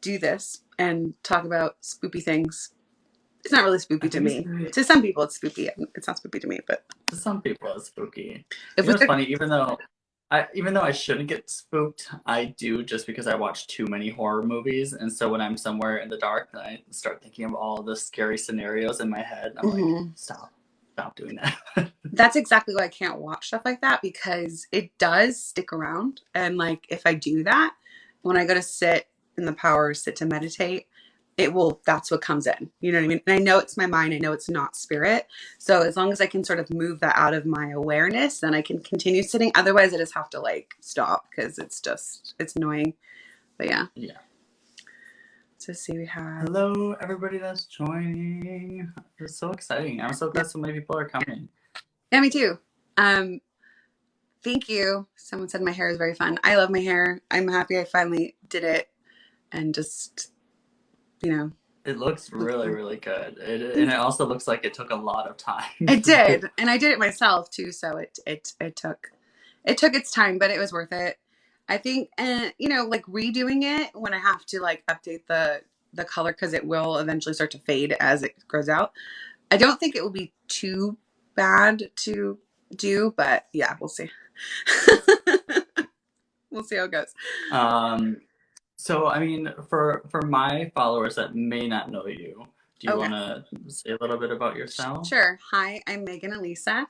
do this and talk about spoopy things. It's not really I spoopy to think it's me. really, To some people, it's spooky. It's not spoopy to me, but to some people it's spooky. if You we know, it's took, funny. Even though I shouldn't get spooked, I do just because I watch too many horror movies. And so when I'm somewhere in the dark, then I start thinking of all the scary scenarios in my head. And I'm like, Mhm. stop doing that. That's exactly why I can't watch stuff like that, because it does stick around. And like, if I do that, when I go to sit in the power, sit to meditate, that's what comes in. You know what I mean? And I know it's my mind. I know it's not spirit. So as long as I can sort of move that out of my awareness, then I can continue sitting. Otherwise, I just have to like stop because it's annoying. But yeah. Yeah. So see, we have. Hello, everybody that's joining. It's so exciting. I'm so glad so many people are coming. Yeah, me too. Um, Thank you. Someone said my hair is very fun. I love my hair. I'm happy I finally did it and just, you know. It looks really, really good. And it also looks like it took a lot of time. It did. And I did it myself too, so it took its time, but it was worth it. I think, like redoing it when I have to like update the color, because it will eventually start to fade as it grows out. I don't think it will be too bad to do, but yeah, we'll see. We'll see how it goes. So I mean, for my followers that may not know you, do you Okay. want to say a little bit about yourself? Sure. Hi, I'm Megan Alisa.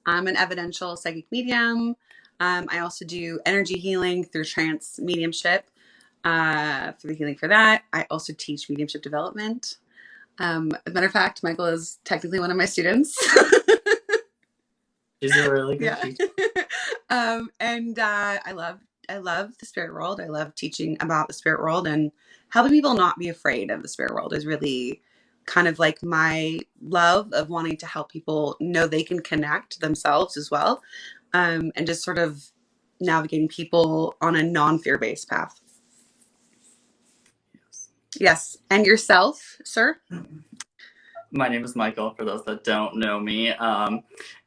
I'm an evidential psychic medium. I also do energy healing through trance mediumship. Through the healing for that, I also teach mediumship development. As a matter of fact, Michael is technically one of my students. She's a really good Yeah. teacher. And I love the spirit world. I love teaching about the spirit world, and helping people not be afraid of the spirit world is really kind of like my love of wanting to help people know they can connect themselves as well, and just sort of navigating people on a non-fear based path. Yes. Yes. And yourself, sir? My name is Michael, for those that don't know me.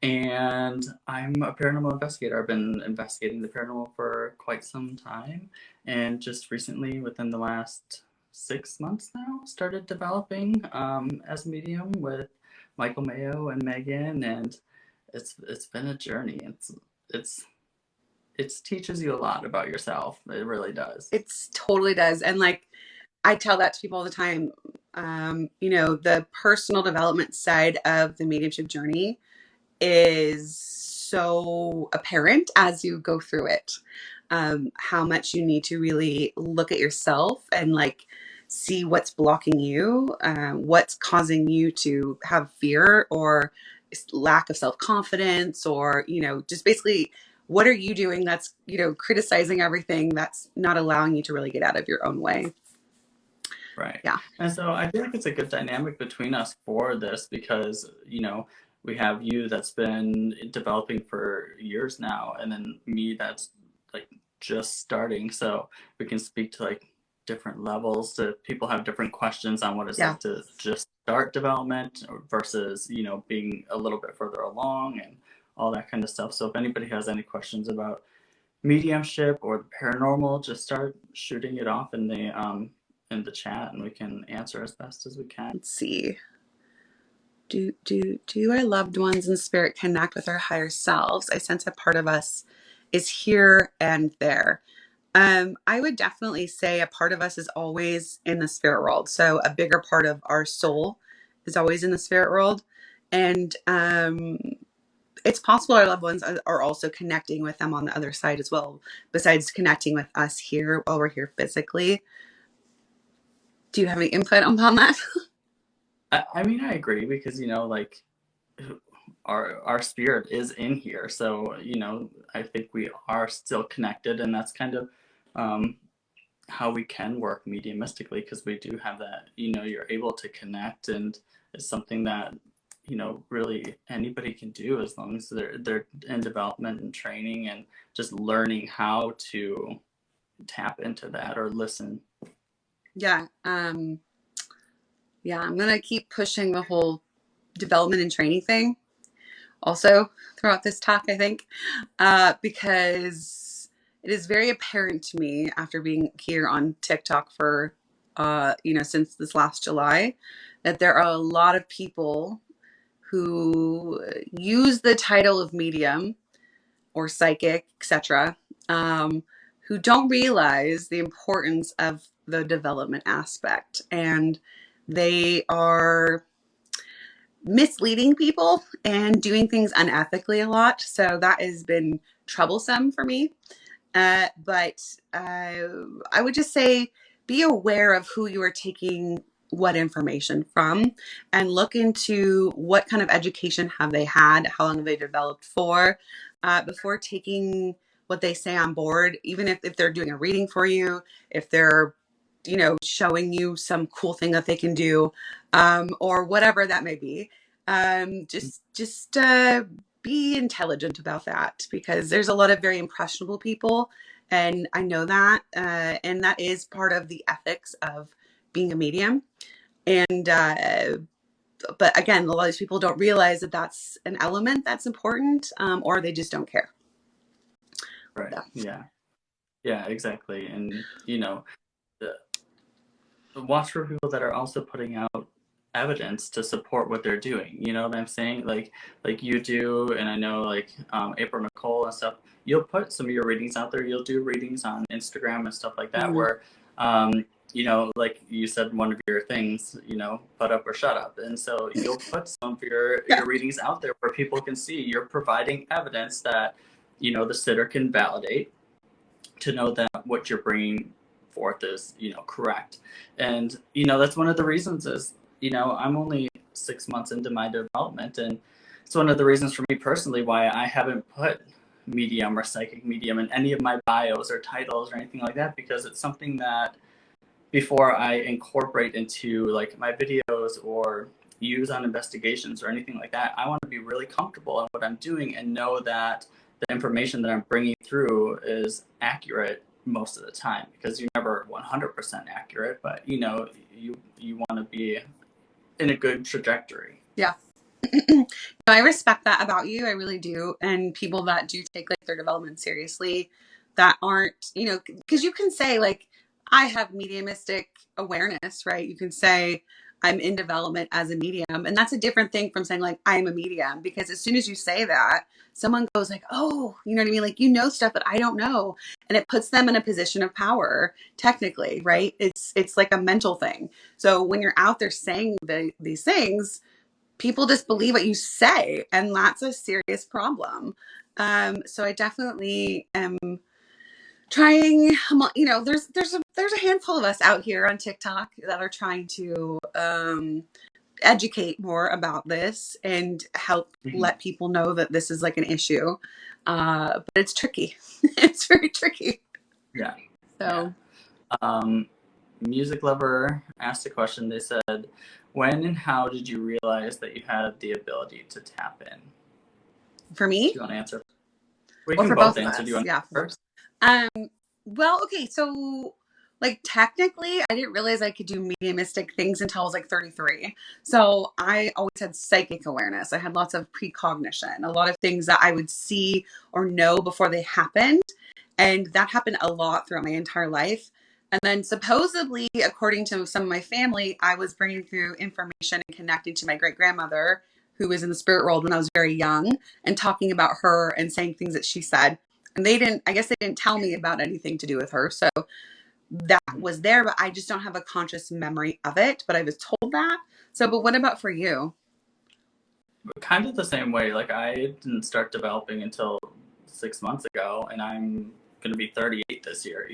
And I'm a paranormal investigator. I've been investigating the paranormal for quite some time. And just recently, within the last 6 months now, started developing as a medium with Michael Mayo and Megan. And it's been a journey. It's it teaches you a lot about yourself. It really does. It totally does. And like, I tell that to people all the time. The personal development side of the mediumship journey is so apparent as you go through it. How much you need to really look at yourself and like see what's blocking you, what's causing you to have fear or lack of self-confidence, or, just basically what are you doing that's, criticizing everything, that's not allowing you to really get out of your own way. Right. Yeah. And so I feel like it's a good dynamic between us for this because, we have you that's been developing for years now, and then me that's like just starting. So we can speak to like different levels. To people have different questions on what it's Yeah. like to just start development versus, being a little bit further along and all that kind of stuff. So if anybody has any questions about mediumship or the paranormal, just start shooting it off in the chat, and we can answer as best as we can. Let's see. Do our loved ones in spirit connect with our higher selves? I sense a part of us is here and there. I would definitely say a part of us is always in the spirit world. So a bigger part of our soul is always in the spirit world. And it's possible our loved ones are also connecting with them on the other side as well, besides connecting with us here while we're here physically. Do you have any input on that? I mean, I agree because like our spirit is in here, so I think we are still connected, and that's kind of how we can work mediumistically because we do have that. You're able to connect, and it's something that really anybody can do as long as they're in development and training and just learning how to tap into that or listen. Yeah. Yeah, I'm going to keep pushing the whole development and training thing also throughout this talk, I think, because it is very apparent to me after being here on TikTok for since this last July, that there are a lot of people who use the title of medium or psychic, etc., who don't realize the importance of the development aspect. And they are misleading people and doing things unethically a lot. So that has been troublesome for me. But I would just say be aware of who you are taking what information from, and look into what kind of education have they had, how long have they developed for, before taking what they say on board, even if they're doing a reading for you, if they're showing you some cool thing that they can do, or whatever that may be. Just be intelligent about that, because there's a lot of very impressionable people, and I know that, and that is part of the ethics of being a medium. And but again, a lot of these people don't realize that that's an element that's important, or they just don't care. Right. So. Yeah, exactly. And watch for people that are also putting out evidence to support what they're doing. You know what I'm saying? Like you do, and I know like April Nicole and stuff. You'll put some of your readings out there. You'll do readings on Instagram and stuff like that, Mhm. where like you said, one of your things, put up or shut up. And so you'll put some of Yeah. your readings out there where people can see you're providing evidence that the sitter can validate, to know that what you're bringing forth is correct. And that's one of the reasons is I'm only 6 months into my development, and it's one of the reasons for me personally why I haven't put medium or psychic medium in any of my bios or titles or anything like that, because it's something that before I incorporate into like my videos or use on investigations or anything like that, I want to be really comfortable in what I'm doing and know that the information that I'm bringing through is accurate most of the time, because you're never 100% accurate, but you want to be in a good trajectory. Yeah. I respect that about you. I really do. And people that do take like their development seriously, that aren't, because you can say like, I have mediumistic awareness, right? You can say I'm in development as a medium. And that's a different thing from saying like, I'm a medium, because as soon as you say that, someone goes like, oh, you know what I mean? Like, stuff that I don't know. And it puts them in a position of power, technically, right? It's like a mental thing. So when you're out there saying these things, people just believe what you say, and that's a serious problem. So I definitely am trying. There's a handful of us out here on TikTok that are trying to educate more about this and help Mm-hmm. let people know that this is like an issue. But it's tricky. It's very tricky. Yeah. So. Music Lover asked a question. They said, when and how did you realize that you had the ability to tap in? For Do me, you want to answer? We or can for both both of answer. Do you us, want to yeah. answer first? Um, well, okay, so like technically, I didn't realize I could do mediumistic things until I was like 33. So I always had psychic awareness. I had lots of precognition, a lot of things that I would see or know before they happened. And that happened a lot throughout my entire life. And then supposedly, according to some of my family, I was bringing through information and connecting to my great grandmother, who was in the spirit world when I was very young, and talking about her and saying things that she said. And I guess they didn't tell me about anything to do with her. So that was there, but I just don't have a conscious memory of it. But I was told that. So, but what about for you? Kind of the same way. Like, I didn't start developing until 6 months ago, and I'm going to be 38 this year,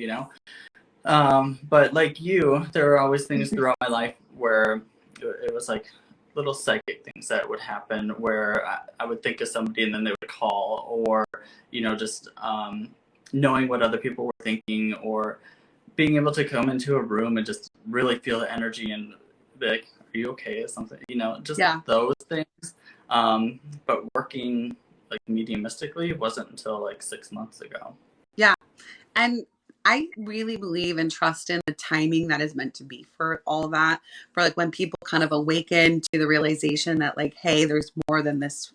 But like you, there are always things throughout my life where it was like little psychic things that would happen where I would think of somebody and then they would call, or, just knowing what other people were thinking, or being able to come into a room and just really feel the energy and be like, are you okay? Or something, just Yeah. those things. But working like mediumistically wasn't until like 6 months ago. Yeah. And I really believe and trust in the timing that is meant to be for all of that. For like when people kind of awaken to the realization that like, hey, there's more than this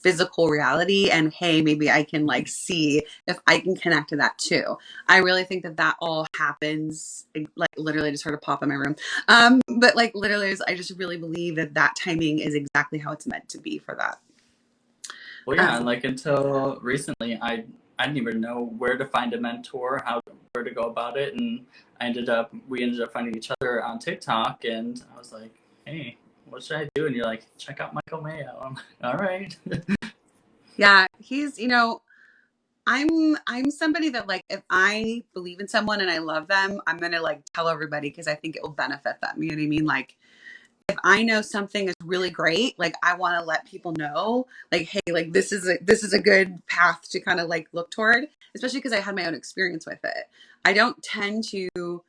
physical reality, and hey, maybe I can like see if I can connect to that too. I really think that that all happens like literally. I just heard a pop in my room. But like literally, I just really believe that that timing is exactly how it's meant to be for that. Well, yeah, and like until recently, I didn't even know where to find a mentor, where to go about it, and we ended up finding each other on TikTok, and I was like, hey, what should I do? And you're like, check out Michael Mayo. I'm like, all right. Yeah, he's, you know, I'm somebody that like if I believe in someone and I love them, I'm gonna like tell everybody because I think it will benefit them. You know what I mean? Like if I know something is really great, like I want to let people know, like, hey, like this is a good path to kind of like look toward, especially because I had my own experience with it. I don't tend to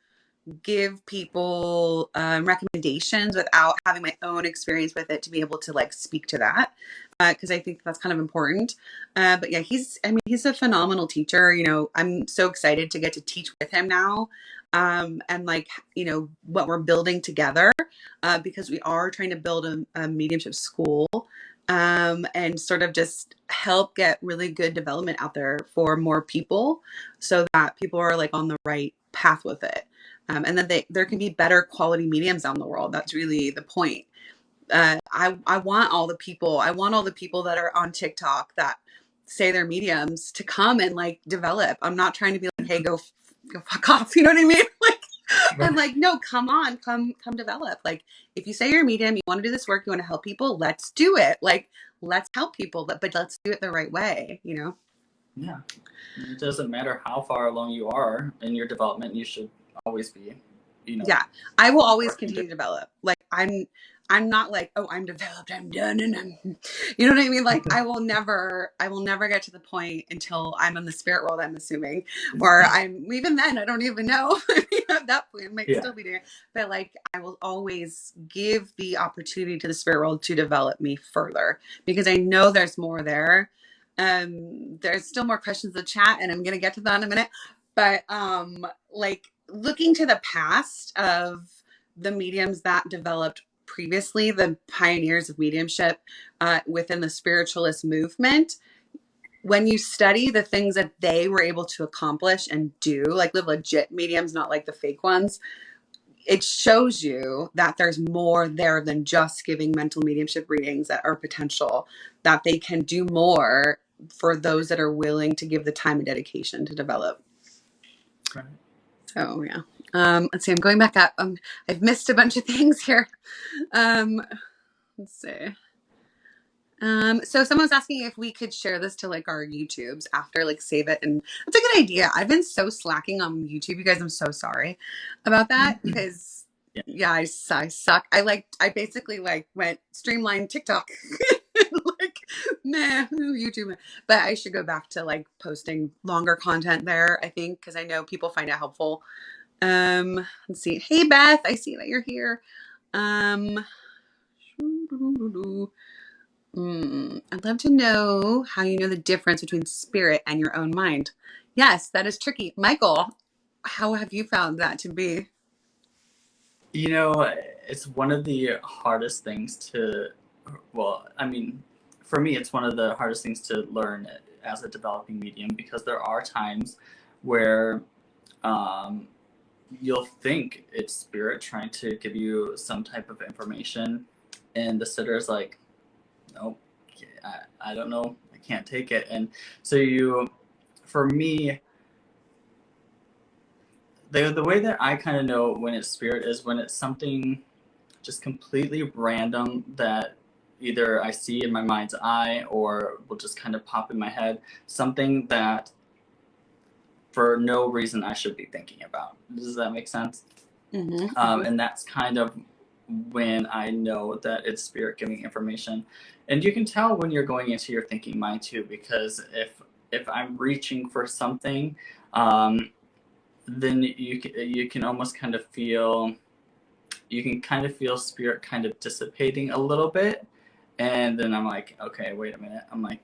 give people recommendations without having my own experience with it to be able to like speak to that because I think that's kind of important. But yeah, he's a phenomenal teacher. You know, I'm so excited to get to teach with him now. And like, you know, what we're building together because we are trying to build a mediumship school and sort of just help get really good development out there for more people so that people are like on the right path with it. And then there can be better quality mediums out in the world. That's really the point. I want all the people. I want all the people that are on TikTok that say they're mediums to come and like develop. I'm not trying to be like, hey, go fuck off. You know what I mean? Like, I'm like, no, come on, come develop. Like, if you say you're a medium, you want to do this work, you want to help people, let's do it. Like, let's help people, but let's do it the right way. You know? Yeah. It doesn't matter how far along you are in your development, you should always be, Yeah, I will always working continue to develop. Like I'm not like, oh, I'm developed, I'm done, and you know what I mean? Like I will never get to the point until I'm in the spirit world, I'm assuming, or I'm even then, I don't even know. At that point, I might Yeah. still be there, but like I will always give the opportunity to the spirit world to develop me further because I know there's more there. There's still more questions in the chat, and I'm gonna get to that in a minute. But like looking to the past of the mediums that developed previously, the pioneers of mediumship within the spiritualist movement, when you study the things that they were able to accomplish and do, like the legit mediums, not like the fake ones, it shows you that there's more there than just giving mental mediumship readings that are potential, that they can do more for those that are willing to give the time and dedication to develop. Right. So yeah. Let's see. I'm going back up. I've missed a bunch of things here. Let's see. So someone's asking if we could share this to like our YouTubes after, like save it, and that's a good idea. I've been so slacking on YouTube, you guys. I'm so sorry about that because yeah, I suck. I basically like went streamlined TikTok, like nah, YouTube, but I should go back to like posting longer content there. I think because I know people find it helpful. Let's see. Hey Beth, I see that you're here. Um, I'd love to know how you know the difference between spirit and your own mind. Yes, that is tricky. Michael, how have you found that to be? You know, it's one of the hardest things well, I mean, for me, it's one of the hardest things to learn as a developing medium because there are times where um, you'll think it's spirit trying to give you some type of information, and the sitter is like, nope, I don't know, I can't take it. And so for me, the way that I kind of know when it's spirit is when it's something just completely random that either I see in my mind's eye or will just kind of pop in my head, something that for no reason I should be thinking about. Does that make sense? Mm-hmm. And that's kind of when I know that it's spirit giving information. And you can tell when you're going into your thinking mind too, because if I'm reaching for something, then you can almost kind of feel spirit kind of dissipating a little bit, and then I'm like, okay, wait a minute. I'm like,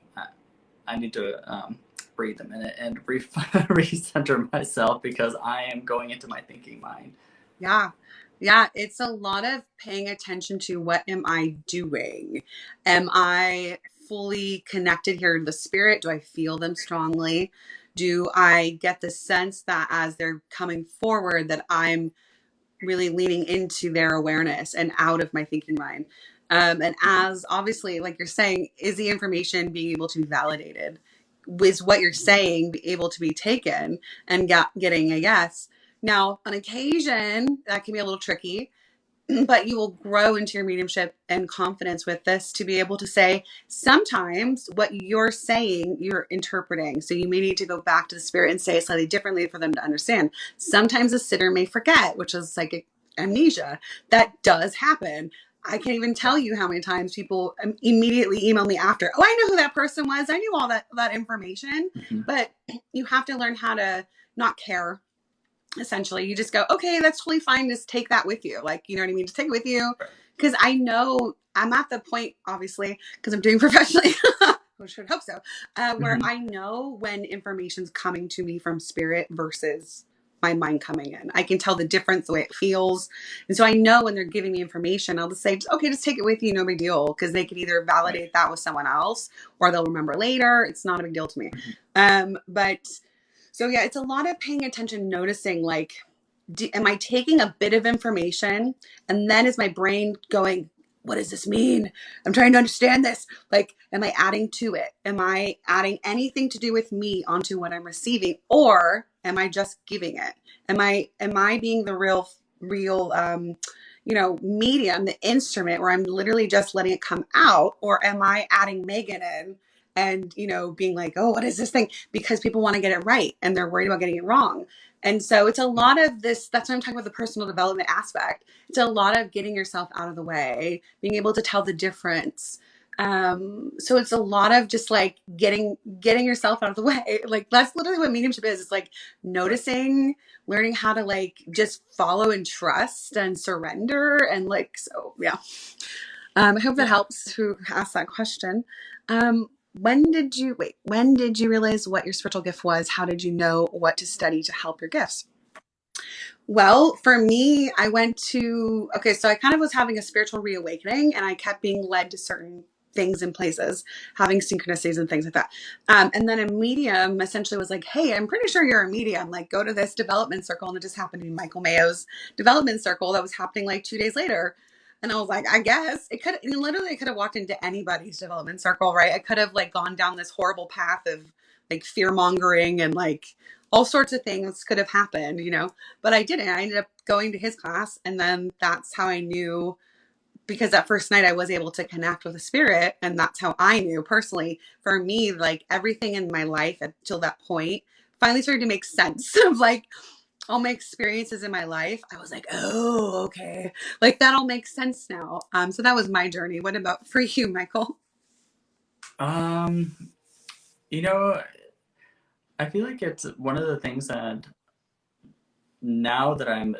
I need to breathe a minute and recenter myself because I am going into my thinking mind. Yeah. Yeah, it's a lot of paying attention to what am I doing? Am I fully connected here to the spirit? Do I feel them strongly? Do I get the sense that as they're coming forward that I'm really leaning into their awareness and out of my thinking mind? And as obviously, like you're saying, is the information being able to be validated? Is what you're saying be able to be taken and getting a yes? Now, on occasion, that can be a little tricky, but you will grow into your mediumship and confidence with this to be able to say sometimes what you're saying you're interpreting, so you may need to go back to the spirit and say it slightly differently for them to understand. Sometimes a sitter may forget, which is psychic amnesia. That does happen. I can't even tell you how many times people immediately email me after, oh, I know who that person was, I knew all that information. But you have to learn how to not care. Essentially, you just go, okay, that's totally fine. Just take that with you. Like, you know what I mean? Just take it with you. Because I know I'm at the point, obviously, because I'm doing professionally, I should hope so, where I know when information's coming to me from spirit versus my mind coming in. I can tell the difference, the way it feels. And so I know when they're giving me information, I'll just say, okay, just take it with you. No big deal. Because they could either validate that with someone else or they'll remember later. It's not a big deal to me. But so yeah, it's a lot of paying attention, noticing like, am I taking a bit of information and then is my brain going, what does this mean? I'm trying to understand this. Like, am I adding to it? Am I adding anything to do with me onto what I'm receiving? Or am I just giving it? Am I being the real, medium, the instrument where I'm literally just letting it come out? Or am I adding Megan in and, being like, oh, what is this thing? Because people want to get it right and they're worried about getting it wrong. And so it's a lot of this. That's what I'm talking about, the personal development aspect. It's a lot of getting yourself out of the way, being able to tell the difference. So it's a lot of just like getting yourself out of the way. Like that's literally what mediumship is. It's like noticing, learning how to like just follow and trust and surrender. And like, so yeah. I hope that helps who asked that question. When did you realize what your spiritual gift was? How did you know what to study to help your gifts? Well, for me, so I kind of was having a spiritual reawakening and I kept being led to certain things and places, having synchronicities and things like that. And then a medium essentially was like, hey, I'm pretty sure you're a medium. Like, go to this development circle. And it just happened in Michael Mayo's development circle that was happening like 2 days later. And I was like, I guess I could have walked into anybody's development circle, right? I could have like gone down this horrible path of like fear mongering and like all sorts of things could have happened, but I didn't. I ended up going to his class. And then that's how I knew, because that first night I was able to connect with the spirit. And that's how I knew personally. For me, like everything in my life until that point finally started to make sense of like all my experiences in my life. I was like, oh, okay. Like that all makes sense now. So that was my journey. What about for you, Michael? You know, I feel like it's one of the things that now that I'm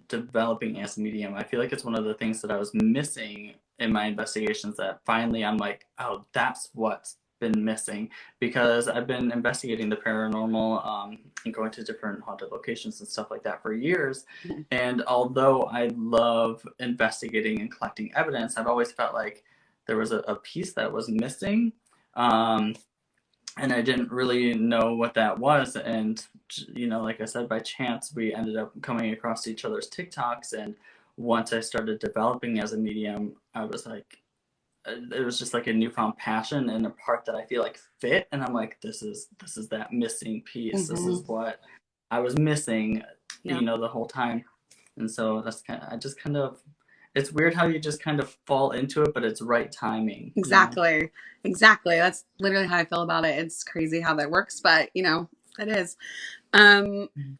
developing as a medium, I feel like it's one of the things that I was missing in my investigations that finally I'm like, oh, that's what's been missing, because I've been investigating the paranormal and going to different haunted locations and stuff like that for years. And although I love investigating and collecting evidence, I've always felt like there was a piece that was missing. And I didn't really know what that was. And, like I said, by chance, we ended up coming across each other's TikToks. And once I started developing as a medium, I was like, it was just like a newfound passion and a part that I feel like fit. And I'm like, this is that missing piece. This is what I was missing, the whole time. And so that's it's weird how you just kind of fall into it, but it's right timing. Exactly. Exactly. That's literally how I feel about it. It's crazy how that works, but it is. I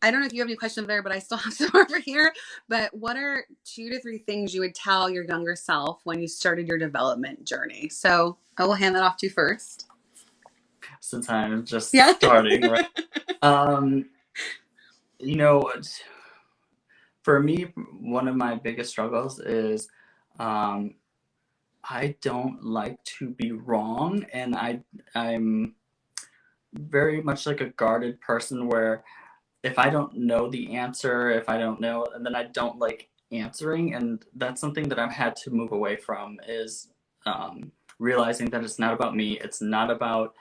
don't know if you have any questions there, but I still have some over here. But what are 2 to 3 things you would tell your younger self when you started your development journey? So I will hand that off to you first. Since I'm just starting, right? For me, one of my biggest struggles is I don't like to be wrong, and I'm very much like a guarded person where if I don't know the answer, if I don't know, and then I don't like answering, and that's something that I've had to move away from is realizing that it's not about me. It's not about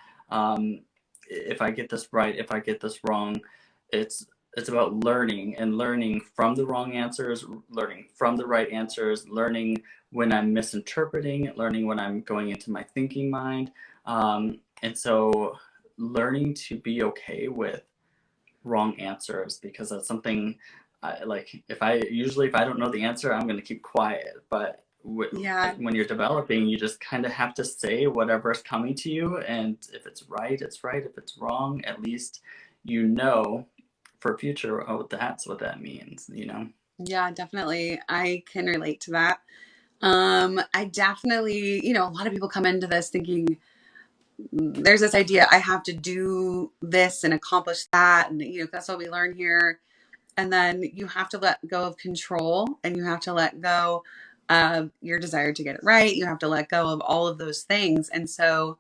if I get this right, if I get this wrong. It's about learning, and learning from the wrong answers, learning from the right answers, learning when I'm misinterpreting, learning when I'm going into my thinking mind. And so learning to be okay with wrong answers, because that's something like if I don't know the answer, I'm going to keep quiet. But Yeah. when you're developing, you just kind of have to say whatever's coming to you, and if it's right, it's right. If it's wrong, at least you know for future, oh, that's what that means, you know? Yeah, definitely. I can relate to that. I definitely, a lot of people come into this thinking there's this idea I have to do this and accomplish that. And, that's what we learn here. And then you have to let go of control, and you have to let go of your desire to get it right. You have to let go of all of those things. And so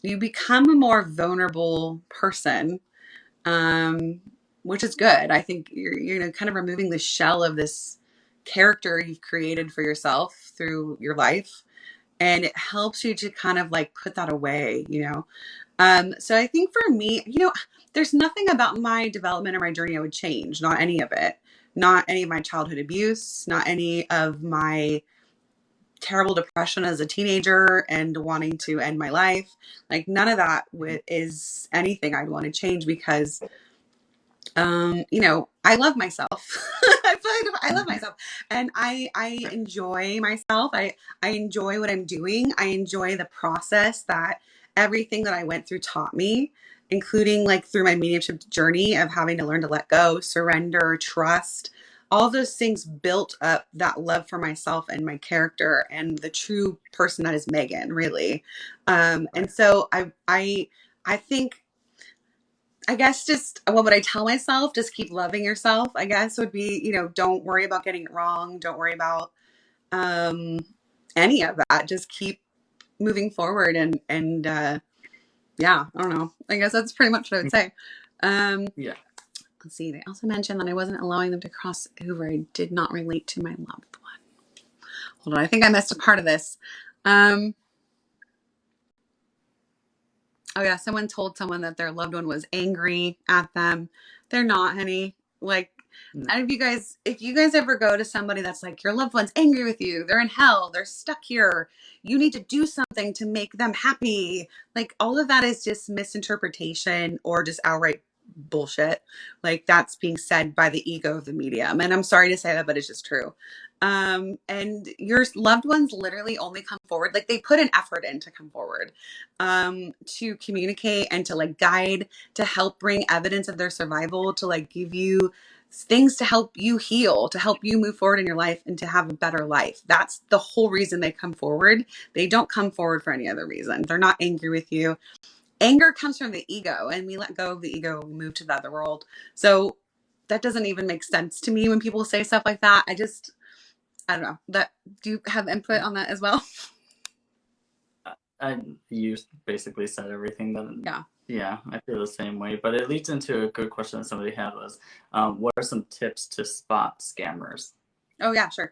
you become a more vulnerable person, um, which is good. I think you're kind of removing the shell of this character you've created for yourself through your life. And it helps you to kind of like put that away. So I think for me, there's nothing about my development or my journey I would change. Not any of it. Not any of my childhood abuse, not any of my terrible depression as a teenager and wanting to end my life. Like none of that is anything I'd want to change, because I love myself. I feel like I love myself, and I enjoy myself. I enjoy what I'm doing. I enjoy the process that everything that I went through taught me, including like through my mediumship journey of having to learn to let go, surrender, trust. All those things built up that love for myself and my character and the true person that is Megan, really. And so I think, I guess, just what would I tell myself? Just keep loving yourself, I guess, would be, don't worry about getting it wrong. Don't worry about um, any of that. Just keep moving forward. And yeah, I don't know. I guess that's pretty much what I would say. Um, Yeah. let's see. They also mentioned that I wasn't allowing them to cross over. I did not relate to my loved one. Hold on. I think I missed a part of this. Um, Oh yeah, someone told someone that their loved one was angry at them. They're not, honey. Like, No. and if you guys ever go to somebody that's like, your loved one's angry with you, they're in hell, they're stuck here, you need to do something to make them happy. Like, all of that is just misinterpretation or just outright bullshit. Like, that's being said by the ego of the medium. And I'm sorry to say that, but it's just true. And your loved ones literally only come forward, like they put an effort in to come forward, to communicate and to like guide, to help bring evidence of their survival, to like give you things to help you heal, to help you move forward in your life and to have a better life. That's the whole reason they come forward. They don't come forward for any other reason. They're not angry with you. Anger comes from the ego, and we let go of the ego, we move to the other world. So that doesn't even make sense to me when people say stuff like that. I don't know. Do you have input on that as well? You basically said everything that. Yeah. Yeah, I feel the same way. But it leads into a good question that somebody had was, what are some tips to spot scammers? Oh yeah, sure.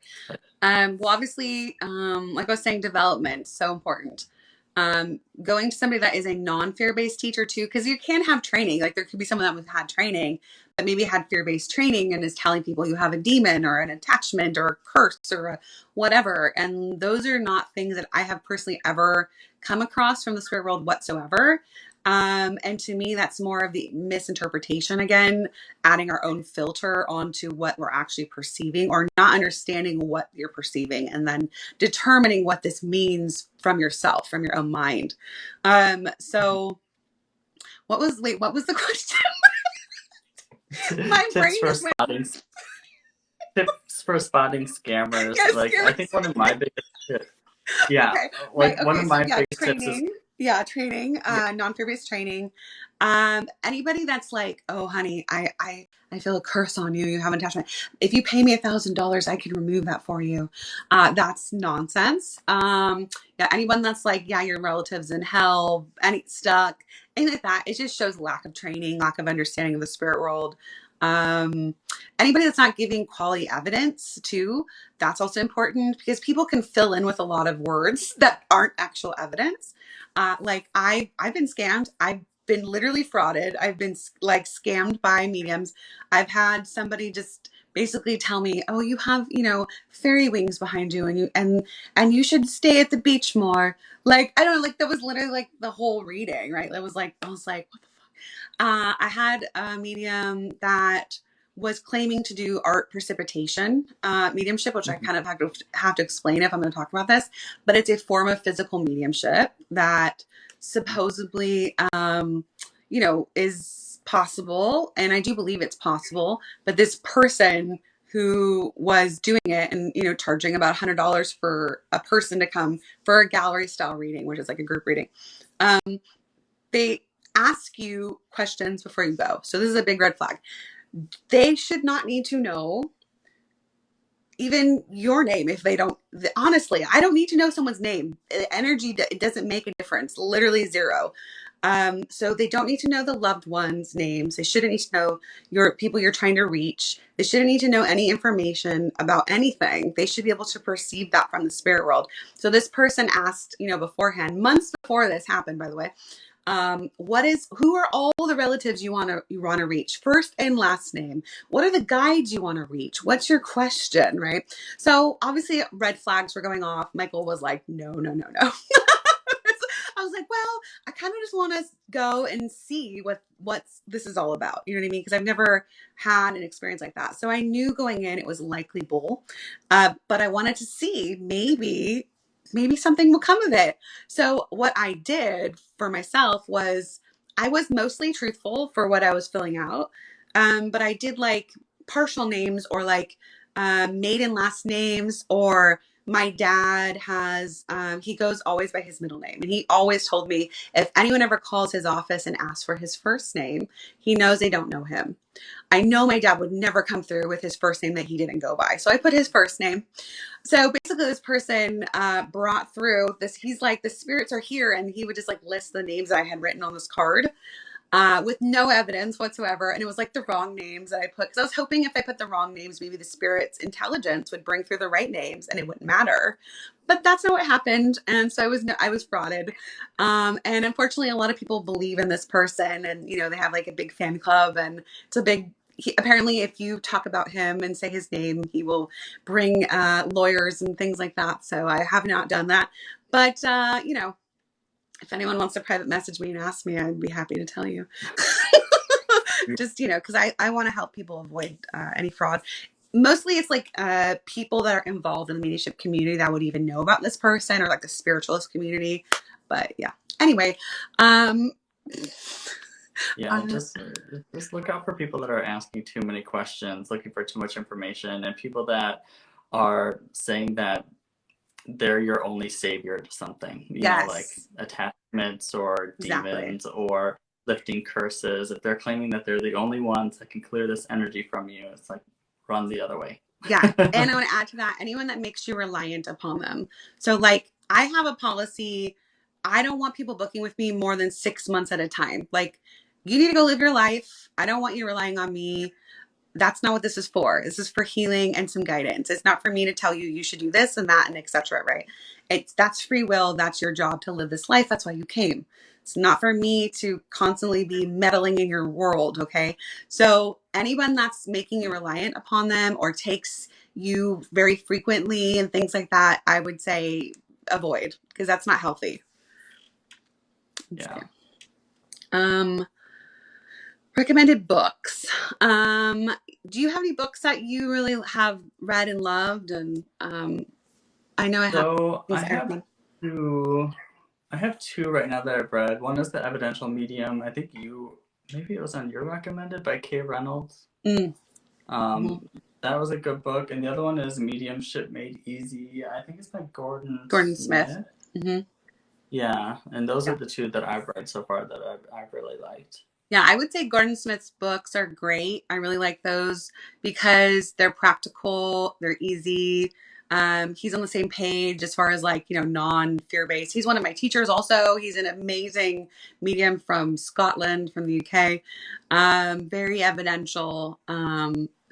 Well, obviously, like I was saying, development, so important. Going to somebody that is a non-fear based teacher too, because you can have training. Like there could be someone that has had training, but maybe had fear based training and is telling people you have a demon or an attachment or a curse or whatever. And those are not things that I have personally ever come across from the spirit world whatsoever. And to me, that's more of the misinterpretation again, adding our own filter onto what we're actually perceiving, or not understanding what you're perceiving and then determining what this means from yourself, from your own mind. So what was the question? My brain tips for just went. spotting Tips for spotting scammers. Yes, Like I think one of my biggest tips. Yeah, okay. Right. like one Okay. of So my yeah, biggest tips is, training. Yeah, training. yeah, Non-fear based training. Anybody that's like, oh, honey, I feel a curse on you. You have an attachment. If you pay me $1,000, I can remove that for you. That's nonsense. Yeah. Anyone that's like, yeah, your relatives in hell, any stuck, anything like that. It just shows lack of training, lack of understanding of the spirit world. Anybody that's not giving quality evidence too, that's also important, because people can fill in with a lot of words that aren't actual evidence. Like I've been scammed. I've been literally frauded. I've been like scammed by mediums. I've had somebody just basically tell me, "Oh, you have, fairy wings behind you, and you should stay at the beach more." Like, I don't know, like that was literally like the whole reading, right? I was like, what the fuck? I had a medium that was claiming to do art precipitation mediumship, which I kind of have to explain if I'm going to talk about this. But it's a form of physical mediumship that supposedly, is possible, and I do believe it's possible. But this person who was doing it and charging about $100 for a person to come for a gallery style reading, which is like a group reading, they ask you questions before you go. So this is a big red flag. They should not need to know even your name if they don't. Honestly, I don't need to know someone's name. Energy, it doesn't make a difference. Literally zero. So they don't need to know the loved ones' names. They shouldn't need to know your people you're trying to reach. They shouldn't need to know any information about anything. They should be able to perceive that from the spirit world. So this person asked, beforehand, months before this happened, by the way, who are all the relatives you want to reach, first and last name? What are the guides you want to reach? What's your question, right? So obviously red flags were going off. Michael was like, no, no, no, no. I was like, well, I kind of just want to go and see what this is all about. You know what I mean? Because I've never had an experience like that. So I knew going in it was likely bull. But I wanted to see maybe something will come of it. So what I did for myself was I was mostly truthful for what I was filling out. But I did like partial names, or like maiden last names, or my dad has, he goes always by his middle name. And he always told me if anyone ever calls his office and asks for his first name, he knows they don't know him. I know my dad would never come through with his first name that he didn't go by. So I put his first name. So basically this person brought through this. He's like, the spirits are here. And he would just like list the names I had written on this card with no evidence whatsoever. And it was like the wrong names that I put, because I was hoping if I put the wrong names, maybe the spirit's intelligence would bring through the right names and it wouldn't matter. But that's not what happened. And so I was frauded. And unfortunately, a lot of people believe in this person, and, they have like a big fan club, and it's a big, apparently if you talk about him and say his name, he will bring lawyers and things like that. So I have not done that. But, if anyone wants to private message me and ask me, I'd be happy to tell you. Just, because I want to help people avoid any fraud. Mostly it's like people that are involved in the mediumship community that would even know about this person, or like the spiritualist community. But yeah. Anyway, yeah, just look out for people that are asking too many questions, looking for too much information, and people that are saying that they're your only savior to something, yes, like attachments or exactly. demons or lifting curses. If they're claiming that they're the only ones that can clear this energy from you, it's like, run the other way. Yeah. And I want to add to that, anyone that makes you reliant upon them. So like I have a policy. I don't want people booking with me more than 6 months at a time. Like, you need to go live your life. I don't want you relying on me. That's not what this is for. This is for healing and some guidance. It's not for me to tell you you should do this and that and etc. Right? That's free will. That's your job to live this life. That's why you came. It's not for me to constantly be meddling in your world. Okay. So anyone that's making you reliant upon them, or takes you very frequently and things like that, I would say avoid, because that's not healthy. Yeah. Recommended books. Do you have any books that you really have read and loved? And I know I have. So I have two right now that I've read. One is The Evidential Medium. I think maybe it was on your recommended, by Kay Reynolds. That was a good book. And the other one is Mediumship Made Easy. I think it's by Gordon Smith. Mm-hmm. Yeah, and those are the two that I've read so far that I've really liked. Yeah, I would say Gordon Smith's books are great. I really like those because they're practical, they're easy. He's on the same page as far as like, non-fear based. He's one of my teachers also. He's an amazing medium from Scotland, from the UK. Very evidential.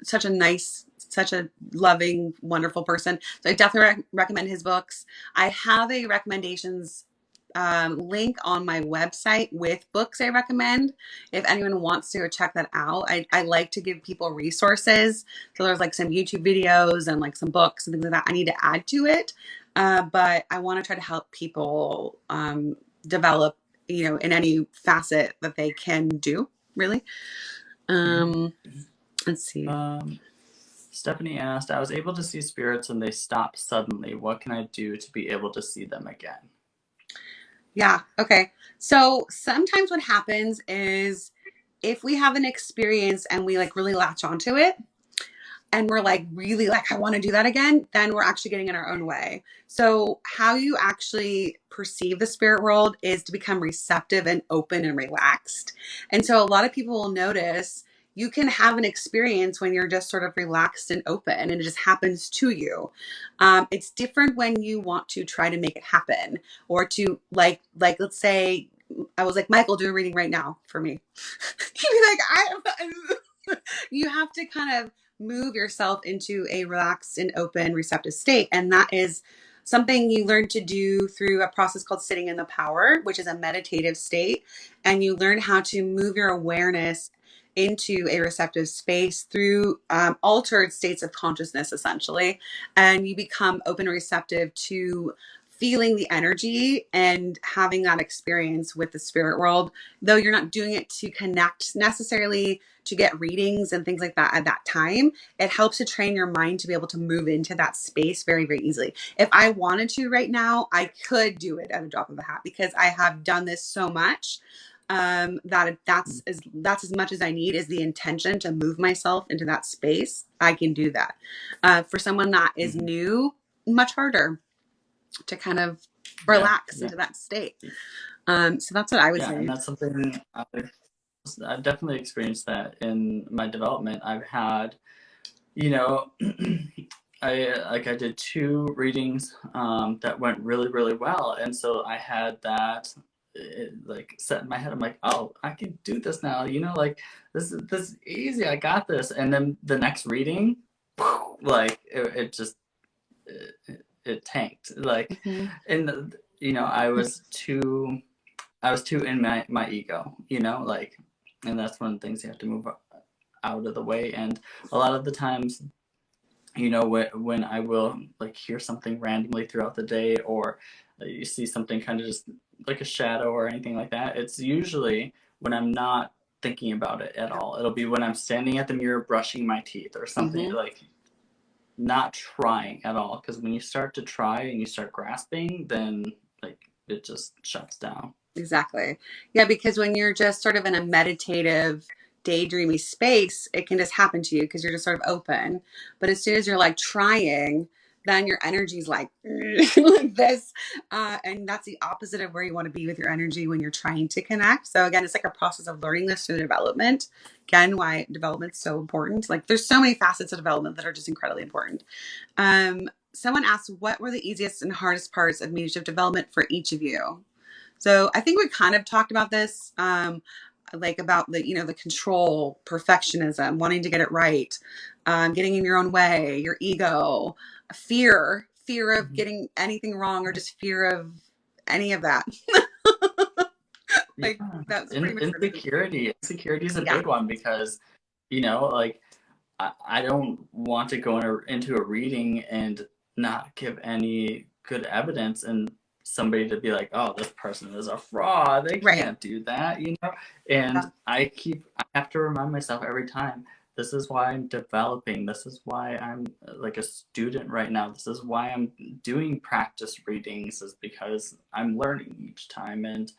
Such a loving, wonderful person. So I definitely recommend his books. I have a recommendations link on my website with books I recommend. If anyone wants to check that out, I like to give people resources. So there's like some YouTube videos and like some books and things like that I need to add to it. But I want to try to help people develop, in any facet that they can do, really. Let's see. Stephanie asked, I was able to see spirits and they stopped suddenly. What can I do to be able to see them again? Yeah. Okay. So sometimes what happens is if we have an experience and we like really latch onto it, and we're like really like I want to do that again, then we're actually getting in our own way. So how you actually perceive the spirit world is to become receptive and open and relaxed. And so a lot of people will notice you can have an experience when you're just sort of relaxed and open and it just happens to you. It's different when you want to try to make it happen or to like let's say I was like, Michael, do a reading right now for me. He'd be like, you have to kind of move yourself into a relaxed and open, receptive state. And that is something you learn to do through a process called sitting in the power, which is a meditative state. And you learn how to move your awareness into a receptive space through altered states of consciousness, essentially. And you become open and receptive to feeling the energy and having that experience with the spirit world, though you're not doing it to connect necessarily to get readings and things like that at that time. It helps to train your mind to be able to move into that space very, very easily. If I wanted to right now, I could do it at a drop of a hat because I have done this so much that's as much as I need is the intention to move myself into that space. I can do that. For someone that is new, much harder to kind of relax into that state. So that's what I would say. And that's something I've definitely experienced that in my development. I've had, I did 2 readings that went really, really well, and so I had that like set in my head. I'm like, oh, I can do this now. Like this is easy. I got this. And then the next reading, like it just it tanked. Like, and I was too in my ego. Like, and that's one of the things you have to move out of the way. And a lot of the times, when I will like hear something randomly throughout the day, or you see something kind of just like a shadow or anything like that, it's usually when I'm not thinking about it at all. It'll be when I'm standing at the mirror brushing my teeth or something, like not trying at all. Because when you start to try and you start grasping, then like it just shuts down. Exactly. Yeah, because when you're just sort of in a meditative, daydreamy space, it can just happen to you because you're just sort of open. But as soon as you're like trying, then your energy's like, like this. And that's the opposite of where you want to be with your energy when you're trying to connect. So again, it's like a process of learning this through development. Again, why development's so important. Like there's so many facets of development that are just incredibly important. Someone asked, what were the easiest and hardest parts of mediumship development for each of you? So I think we kind of talked about this, like about the control, perfectionism, wanting to get it right, getting in your own way, your ego, fear of getting anything wrong, or just fear of any of that. Like that's pretty much insecurity. Insecurity is a big one because, like I don't want to go into a reading and not give any good evidence and somebody to be like, oh, this person is a fraud. They can't do that, And I have to remind myself every time, this is why I'm developing. This is why I'm like a student right now. This is why I'm doing practice readings, is because I'm learning each time. And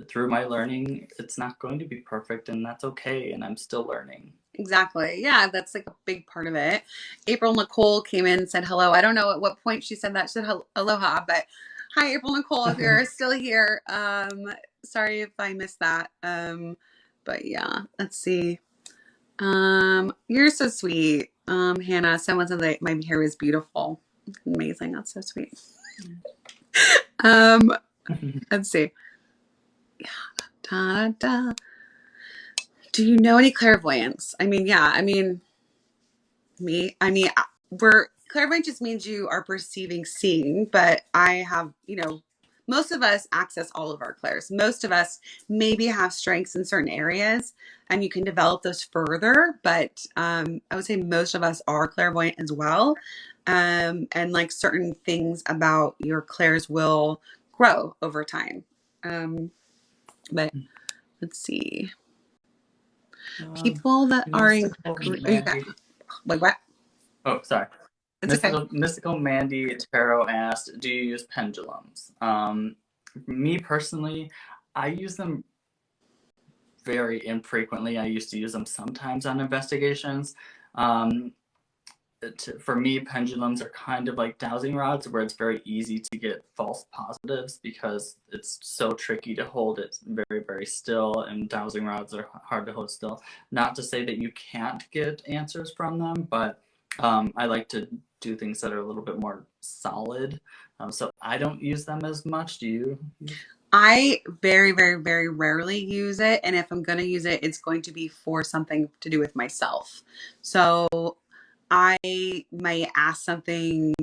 through my learning, it's not going to be perfect, and that's okay. And I'm still learning. Exactly. Yeah, that's like a big part of it. April Nicole came in and said hello. I don't know at what point she said that. She said aloha, but hi, April Nicole, if you're still here. Sorry if I missed that. But yeah, let's see. You're so sweet. Hannah, someone said that my hair was beautiful. Amazing. That's so sweet. Um, let's see. Da, da. Do you know any clairvoyance? I mean, yeah, I mean, we're clairvoyant just means you are perceiving, seeing, but I have, most of us access all of our clairs. Most of us maybe have strengths in certain areas and you can develop those further. But I would say most of us are clairvoyant as well. And like certain things about your clairs will grow over time. But let's see. People that are in. Wait, what? Oh, sorry. It's okay. Mystical Mandy Tarot asked, "Do you use pendulums?" Me personally, I use them very infrequently. I used to use them sometimes on investigations. For me, pendulums are kind of like dowsing rods, where it's very easy to get false positives because it's so tricky to hold it very, very still, and dowsing rods are hard to hold still. Not to say that you can't get answers from them, but I like to do things that are a little bit more solid. So I don't use them as much. Do you? I very, very, very rarely use it. And if I'm going to use it, it's going to be for something to do with myself. So I might ask something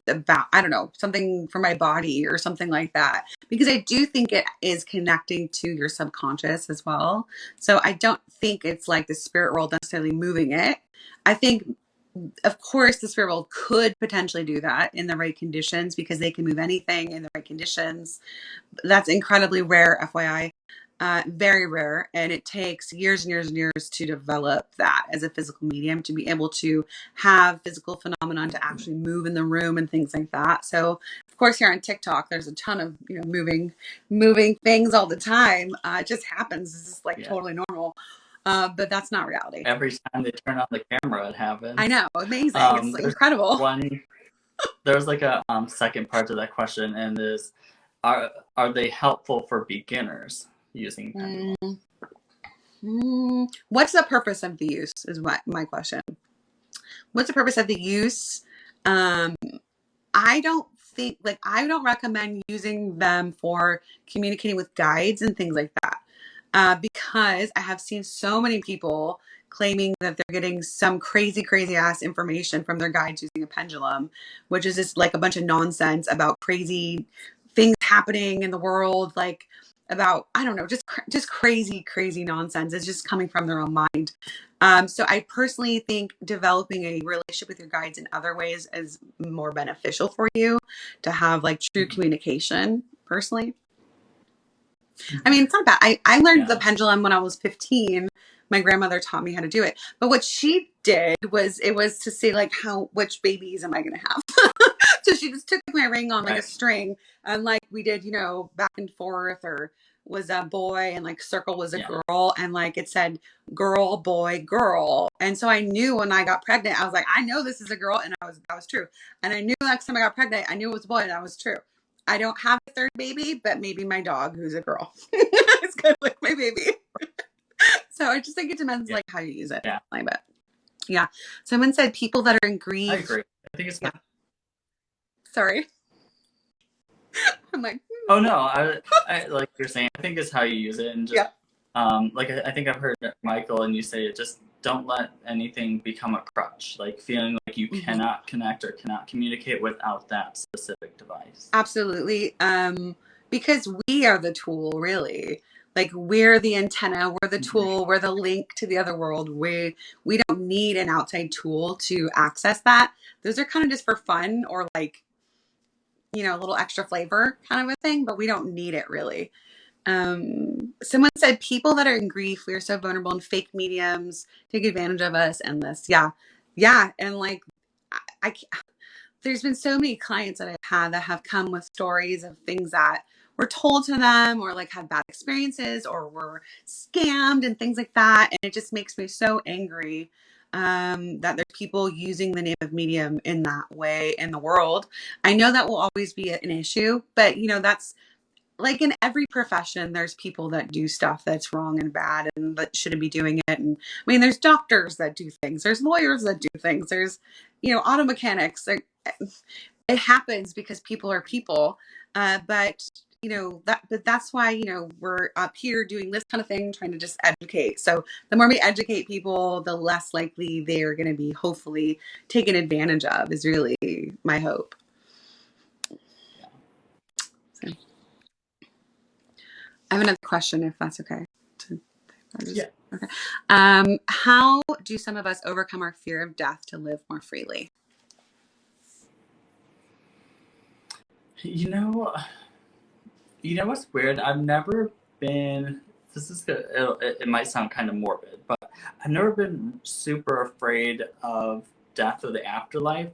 about, I don't know, something for my body or something like that, because I do think it is connecting to your subconscious as well. So I don't think it's like the spirit world necessarily moving it. I think, of course, the spirit world could potentially do that in the right conditions because they can move anything in the right conditions. That's incredibly rare, FYI. Very rare. And it takes years and years and years to develop that as a physical medium, to be able to have physical phenomenon to actually move in the room and things like that. So of course, here on TikTok, there's a ton of, moving things all the time. It just happens. It's just like totally normal. But that's not reality. Every time they turn on the camera, it happens. I know. Amazing. It's incredible. There's like a second part to that question, and is, are they helpful for beginners using pendulums? What's the purpose of the use is what my question. What's the purpose of the use? I don't recommend using them for communicating with guides and things like that. Because I have seen so many people claiming that they're getting some crazy, crazy ass information from their guides using a pendulum, which is just like a bunch of nonsense about crazy things happening in the world, like about, I don't know, just crazy, crazy nonsense. It's just coming from their own mind. So I personally think developing a relationship with your guides in other ways is more beneficial for you to have like true communication personally. I mean, it's not bad. I learned the pendulum when I was 15. My grandmother taught me how to do it. But what she did was, it was to say like, which babies am I going to have? So she just took my ring on like a string, and like we did, back and forth, or was a boy, and like circle was a girl, and like it said girl, boy, girl. And so I knew when I got pregnant, I was like, I know this is a girl, and that was true. And I knew next time I got pregnant, I knew it was a boy, and that was true. I don't have a third baby, but maybe my dog, who's a girl, is gonna lick my baby. So I just think it depends like how you use it. Yeah. But yeah. Someone said people that are in grief. I agree. I think it's Sorry. I'm like, oh no, I like you're saying, I think it's how you use it, and just like I think I've heard Michael and you say it, just don't let anything become a crutch, like feeling like you cannot connect or cannot communicate without that specific device. Absolutely. Because we are the tool, really. Like we're the antenna, we're the tool, we're the link to the other world. We don't need an outside tool to access that. Those are kind of just for fun, or like, a little extra flavor kind of a thing, but we don't need it really. Someone said people that are in grief, we are so vulnerable, and fake mediums take advantage of us, and this. Yeah. And like, there's been so many clients that I've had that have come with stories of things that were told to them, or like had bad experiences, or were scammed and things like that. And it just makes me so angry that there's people using the name of medium in that way in the world. I know that will always be an issue, but that's like in every profession, there's people that do stuff that's wrong and bad and that shouldn't be doing it. And I mean, there's doctors that do things, there's lawyers that do things, there's, auto mechanics. It happens because people are people. But that's why, we're up here doing this kind of thing, trying to just educate. So the more we educate people, the less likely they are going to be hopefully taken advantage of, is really my hope. So, I have another question, if that's okay. Yeah. Okay. How do some of us overcome our fear of death to live more freely? You know what's weird? I've never been. This is good. It might sound kind of morbid, but I've never been super afraid of death or the afterlife,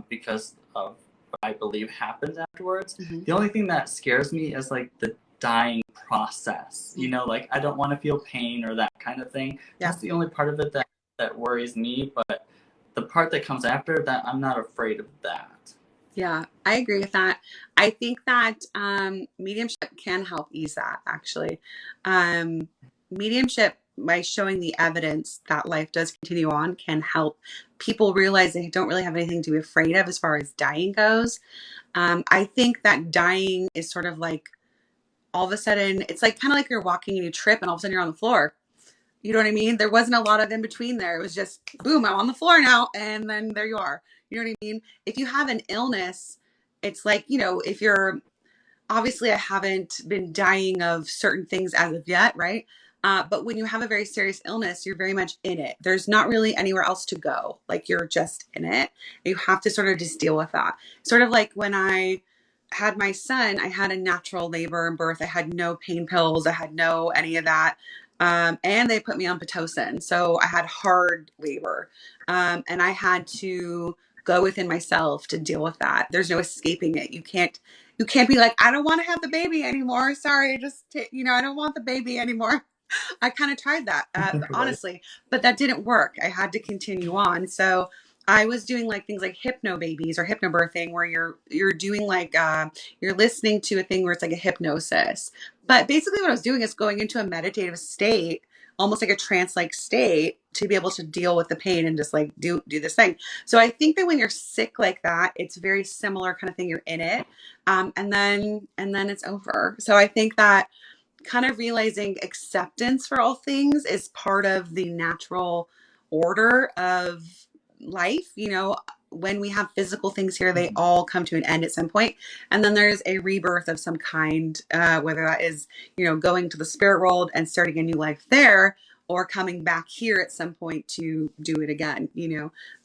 because of what I believe happens afterwards. Mm-hmm. The only thing that scares me is like the dying process. Like I don't want to feel pain or that kind of thing. Yeah. That's the only part of it that worries me. But the part that comes after that, I'm not afraid of that. Yeah, I agree with that. I think that mediumship can help ease that, actually. Mediumship, by showing the evidence that life does continue on, can help people realize they don't really have anything to be afraid of as far as dying goes. I think that dying is sort of like, all of a sudden, it's like kind of like you're walking and you trip and all of a sudden you're on the floor. You know what I mean? There wasn't a lot of in between there. It was just, boom, I'm on the floor now. And then there you are. You know what I mean? If you have an illness, it's like, if you're, obviously I haven't been dying of certain things as of yet, right? But when you have a very serious illness, you're very much in it. There's not really anywhere else to go. Like, you're just in it. You have to sort of just deal with that. Sort of like when I had my son, I had a natural labor and birth. I had no pain pills. I had no any of that. And they put me on Pitocin. So I had hard labor. And I had to go within myself to deal with that. There's no escaping it. You can't be like, I don't want to have the baby anymore. Sorry, I don't want the baby anymore. I kind of tried that, Right. honestly, but that didn't work. I had to continue on. So I was doing like things like hypno babies or hypnobirthing, where you're doing like you're listening to a thing where it's like a hypnosis. But basically, what I was doing is going into a meditative state, almost like a trance-like state, to be able to deal with the pain and just like do this thing. So I think that when you're sick like that, it's very similar kind of thing. You're in it, and then it's over. So I think that kind of realizing acceptance for all things is part of the natural order of life. When we have physical things here, they all come to an end at some point, and then there's a rebirth of some kind, whether that is going to the spirit world and starting a new life there, or coming back here at some point to do it again.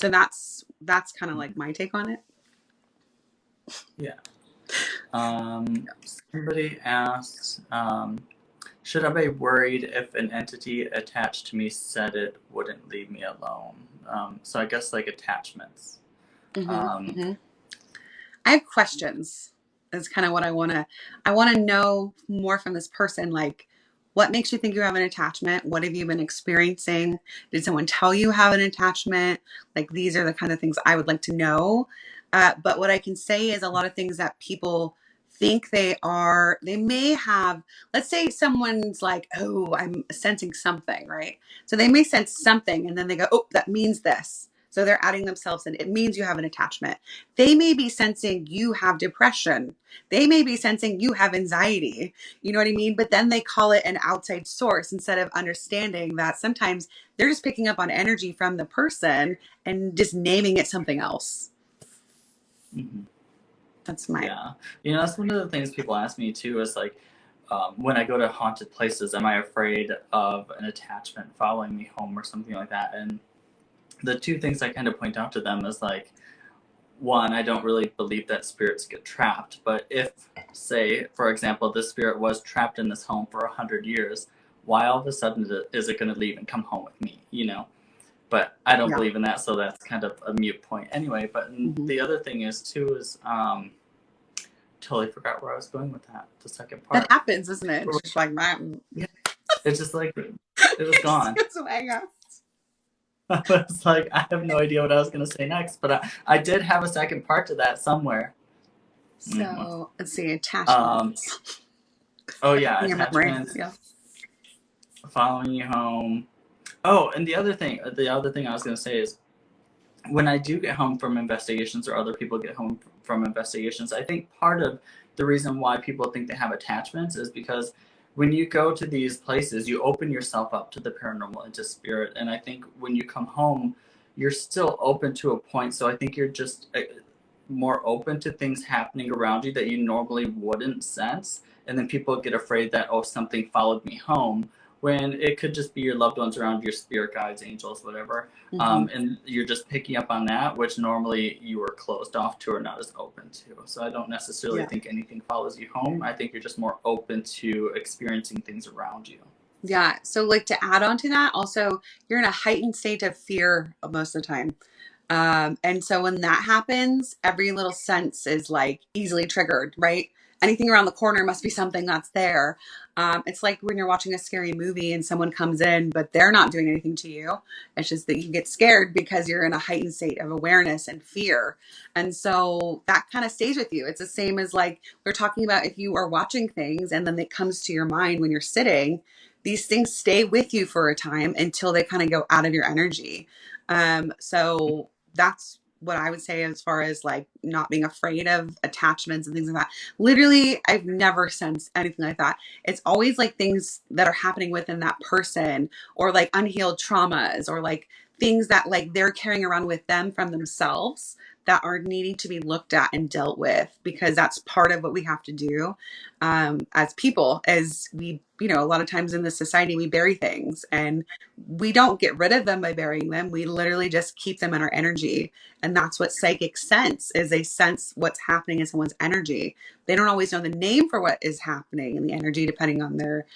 So that's kind of like my take on it. Yeah. Somebody asked, should I be worried if an entity attached to me said it wouldn't leave me alone? So I guess like attachments. Mm-hmm. I have questions. That's kind of what I want to know more from this person. Like, what makes you think you have an attachment? What have you been experiencing? Did someone tell you have an attachment? Like, these are the kind of things I would like to know. But what I can say is a lot of things that people think they may have. Let's say someone's like, oh, I'm sensing something, right? So they may sense something and then they go, oh, that means this. So they're adding themselves in. It means you have an attachment. They may be sensing you have depression. They may be sensing you have anxiety. You know what I mean? But then they call it an outside source instead of understanding that sometimes they're just picking up on energy from the person and just naming it something else. Mm-hmm. That's my... Yeah. That's one of the things people ask me too, is like, when I go to haunted places, am I afraid of an attachment following me home or something like that? And the two things I kind of point out to them is like, one, I don't really believe that spirits get trapped, but if, say, for example, this spirit was trapped in this home for 100 years, why all of a sudden is it going to leave and come home with me, But I don't believe in that, so that's kind of a mute point anyway. But the other thing is, too, is totally forgot where I was going with that, the second part. That happens, isn't it? It's just like, yeah. It's just like, it was gone. I was like, I have no idea what I was going to say next, but I did have a second part to that somewhere. So, let's see, attachments. Oh yeah, in your memory. attachments, Yeah. following you home. Oh, and the other thing I was gonna say is when I do get home from investigations or other people get home from investigations, I think part of the reason why people think they have attachments is because when you go to these places, you open yourself up to the paranormal and to spirit. And I think when you come home, you're still open to a point. So I think you're just more open to things happening around you that you normally wouldn't sense. And then people get afraid that, oh, something followed me home, when it could just be your loved ones around, your spirit guides, angels, whatever. Hmm. And you're just picking up on that, which normally you were closed off to or not as open to. So I don't necessarily Yeah. think anything follows you home. I think you're just more open to experiencing things around you. Yeah. So, like, to add on to that, also, you're in a heightened state of fear most of the time. And so when that happens, every little sense is like easily triggered, right? Anything around the corner must be something that's there. It's like when you're watching a scary movie and someone comes in, but they're not doing anything to you. It's just that you get scared because you're in a heightened state of awareness and fear. And so that kind of stays with you. It's the same as like we're talking about if you are watching things and then it comes to your mind when you're sitting, these things stay with you for a time until they kind of go out of your energy. So that's what I would say as far as like not being afraid of attachments and things like that. Literally, I've never sensed anything like that. It's always like things that are happening within that person or like unhealed traumas or like things that like they're carrying around with them from themselves that are needing to be looked at and dealt with because that's part of what we have to do as people as we a lot of times in this society we bury things and we don't get rid of them by burying them. We literally just keep them in our energy. And that's what psychic sense is. They sense what's happening in someone's energy. They don't always know the name for what is happening in the energy, depending on their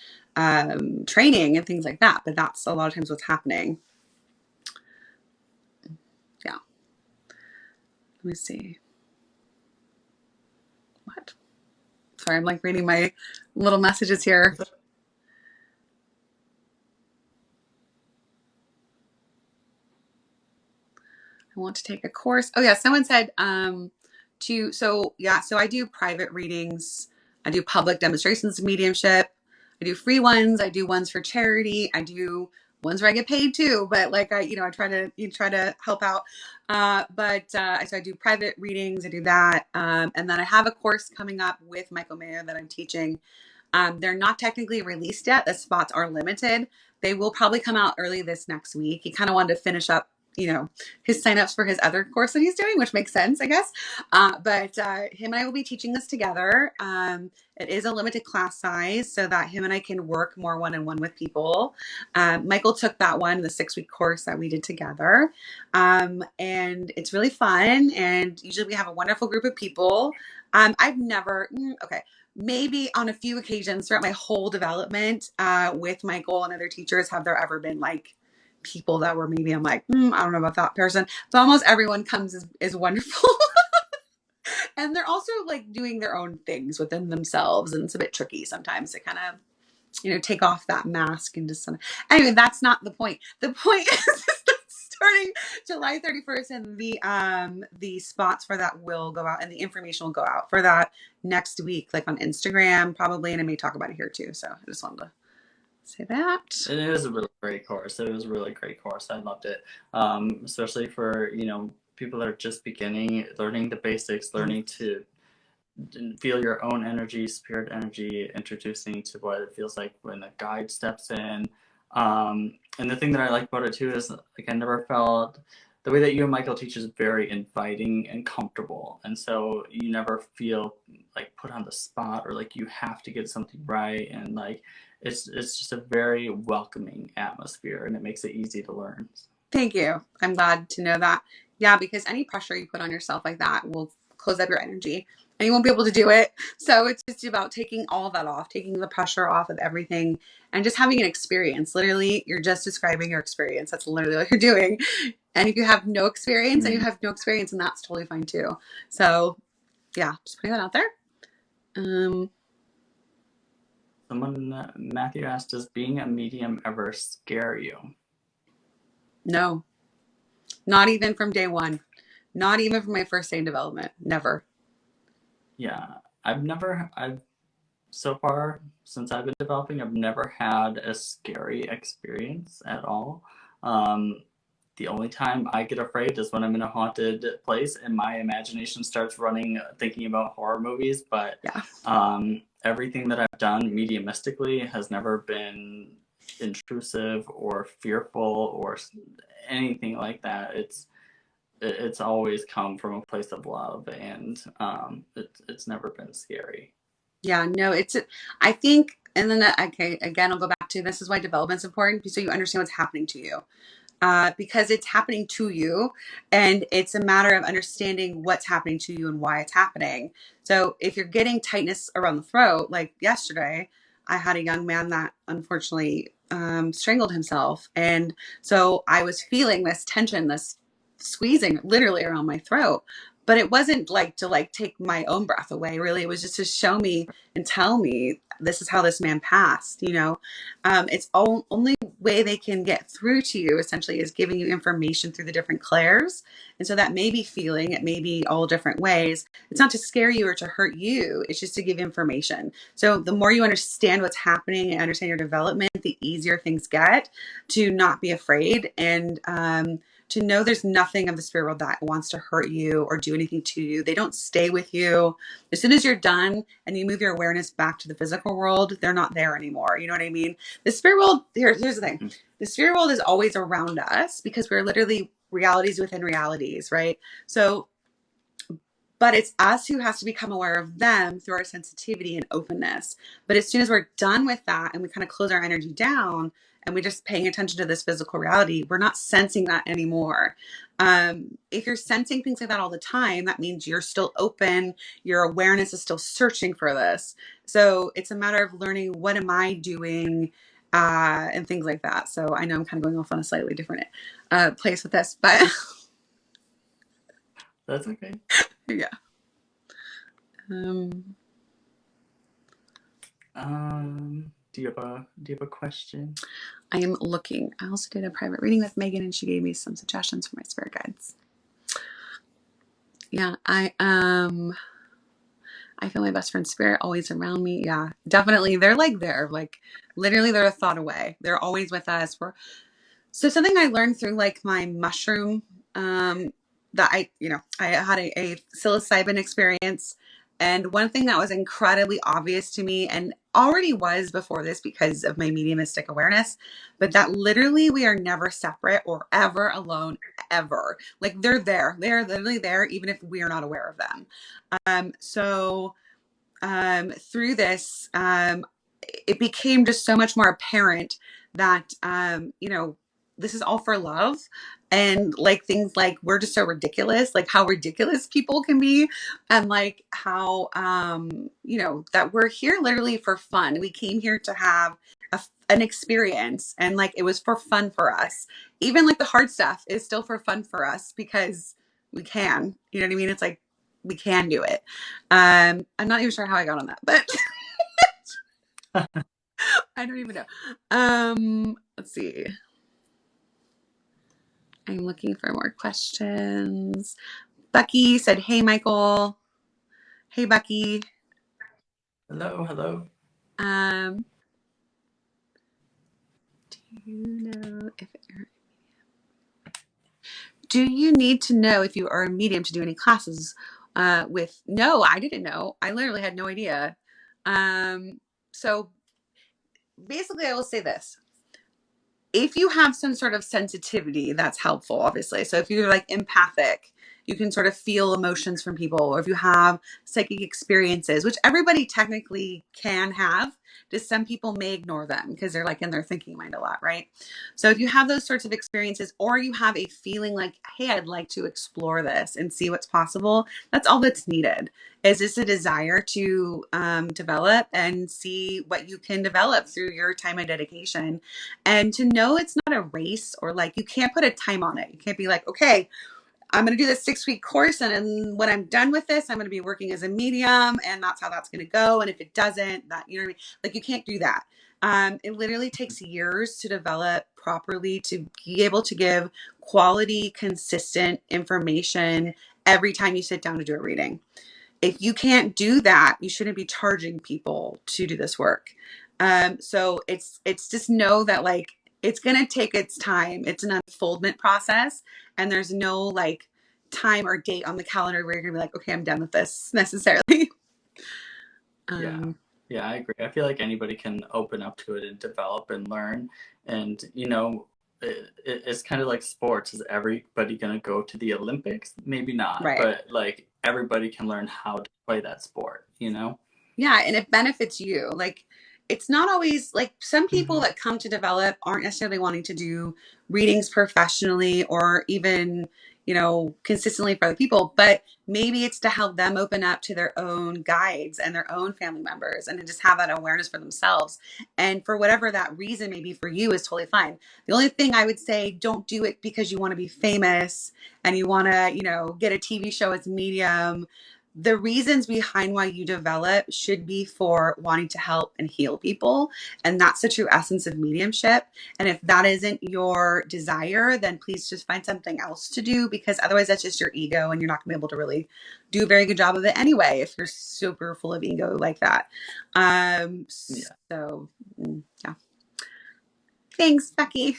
training and things like that. But that's a lot of times what's happening. Yeah. Let me see. What? Sorry, I'm like reading my little messages here. I want to take a course. Oh yeah, someone said so I do private readings. I do public demonstrations of mediumship. I do free ones. I do ones for charity. I do ones where I get paid too, but like I try to help out. So I do private readings. I do that, and then I have a course coming up with Michael Mayer that I'm teaching. They're not technically released yet. The spots are limited. They will probably come out early this next week. He kind of wanted to finish up, his signups for his other course that he's doing, which makes sense, I guess. But him and I will be teaching this together. It is a limited class size so that him and I can work more one-on-one with people. Michael took that one, the 6-week course that we did together. And it's really fun. And usually we have a wonderful group of people. I've never, okay, maybe on a few occasions throughout my whole development with Michael and other teachers have there ever been like people that were maybe I'm like I don't know about that person, but almost everyone comes is wonderful. And they're also like doing their own things within themselves and it's a bit tricky sometimes to kind of take off that mask and just anyway, that's not the point. The point is starting July 31st and the spots for that will go out and the information will go out for that next week, like on Instagram probably, and I may talk about it here too. So I just wanted to say that. It is a really great course. It was a really great course. I loved it, especially for people that are just beginning, learning the basics, learning to feel your own energy, spirit energy, introducing to what it feels like when a guide steps in. And the thing that I like about it too is like I never felt the way that you and Michael teach is very inviting and comfortable, and so you never feel like put on the spot or like you have to get something right, and like it's just a very welcoming atmosphere, and it makes it easy to learn. Thank you. I'm glad to know that. Yeah, because any pressure you put on yourself like that will close up your energy and you won't be able to do it. So it's just about taking all that off, taking the pressure off of everything and just having an experience. Literally, you're just describing your experience. That's literally what you're doing. And if you have no experience and you Mm. have no experience, and that's totally fine too. So yeah, just putting that out there. Matthew asked, does being a medium ever scare you? No, not even from day one. Not even from my first day in development. Never. Yeah, I've so far since I've been developing, I've never had a scary experience at all. Um, the only time I get afraid is when I'm in a haunted place and my imagination starts running, thinking about horror movies. But Yeah. everything that I've done mediumistically has never been intrusive or fearful or anything like that. It's always come from a place of love, and it's never been scary. Yeah, no, I think, and then, okay, again, I'll go back to this is why development's important, so you understand what's happening to you. Because it's happening to you, and it's a matter of understanding what's happening to you and why it's happening. So if you're getting tightness around the throat, like yesterday, I had a young man that unfortunately strangled himself. And so I was feeling this tension, this squeezing literally around my throat. But it wasn't like to like take my own breath away, really. It was just to show me and tell me this is how this man passed, you know. It's only way they can get through to you essentially is giving you information through the different clairs. And so that may be feeling, it may be all different ways. It's not to scare you or to hurt you. It's just to give information. So the more you understand what's happening and understand your development, the easier things get to not be afraid and, to know there's nothing of the spirit world that wants to hurt you or do anything to you. They don't stay with you. As soon as you're done and you move your awareness back to the physical world, they're not there anymore. You know what I mean? The spirit world, here's the thing. The spirit world is always around us because we're literally realities within realities, right? So, but it's us who has to become aware of them through our sensitivity and openness. But as soon as we're done with that and we kind of close our energy down and we're just paying attention to this physical reality, we're not sensing that anymore. If you're sensing things like that all the time, that means you're still open. Your awareness is still searching for this. So it's a matter of learning, what am I doing? And things like that. So I know I'm kind of going off on a slightly different place with this, but That's okay. yeah. Um, Do you have a question? I am looking. I also did a private reading with Megan, and she gave me some suggestions for my spirit guides. Yeah, I feel my best friend's spirit always around me. Yeah, definitely. They're like there, like literally, they're a thought away. They're always with us. So something I learned through like my mushroom, that I had a psilocybin experience. And one thing that was incredibly obvious to me and already was before this because of my mediumistic awareness, but that literally we are never separate or ever alone, ever. Like they're there. They're literally there, even if we are not aware of them. Through this, it became just so much more apparent that, this is all for love. And like things like we're just so ridiculous, like how ridiculous people can be, and like how, that we're here literally for fun. We came here to have an experience, and like it was for fun for us. Even like the hard stuff is still for fun for us because we can, you know what I mean? It's like we can do it. I'm not even sure how I got on that, but I don't even know. Let's see. I'm looking for more questions. Bucky said, "Hey, Michael." Hey, Bucky. Hello. Um, do you know if do you need to know if you are a medium to do any classes with? No, I didn't know. I literally had no idea. So basically, I will say this. If you have some sort of sensitivity, that's helpful, obviously. So if you're like empathic, you can sort of feel emotions from people, or if you have psychic experiences, which everybody technically can have, just some people may ignore them because they're like in their thinking mind a lot, right? So if you have those sorts of experiences, or you have a feeling like, hey, I'd like to explore this and see what's possible, that's all that's needed. Is this a desire to develop and see what you can develop through your time and dedication? And to know it's not a race, or like you can't put a time on it. You can't be like, okay, I'm going to do this 6-week course. And when I'm done with this, I'm going to be working as a medium, and that's how that's going to go. And if it doesn't, that, you know what I mean? Like you can't do that. It literally takes years to develop properly to be able to give quality, consistent information every time you sit down to do a reading. if you can't do that, you shouldn't be charging people to do this work. So it's just know that like it's gonna take its time. It's an unfoldment process, and there's no like time or date on the calendar where you're gonna be like, okay, I'm done with this necessarily. Yeah. um, Yeah, I agree. I feel like anybody can open up to it and develop and learn. And, you know, it's kind of like sports. Is everybody going to go to the Olympics? Maybe not, right. but like everybody can learn how to play that sport, you know? Yeah, and it benefits you. Like it's not always like some people Hmm. that come to develop aren't necessarily wanting to do readings professionally or even, consistently for other people, but maybe it's to help them open up to their own guides and their own family members and to just have that awareness for themselves. And for whatever that reason may be for you is totally fine. The only thing I would say, don't do it because you want to be famous and you want to, get a TV show as a medium. The reasons behind why you develop should be for wanting to help and heal people. And that's the true essence of mediumship. And if that isn't your desire, then please just find something else to do, because otherwise that's just your ego and you're not gonna be able to really do a very good job of it anyway if you're super full of ego like that. Yeah. So yeah. Thanks, Becky.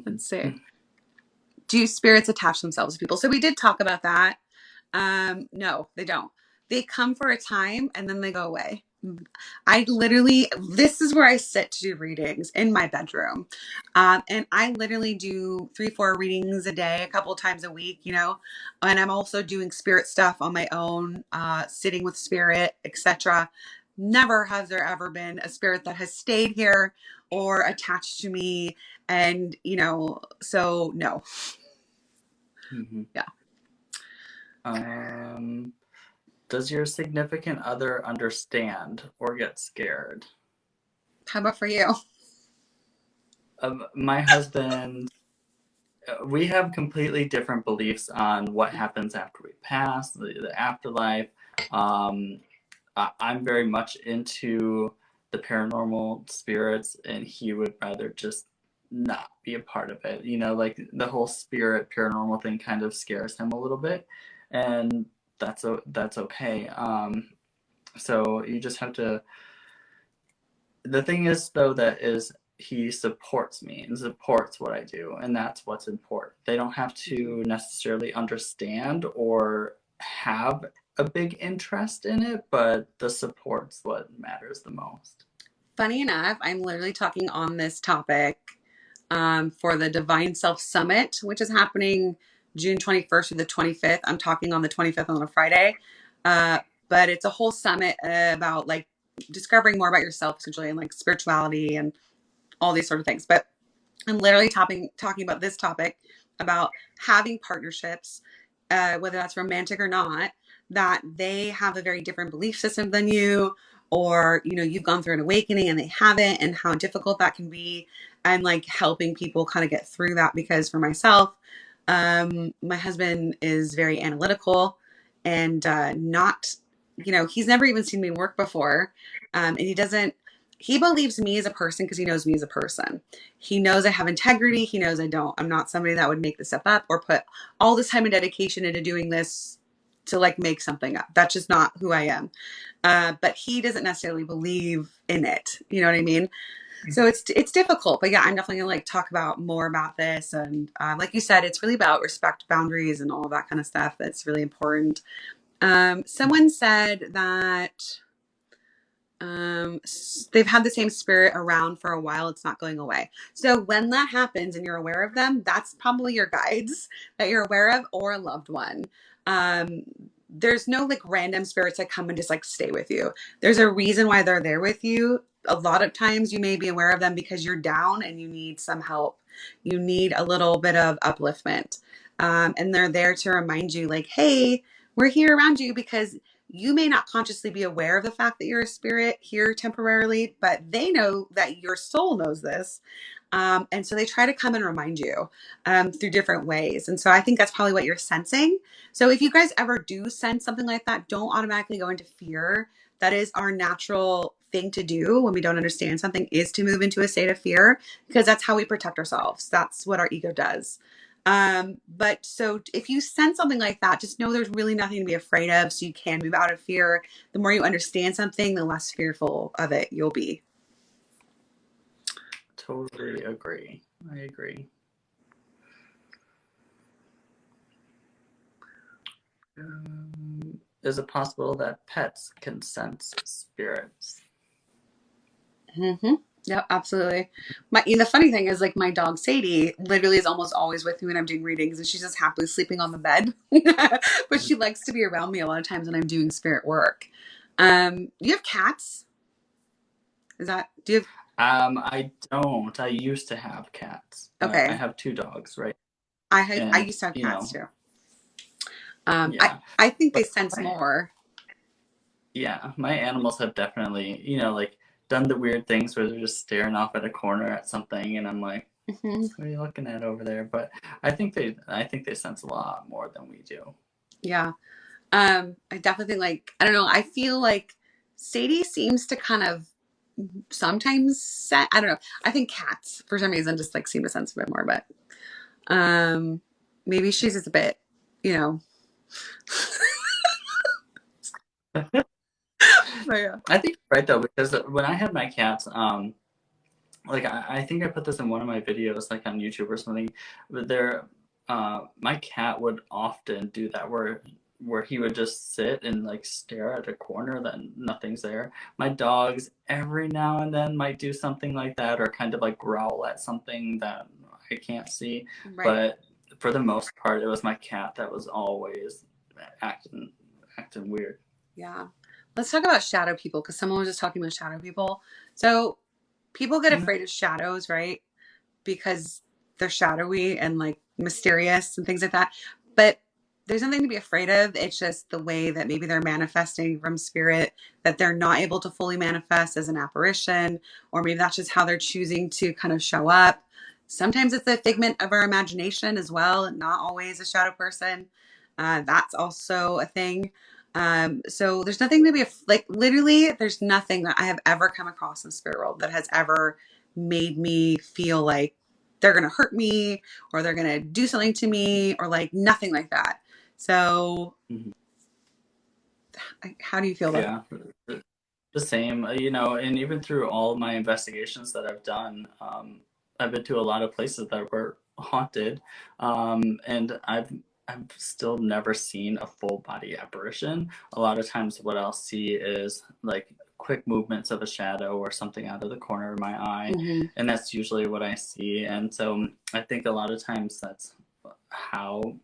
Let's see. Do spirits attach themselves to people? So we did talk about that. No, they don't. They come for a time and then they go away. This is where I sit to do readings in my bedroom. And I literally do 3, 4 readings a day, a couple of times a week, and I'm also doing spirit stuff on my own, sitting with spirit, etc. Never has there ever been a spirit that has stayed here or attached to me. And, so no. Hmm. Yeah. Does your significant other understand or get scared? How about for you? My husband, we have completely different beliefs on what happens after we pass, the afterlife. Um, I'm very much into the paranormal spirits, and he would rather just not be a part of it. You know, like the whole spirit paranormal thing kind of scares him a little bit, and that's okay. So you just have to. The thing is, though, that is he supports me and supports what I do, and that's what's important. They don't have to necessarily understand or have a big interest in it, but the support's what matters the most. Funny enough, I'm literally talking on this topic for the Divine Self Summit, which is happening June 21st through the 25th. I'm talking on the 25th on a Friday. Uh, but it's a whole summit about like discovering more about yourself, essentially, and like spirituality and all these sort of things. But I'm literally talking about this topic about having partnerships, whether that's romantic or not, that they have a very different belief system than you, or you've gone through an awakening and they haven't, and how difficult that can be, and like helping people kind of get through that. Because for myself, my husband is very analytical and not, he's never even seen me work before, and he believes me as a person because he knows me as a person. He knows I have integrity. He knows I don't. I'm not somebody that would make this stuff up or put all this time and dedication into doing this to like make something up. That's just not who I am. But he doesn't necessarily believe in it. You know what I mean? So it's difficult. But yeah, I'm definitely gonna like talk about more about this. And like you said, it's really about respect, boundaries, and all that kind of stuff. That's really important. Someone said that they've had the same spirit around for a while. It's not going away. So when that happens and you're aware of them, that's probably your guides that you're aware of, or a loved one. um there's no like random spirits that come and just like stay with you. There's a reason why they're there with you. A lot of times you may be aware of them because you're down and you need some help. You need a little bit of upliftment. And they're there to remind you like, hey, we're here around you, because you may not consciously be aware of the fact that you're a spirit here temporarily, but they know that your soul knows this. And so they try to come and remind you through different ways. And so I think that's probably what you're sensing. So if you guys ever do sense something like that, don't automatically go into fear. That is our natural thing to do when we don't understand something, is to move into a state of fear, because that's how we protect ourselves. That's what our ego does. But so if you sense something like that, just know there's really nothing to be afraid of. So you can move out of fear. The more you understand something, the less fearful of it you'll be. Totally agree. I agree. Is it possible that pets can sense spirits? Mm-hmm. Yeah, absolutely. The funny thing is, like, my dog Sadie literally is almost always with me when I'm doing readings, and she's just happily sleeping on the bed. But she likes to be around me a lot of times when I'm doing spirit work. Do you have cats? Do you have? I don't. I used to have cats. I Okay, have two dogs, right? I And used to have you cats know, too. yeah. I think they But sense my, more. yeah, my animals have definitely, like done the weird things where they're just staring off at a corner at something, and I'm like, Hmm. what are you looking at over there? But I think they sense a lot more than we do. Yeah. I definitely think, like, I don't know. I feel like Sadie seems to kind of sometimes I don't know. I think cats for some reason just like seem to sense a bit more, but um maybe she's just a bit, you know. But yeah. I think you're right though, because when I had my cats, like I think I put this in one of my videos, like on YouTube or something. But my cat would often do that, where he would just sit and like stare at a corner that nothing's there. My dogs every now and then might do something like that, or kind of like growl at something that I can't see. Right. But for the most part, it was my cat that was always acting weird. Yeah. Let's talk about shadow people, because someone was just talking about shadow people. So people get Mm-hmm. afraid of shadows, right? Because they're shadowy and like mysterious and things like that. But there's nothing to be afraid of. It's just the way that maybe they're manifesting from spirit that they're not able to fully manifest as an apparition, or maybe that's just how they're choosing to kind of show up. Sometimes it's a figment of our imagination as well, not always a shadow person. That's also a thing. So there's nothing to be like, literally, there's nothing that I have ever come across in the spirit world that has ever made me feel like they're going to hurt me or they're going to do something to me, or like nothing like that. So Mm-hmm. how do you feel about Yeah, the same, and even through all my investigations that I've done, I've been to a lot of places that were haunted, and I've still never seen a full body apparition. A lot of times, what I'll see is like quick movements of a shadow or something out of the corner of my eye, that? Hmm. and that's usually what I see. And so I think a lot of times that's how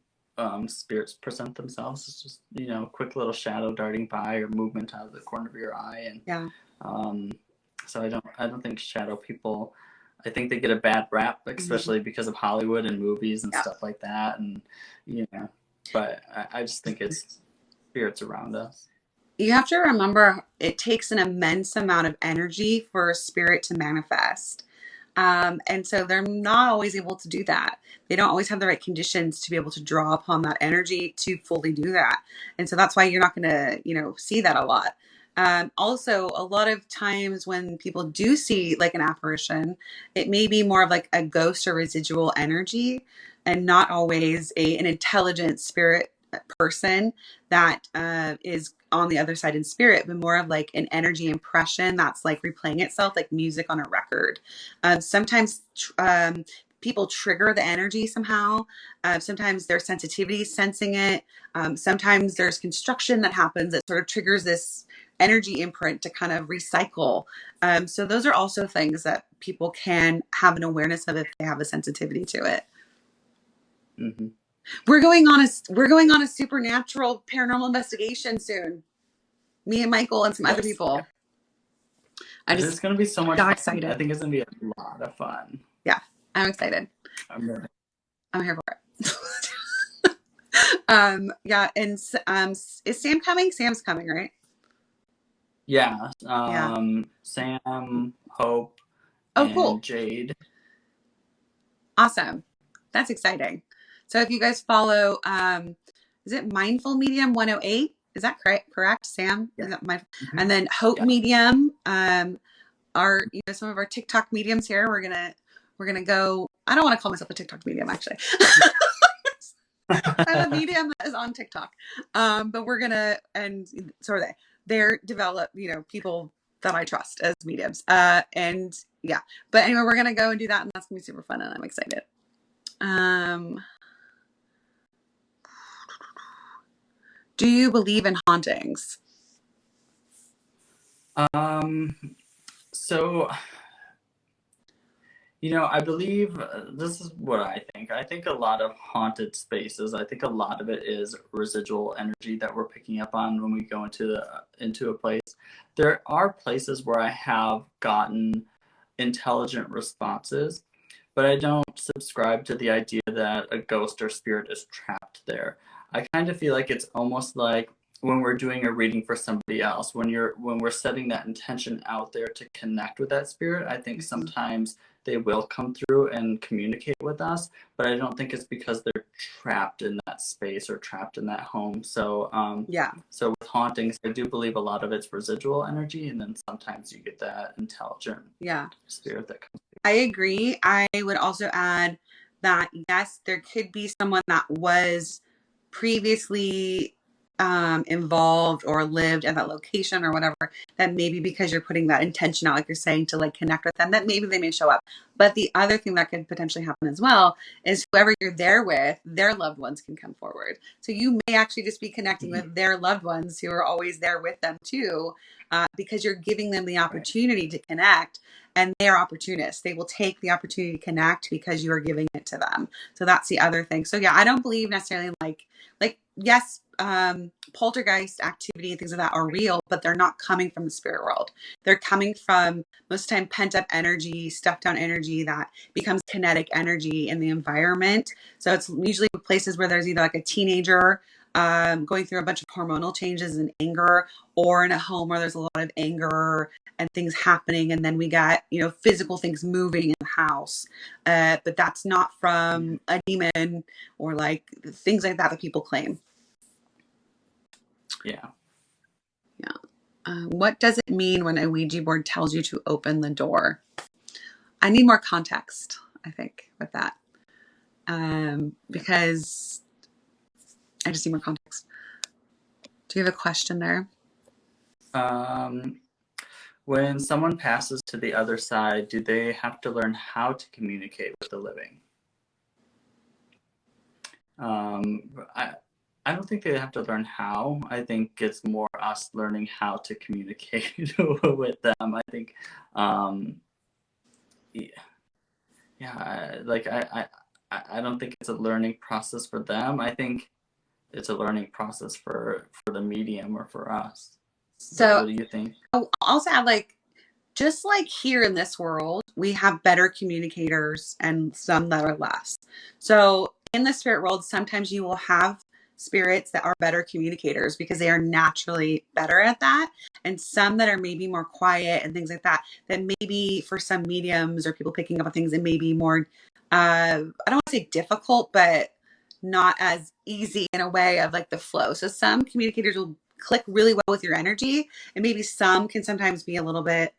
spirits present themselves. It's just quick little shadow darting by or movement out of the corner of your eye, and Yeah. um, so I don't think shadow people. I think they get a bad rap, Hmm. especially because of Hollywood and movies and Yeah. stuff like that, and you know. But I just think it's spirits around us. You have to remember it takes an immense amount of energy for a spirit to manifest. And so they're not always able to do that. They don't always have the right conditions to be able to draw upon that energy to fully do that. And so that's why you're not going to, see that a lot. Also, a lot of times when people do see like an apparition, it may be more of like a ghost or residual energy, and not always an intelligent spirit person that is on the other side in spirit, but more of like an energy impression that's like replaying itself, like music on a record. Sometimes people trigger the energy somehow. Sometimes there's sensitivity sensing it. Sometimes there's construction that happens that sort of triggers this energy imprint to kind of recycle. So those are also things that people can have an awareness of if they have a sensitivity to it. Hmm. We're going on a supernatural paranormal investigation soon. Me and Michael and some other Yes, people. I it's just going to be so much got fun. I excited. think it's going to be a lot of fun. Yeah, I'm excited. I'm really, I'm here for it. Yeah, and is Sam coming? Sam's coming, right? yeah. Yeah. Sam, Hope, Oh, and cool. Jade. Awesome. That's exciting. So if you guys follow, is it Mindful Medium 108? Is that correct, Sam? Yeah. Is that my, Mm-hmm. and then Hope Yeah. Medium, our, some of our TikTok mediums here, we're going to go. I don't want to call myself a TikTok medium, actually. I'm a medium that is on TikTok. But we're going to, and so are they. They're developed, people that I trust as mediums. And yeah, but anyway, we're going to go and do that. And that's going to be super fun. And I'm excited. Do you believe in hauntings? So, I believe this is what I think. I think a lot of haunted spaces, I think a lot of it is residual energy that we're picking up on when we go into a place. There are places where I have gotten intelligent responses, but I don't subscribe to the idea that a ghost or spirit is trapped there. I kind of feel like it's almost like when we're doing a reading for somebody else, when we're setting that intention out there to connect with that spirit, I think sometimes they will come through and communicate with us, but I don't think it's because they're trapped in that space or trapped in that home. So Yeah. so with hauntings, I do believe a lot of it's residual energy, and then sometimes you get that intelligent spirit that comes through. I agree. I would also add that yes, there could be someone that was previously involved or lived at that location or whatever, that maybe because you're putting that intention out, like you're saying, to like connect with them, that maybe they may show up. But the other thing that could potentially happen as well is whoever you're there with, their loved ones can come forward. So you may actually just be connecting with their loved ones who are always there with them too, because you're giving them the opportunity to connect. And they are opportunists. They will take the opportunity to connect because you are giving it to them. So that's the other thing. So yeah, I don't believe necessarily in like yes, poltergeist activity and things like that are real, but they're not coming from the spirit world. They're coming from most of the time pent up energy, stuffed down energy that becomes kinetic energy in the environment. So it's usually places where there's either like a teenager going through a bunch of hormonal changes and anger, or in a home where there's a lot of anger and things happening. And then we got, physical things moving in the house. But that's not from a demon or like things like that people claim. Yeah. What does it mean when a Ouija board tells you to open the door? I need more context, I think, with that. Because I just need more context. Do you have a question there? When someone passes to the other side, do they have to learn how to communicate with the living? I don't think they have to learn how. I think it's more us learning how to communicate with them. I think, like I don't think it's a learning process for them. I think it's a learning process for the medium or for us. So what do you think? I'll also add, like, just like here in this world, we have better communicators and some that are less. So in the spirit world, sometimes you will have spirits that are better communicators because they are naturally better at that. And some that are maybe more quiet and things like that, that maybe for some mediums or people picking up on things, it may be more, I don't want to say difficult, but not as easy in a way of like the flow. So some communicators will click really well with your energy, and maybe some can sometimes be a little bit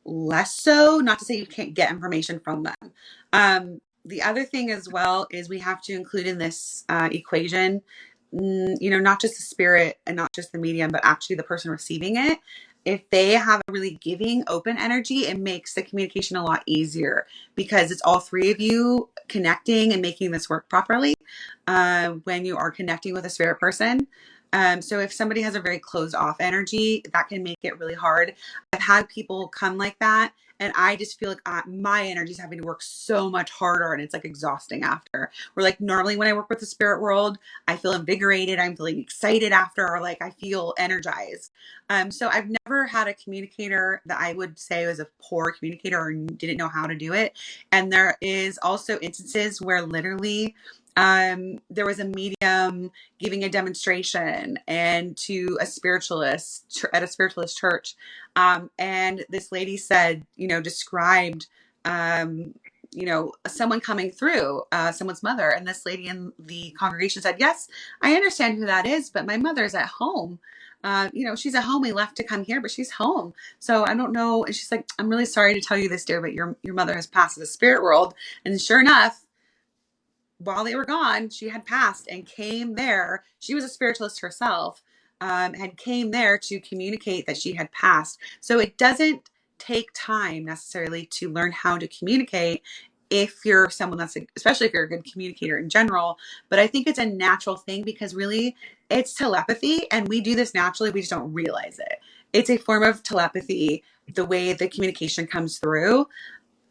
less so. Not to say you can't get information from them. The other thing as well is we have to include in this equation, not just the spirit and not just the medium, but actually the person receiving it. If they have a really giving, open energy, it makes the communication a lot easier because it's all three of you connecting and making this work properly when you are connecting with a spirit person. So if somebody has a very closed off energy, that can make it really hard. I've had people come like that, and I just feel like my energy is having to work so much harder, and it's like exhausting after. Where like normally when I work with the spirit world, I feel invigorated, I'm feeling excited after, or like I feel energized. So I've never had a communicator that I would say was a poor communicator or didn't know how to do it. And there is also instances where literally there was a medium giving a demonstration and to a spiritualist at a spiritualist church. And this lady said, described, someone coming through, someone's mother. And this lady in the congregation said, yes, I understand who that is, but my mother's at home. she's at home. We left to come here, but she's home. So I don't know. And she's like, I'm really sorry to tell you this, dear, but your mother has passed to the spirit world. And sure enough, while they were gone, she had passed and came there. She was a spiritualist herself, had came there to communicate that she had passed. So it doesn't take time necessarily to learn how to communicate if you're someone that's, especially if you're a good communicator in general. But I think it's a natural thing because really it's telepathy and we do this naturally. We just don't realize it. It's a form of telepathy, the way the communication comes through.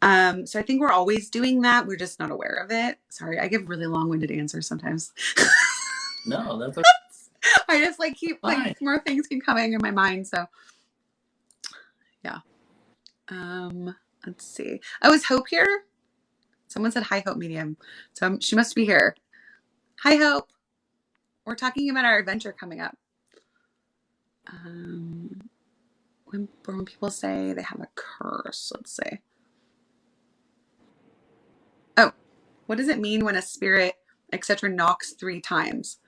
So I think we're always doing that. We're just not aware of it. Sorry, I give really long-winded answers sometimes. No, that's I just keep fine. more things keep coming in my mind. So yeah. Let's see. Oh, is Hope here? Someone said hi, Hope Medium. So she must be here. Hi, Hope. We're talking about our adventure coming up. When people say they have a curse, let's see. Oh, what does it mean when a spirit, etc., knocks 3 times?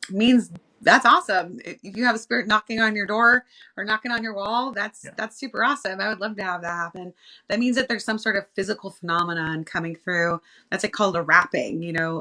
Means that's awesome. If you have a spirit knocking on your door or knocking on your wall, that's super awesome. I would love to have that happen. That means that there's some sort of physical phenomenon coming through. That's called a rapping.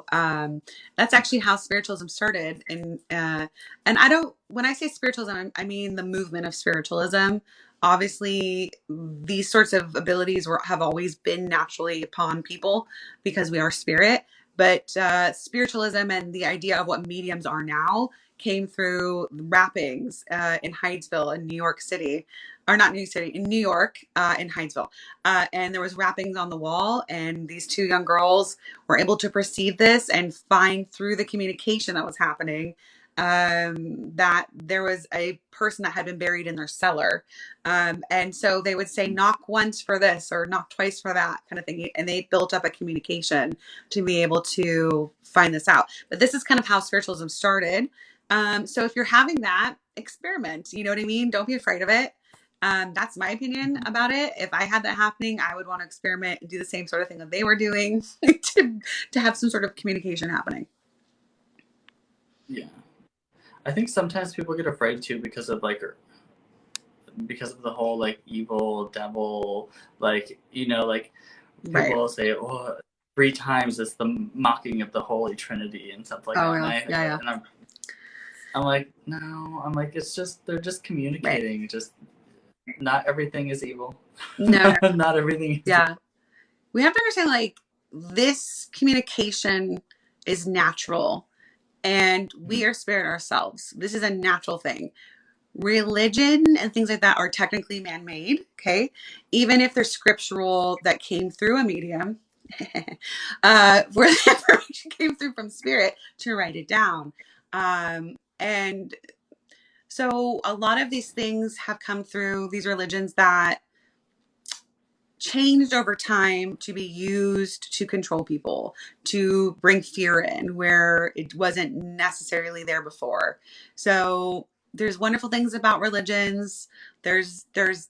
That's actually how spiritualism started. And when I say spiritualism, I mean the movement of spiritualism. Obviously, these sorts of abilities have always been naturally upon people because we are spirit. But spiritualism and the idea of what mediums are now came through rappings in Hydesville in New York City, or not New York City, in New York, in Hydesville. And there was rappings on the wall, and these 2 young girls were able to perceive this and find through the communication that was happening that there was a person that had been buried in their cellar. And so they would say, knock once for this or knock twice for that kind of thing. And they built up a communication to be able to find this out. But this is kind of how spiritualism started. So if you're having that, experiment. You know what I mean? Don't be afraid of it. That's my opinion about it. If I had that happening, I would want to experiment and do the same sort of thing that they were doing to have some sort of communication happening. Yeah. I think sometimes people get afraid too because of the whole evil devil, people Right. will say, oh, 3 times it's the mocking of the Holy Trinity and stuff like Oh, that. yeah. And I'm like, no, I'm like, it's just, they're just Right. communicating. Just not everything is evil. No. Not everything is Yeah. We have to understand this communication is natural and we are spirit ourselves. This is a natural thing. Religion and things like that are technically man-made. Okay. Even if they're scriptural that came through a medium, where the information came through from spirit to write it down. And so a lot of these things have come through these religions that changed over time to be used to control people, to bring fear in where it wasn't necessarily there before. So there's wonderful things about religions. There's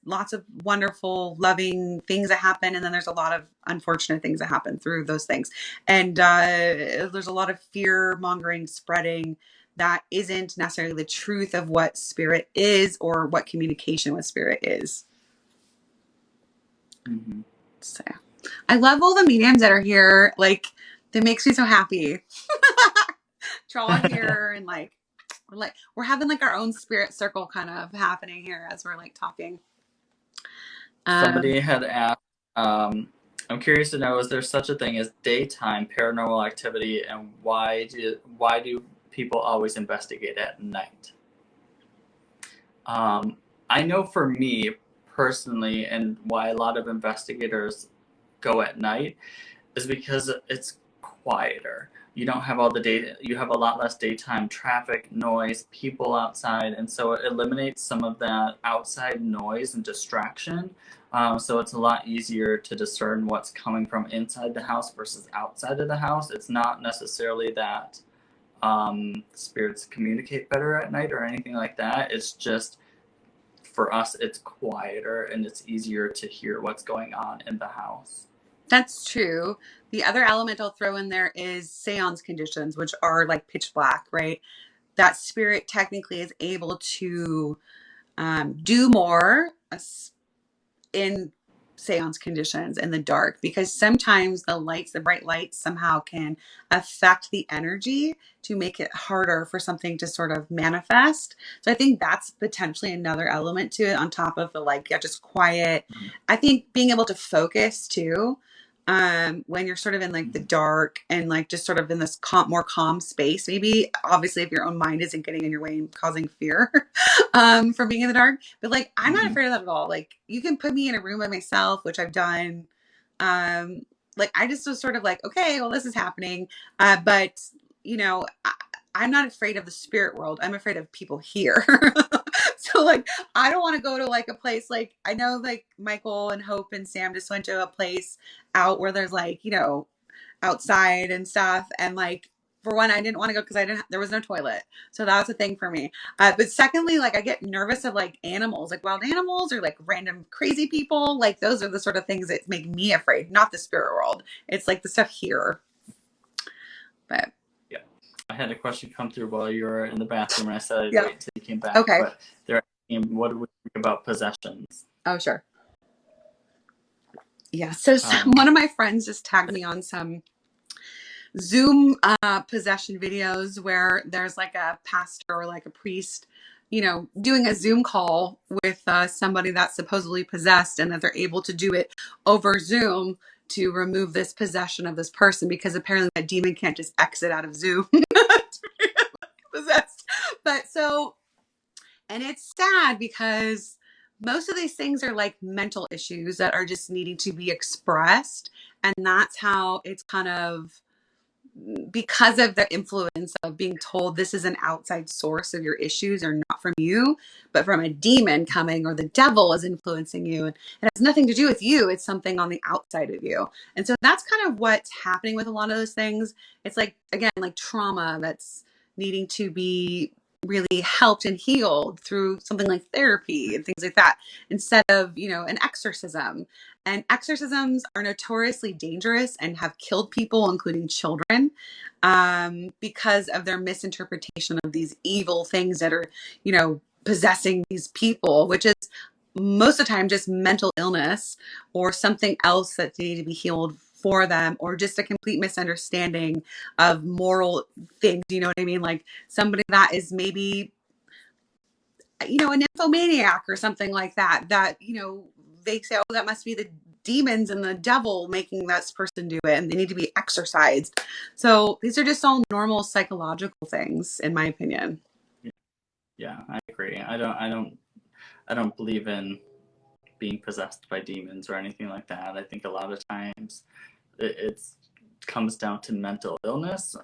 lots of wonderful, loving things that happen, and then there's a lot of unfortunate things that happen through those things. And there's a lot of fear mongering spreading that isn't necessarily the truth of what spirit is or what communication with spirit is. Mm-hmm. So I love all the mediums that are here. That makes me so happy. They're all here and we're having our own spirit circle kind of happening here as we're talking. Somebody had asked, I'm curious to know, is there such a thing as daytime paranormal activity, and why do people always investigate at night? I know for me personally, and why a lot of investigators go at night is because it's quieter. You don't have all the data. You have a lot less daytime traffic, noise, people outside, and so it eliminates some of that outside noise and distraction. So it's a lot easier to discern what's coming from inside the house versus outside of the house. It's not necessarily that spirits communicate better at night or anything like that. It's just, for us, it's quieter and it's easier to hear what's going on in the house. That's true. The other element I'll throw in there is seance conditions, which are pitch black, right? that spirit technically is able to do more in seance conditions in the dark, because sometimes the lights, the bright lights, somehow can affect the energy to make it harder for something to sort of manifest. So I think that's potentially another element to it, on top of the like, yeah, just quiet. Mhm. I think being able to focus too, when you're sort of in like the dark and like just sort of in this more calm space, maybe obviously if your own mind isn't getting in your way and causing fear from being in the dark. But like, I'm not Mhm. afraid of that at all. Like, you can put me in a room by myself, which I've done. Um, like, I just was sort of like, okay, well, this is happening. But you know, I'm not afraid of the spirit world. I'm afraid of people here. So like, I don't want to go to like a place like, I know like Michael and Hope and Sam just went to a place out where there's like, you know, outside and stuff. And like, for one, I didn't want to go because there was no toilet. So that was a thing for me. But secondly, like, I get nervous of like animals, like wild animals or like random crazy people. Like, those are the sort of things that make me afraid, not the spirit world. It's like the stuff here. But Yeah. I had a question come through while you were in the bathroom, and I said I'd yeah. wait until you came back. Okay. But they're asking, what do we think about possessions? Oh, sure. Yeah. So one of my friends just tagged me on some Zoom possession videos where there's like a pastor or like a priest, you know, doing a Zoom call with somebody that's supposedly possessed, and that they're able to do it over Zoom to remove this possession of this person, because apparently that demon can't just exit out of Zoom. Possessed. But so, and it's sad because most of these things are like mental issues that are just needing to be expressed. And that's how it's kind of, because of the influence of being told this is an outside source of your issues, or not from you, but from a demon coming, or the devil is influencing you. And it has nothing to do with you. It's something on the outside of you. And so that's kind of what's happening with a lot of those things. It's like, again, like trauma that's needing to be really helped and healed through something like therapy and things like that, instead of, you know, an exorcism. And exorcisms are notoriously dangerous and have killed people, including children, because of their misinterpretation of these evil things that are, you know, possessing these people, which is most of the time just mental illness or something else that needs to be healed for them, or just a complete misunderstanding of moral things. You know what I mean? Like somebody that is maybe, you know, an nymphomaniac or something like that, that, you know, they say, oh, that must be the demons and the devil making this person do it, and they need to be exorcised. So these are just all normal psychological things, in my opinion. Yeah, I agree. I don't believe in being possessed by demons or anything like that. I think a lot of times it's comes down to mental illness,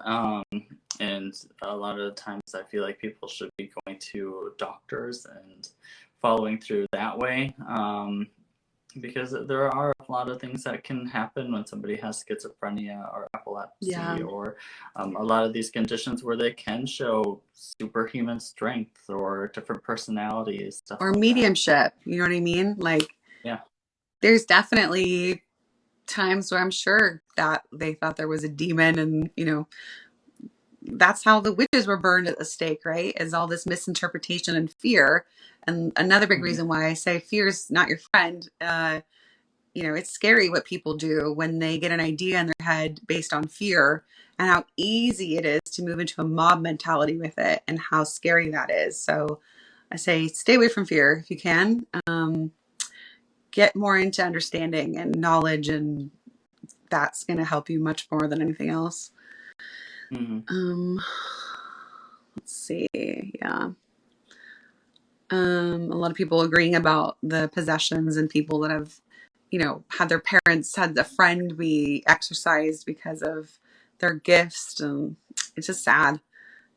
and a lot of the times I feel like people should be going to doctors and following through that way, because there are a lot of things that can happen when somebody has schizophrenia or Yeah. epilepsy, or a lot of these conditions where they can show superhuman strength or different personalities, stuff Or like that. mediumship. You know what I mean? Like, Yeah. there's definitely times where I'm sure that they thought there was a demon, and, you know, that's how the witches were burned at the stake, right? Is all this misinterpretation and fear. And another big Mhm. reason why I say fear is not your friend. You know, it's scary what people do when they get an idea in their head based on fear, and how easy it is to move into a mob mentality with it, and how scary that is. So I say stay away from fear if you can. Get more into understanding and knowledge, and that's going to help you much more than anything else. Mhm. Um, let's see. Yeah. A lot of people agreeing about the possessions, and people that have, you know, had their parents, had a friend be exorcised because of their gifts. And it's just sad.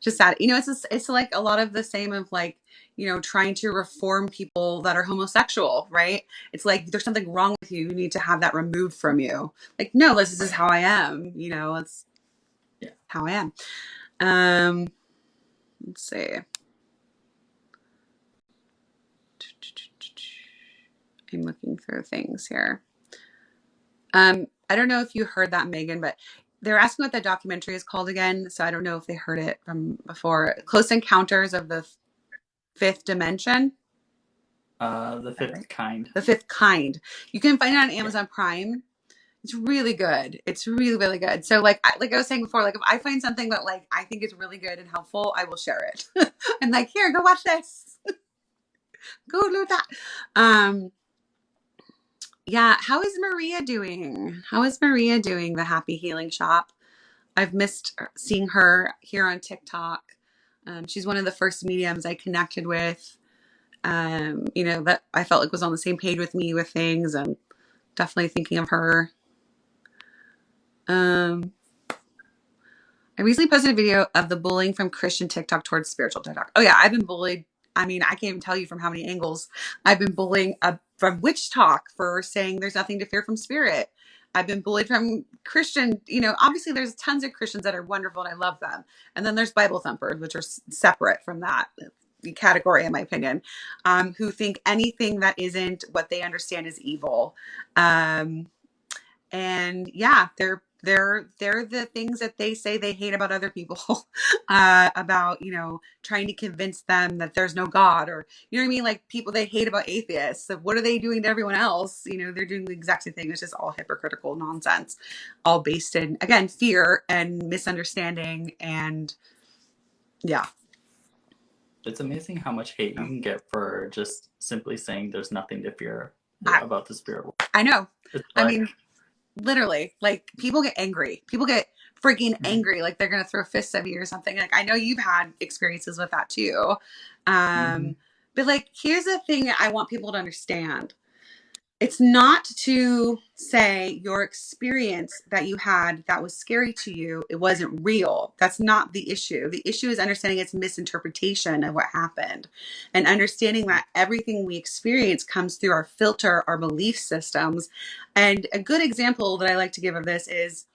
Just sad. You know, it's like a lot of the same of like, you know, trying to reform people that are homosexual, right? It's like there's something wrong with you. You need to have that removed from you. Like, no, this is Right. how I am. You know, it's Yeah. how I am. Um, let's see. I'm looking through things here. I don't know if you heard that, Megan, but they're asking what the documentary is called again. So I don't know if they heard it from before. Close Encounters of the Fifth Dimension. The Is that Fifth right? Kind. The Fifth Kind. You can find it on Yeah. Amazon Prime. It's really good. It's really, really good. So like I was saying before, like if I find something that like I think is really good and helpful, I will share it. And like, here, go watch this. Go do that. Um, yeah. How is Maria doing? How is Maria doing? The Happy Healing Shop. I've missed seeing her here on TikTok. She's one of the first mediums I connected with. That I felt like was on the same page with me with things, and definitely thinking of her. Um, I recently posted a video of the bullying from Christian TikTok towards spiritual TikTok. Oh yeah, I've been bullied. I mean, I can't even tell you from how many angles I've been bullying from witch talk for saying there's nothing to fear from spirit. I've been bullied from Christian, obviously there's tons of Christians that are wonderful and I love them. And then there's Bible thumpers, which are separate from that category, in my opinion, who think anything that isn't what they understand is evil. Um, and yeah, they're the things that they say they hate about other people, about trying to convince them that there's no God, or you know what I mean, like people they hate about atheists. So what are they doing to everyone else? They're doing the exact same thing. It's just all hypocritical nonsense, all based in, again, fear and misunderstanding. And yeah. It's amazing how much hate you can get for just simply saying there's nothing to fear i, about the spirit world. I know. It's I like, mean, literally, like people get angry. People get freaking mm-hmm, angry, like they're gonna throw fists at you or something. Like I know you've had experiences with that too. mm-hmm, But like here's the thing I want people to understand. It's not to say your experience that you had that was scary to you, it wasn't real. That's not the issue. The issue is understanding its misinterpretation of what happened and understanding that everything we experience comes through our filter, our belief systems. And a good example that I like to give of this is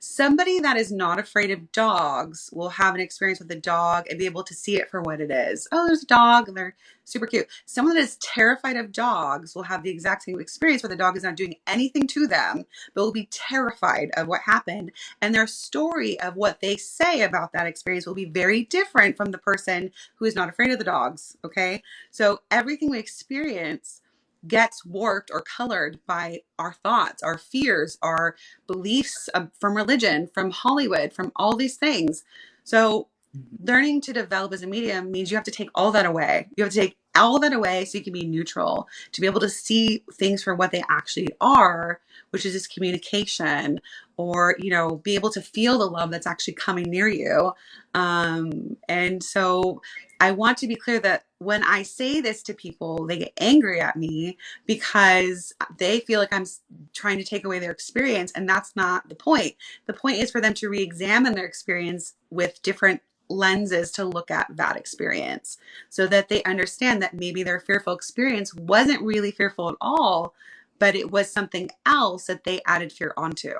somebody that is not afraid of dogs will have an experience with a dog and be able to see it for what it is. Oh, there's a dog and they're super cute. Someone that is terrified of dogs will have the exact same experience where the dog is not doing anything to them, but will be terrified of what happened. And their story of what they say about that experience will be very different from the person who is not afraid of the dogs. Okay. So everything we experience gets warped or colored by our thoughts, our fears, our beliefs from religion, from Hollywood, from all these things. So mm-hmm, learning to develop as a medium means you have to take all that away. You have to take all that away so you can be neutral, to be able to see things for what they actually are, which is just communication, or, be able to feel the love that's actually coming near you. And so I want to be clear that when I say this to people, they get angry at me because they feel like I'm trying to take away their experience. And that's not the point. The point is for them to re-examine their experience with different lenses to look at that experience so that they understand that maybe their fearful experience wasn't really fearful at all, but it was something else that they added fear onto.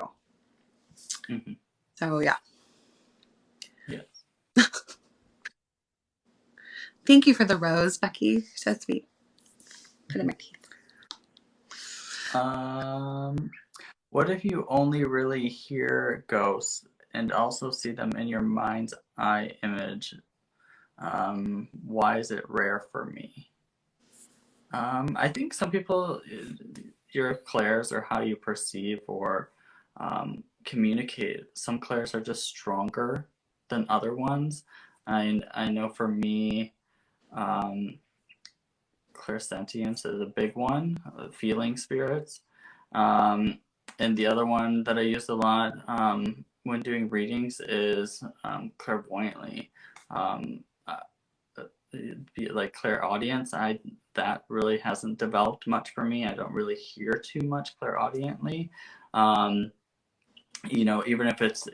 mm-hmm. So yeah. Yes. Thank you for the rose, Becky. You're so sweet. Put it in my teeth. What if you only really hear ghosts and also see them in your mind's eye image? Why is it rare for me? I think some people, your clairs or how you perceive or communicate, some clairs are just stronger than other ones. I know for me, um, clairsentience is a big one, feeling spirits. Um, and the other one that I use a lot when doing readings is clairvoyantly. Um, uh, like clairaudience, that really hasn't developed much for me. I don't really hear too much clairaudiently. Um, even if it's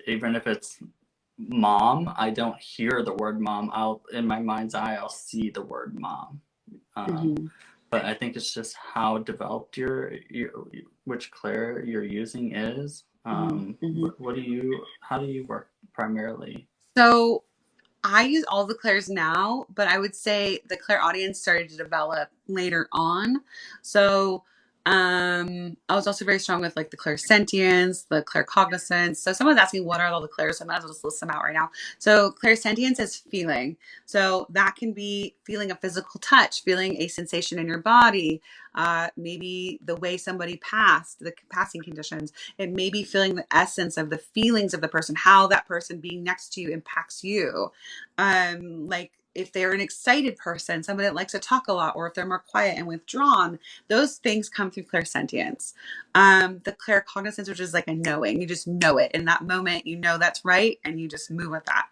mom, I don't hear the word mom. I'll in my mind's eye, I'll see the word mom. Um, Mm-hmm. but I think it's just how developed your which clair you're using is. Mm-hmm. How do you work primarily? So I use all the clairs now, but I would say the clairaudience started to develop later on. So I was also very strong with like the clairsentience, the claircognizance. So someone's asking what are all the clairs, so I might as well just list them out right now. So clairsentience is feeling. So that can be feeling a physical touch, feeling a sensation in your body, maybe the way somebody passed, the passing conditions. It may be feeling the essence of the feelings of the person, how that person being next to you impacts you. Like if they're an excited person, somebody that likes to talk a lot, or if they're more quiet and withdrawn, those things come through clairsentience. The claircognizance, which is like a knowing, you just know it in that moment, you know that's right, and you just move with that.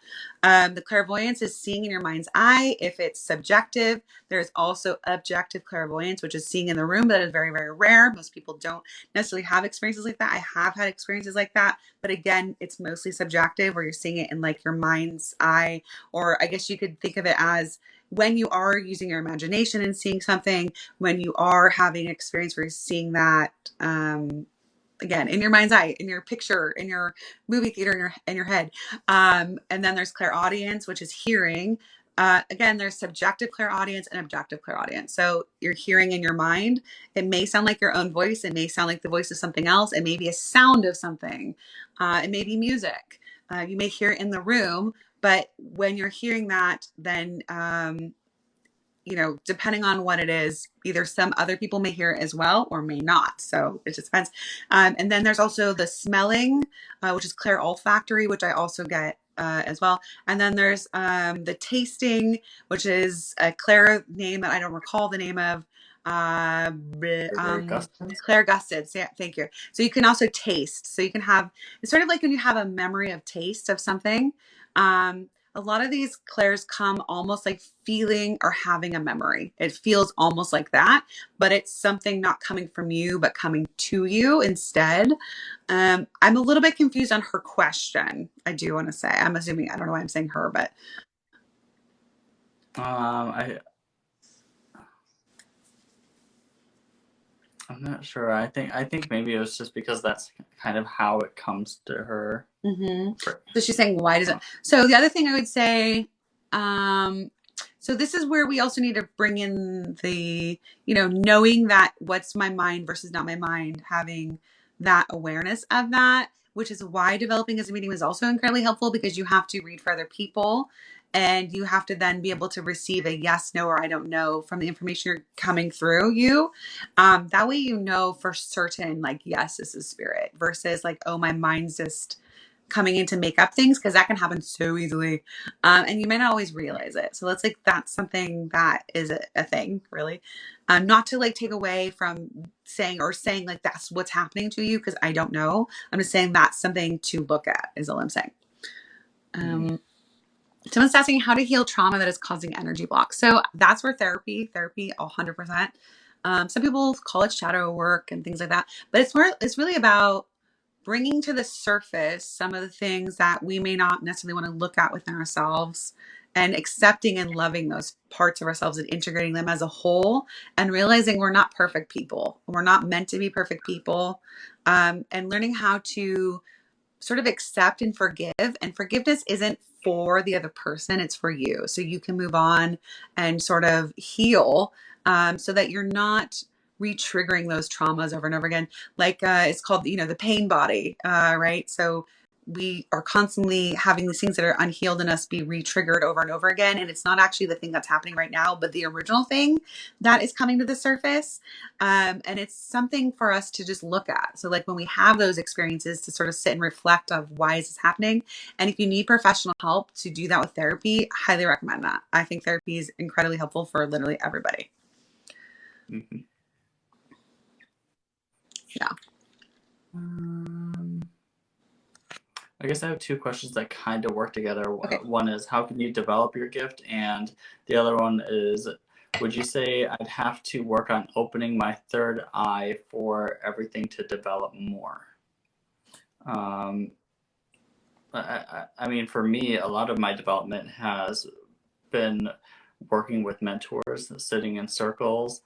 The clairvoyance is seeing in your mind's eye. If it's subjective, there's also objective clairvoyance, which is seeing in the room, but that is very, very rare. Most people don't necessarily have experiences like that. I have had experiences like that, but again, it's mostly subjective, where you're seeing it in like your mind's eye, or I guess you could think of it as when you are using your imagination and seeing something, when you are having an experience where you're seeing that, again, in your mind's eye, in your picture, in your movie theater, in your head. And then there's clairaudience, which is hearing. Again, there's subjective clairaudience and objective clairaudience. So you're hearing in your mind. It may sound like your own voice. It may sound like the voice of something else. It may be a sound of something. It may be music. You may hear it in the room, but when you're hearing that, then depending on what it is, either some other people may hear it as well or may not. So it just depends. And then there's also the smelling, which is clair olfactory, which I also get as well. And then there's the tasting, which is a clair name that I don't recall the name of. Claire Gusted. Yeah, thank you. So you can also taste. So you can have, it's sort of like when you have a memory of taste of something. A lot of these clairs come almost like feeling or having a memory. It feels almost like that, but it's something not coming from you, but coming to you instead. I'm a little bit confused on her question. I do want to say, I'm assuming, I don't know why I'm saying her, but. I'm not sure. I think maybe it was just because that's kind of how it comes to her. Mm-hmm. So she's saying, why does it? So the other thing I would say, so this is where we also need to bring in the, knowing that what's my mind versus not my mind, having that awareness of that, which is why developing as a medium is also incredibly helpful, because you have to read for other people. And you have to then be able to receive a yes, no, or I don't know from the information you're coming through you. That way, for certain, like, yes, this is spirit, versus like, oh, my mind's just coming in to make up things, because that can happen so easily. And you may not always realize it. So that's something that is a thing, really. Not to like take away from saying like that's what's happening to you, because I don't know. I'm just saying that's something to look at, is all I'm saying. Someone's asking how to heal trauma that is causing energy blocks. So that's where therapy 100%. Some people call it shadow work and things like that, but it's really about bringing to the surface some of the things that we may not necessarily want to look at within ourselves, and accepting and loving those parts of ourselves and integrating them as a whole, and realizing we're not perfect people. We're not meant to be perfect people. And learning how to sort of accept and forgive. And forgiveness isn't for the other person, it's for you. So you can move on and sort of heal, so that you're not re-triggering those traumas over and over again. Like it's called, the pain body, right? So we are constantly having these things that are unhealed in us be re-triggered over and over again. And it's not actually the thing that's happening right now, but the original thing that is coming to the surface. And it's something for us to just look at. So like when we have those experiences, to sort of sit and reflect of why is this happening. And if you need professional help to do that with therapy, highly recommend that. I think therapy is incredibly helpful for literally everybody. Mm-hmm. Yeah. I guess I have two questions that kind of work together. Okay. One is, how can you develop your gift? And the other one is, would you say I'd have to work on opening my third eye for everything to develop more? I mean, for me, a lot of my development has been working with mentors, sitting in circles,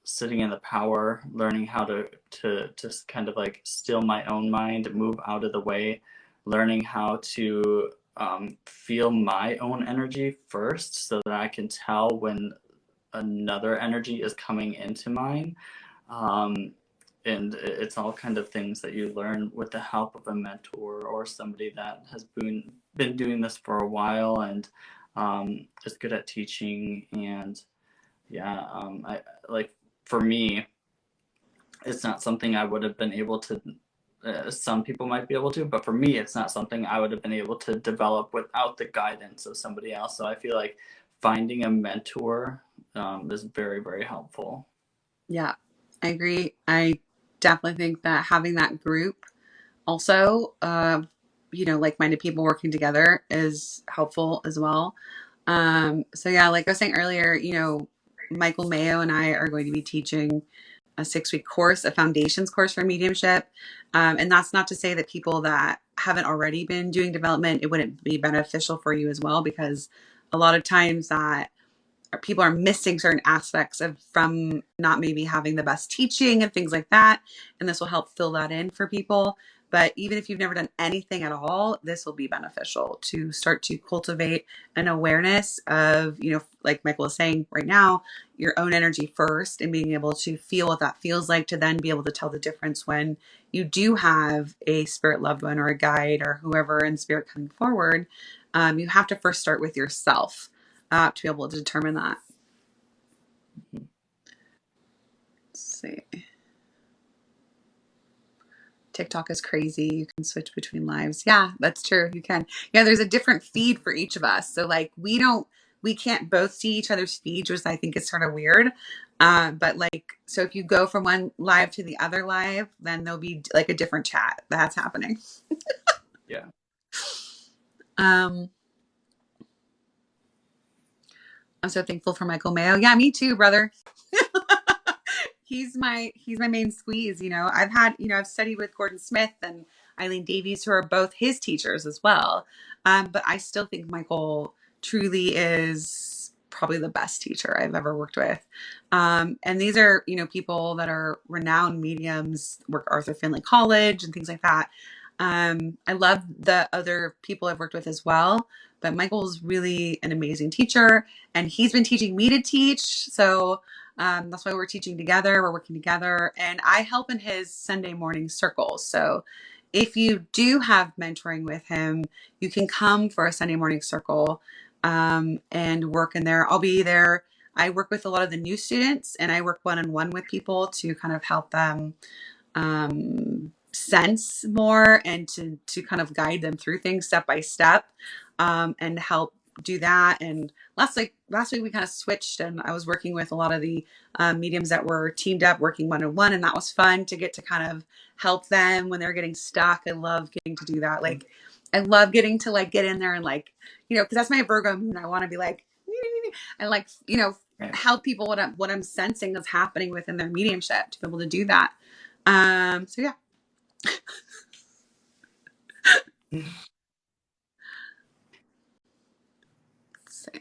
sitting in the power, learning how to just kind of like still my own mind, move out of the way, learning how to feel my own energy first, so that I can tell when another energy is coming into mine. And it's all kind of things that you learn with the help of a mentor or somebody that has been doing this for a while and is good at teaching. And yeah, I like, for me, it's not something I would have been able to. Some people might be able to, but for me, it's not something I would have been able to develop without the guidance of somebody else. So I feel like finding a mentor is very, very helpful. Yeah, I agree. I definitely think that having that group also, like-minded people working together is helpful as well. So yeah, like I was saying earlier, Michael Mayo and I are going to be teaching a 6-week course, a foundations course for mediumship. And that's not to say that people that haven't already been doing development, it wouldn't be beneficial for you as well, because a lot of times that people are missing certain aspects of from not maybe having the best teaching and things like that, and this will help fill that in for people. But even if you've never done anything at all, this will be beneficial to start to cultivate an awareness of, like Michael is saying right now, your own energy first, and being able to feel what that feels like, to then be able to tell the difference when you do have a spirit loved one or a guide or whoever in spirit coming forward. You have to first start with yourself to be able to determine that. Let's see. TikTok is crazy. You can switch between lives. Yeah, that's true. You can. Yeah, there's a different feed for each of us. So like we can't both see each other's feeds, which I think is sort of weird. But like, so if you go from one live to the other live, then there'll be like a different chat that's happening. Yeah. Um, I'm so thankful for Michael Mayo. Yeah, me too, brother. He's my main squeeze. I've studied with Gordon Smith and Eileen Davies, who are both his teachers as well. But I still think Michael truly is probably the best teacher I've ever worked with. And these are, people that are renowned mediums, work Arthur Findlay College and things like that. I love the other people I've worked with as well, but Michael's really an amazing teacher, and he's been teaching me to teach. So that's why we're teaching together. We're working together, and I help in his Sunday morning circles. So if you do have mentoring with him, you can come for a Sunday morning circle and work in there. I'll be there. I work with a lot of the new students, and I work one-on-one with people to kind of help them sense more, and to kind of guide them through things step by step, and help do that. And last week we kind of switched, and I was working with a lot of the mediums that were teamed up working one-on-one, and that was fun to get to kind of help them when they're getting stuck. I love getting to do that. Like, I love getting to like get in there and like, because that's my Virgo moon. I want to be like and like, Right. help people what I'm sensing is happening within their mediumship, to be able to do that. So yeah. Let's see.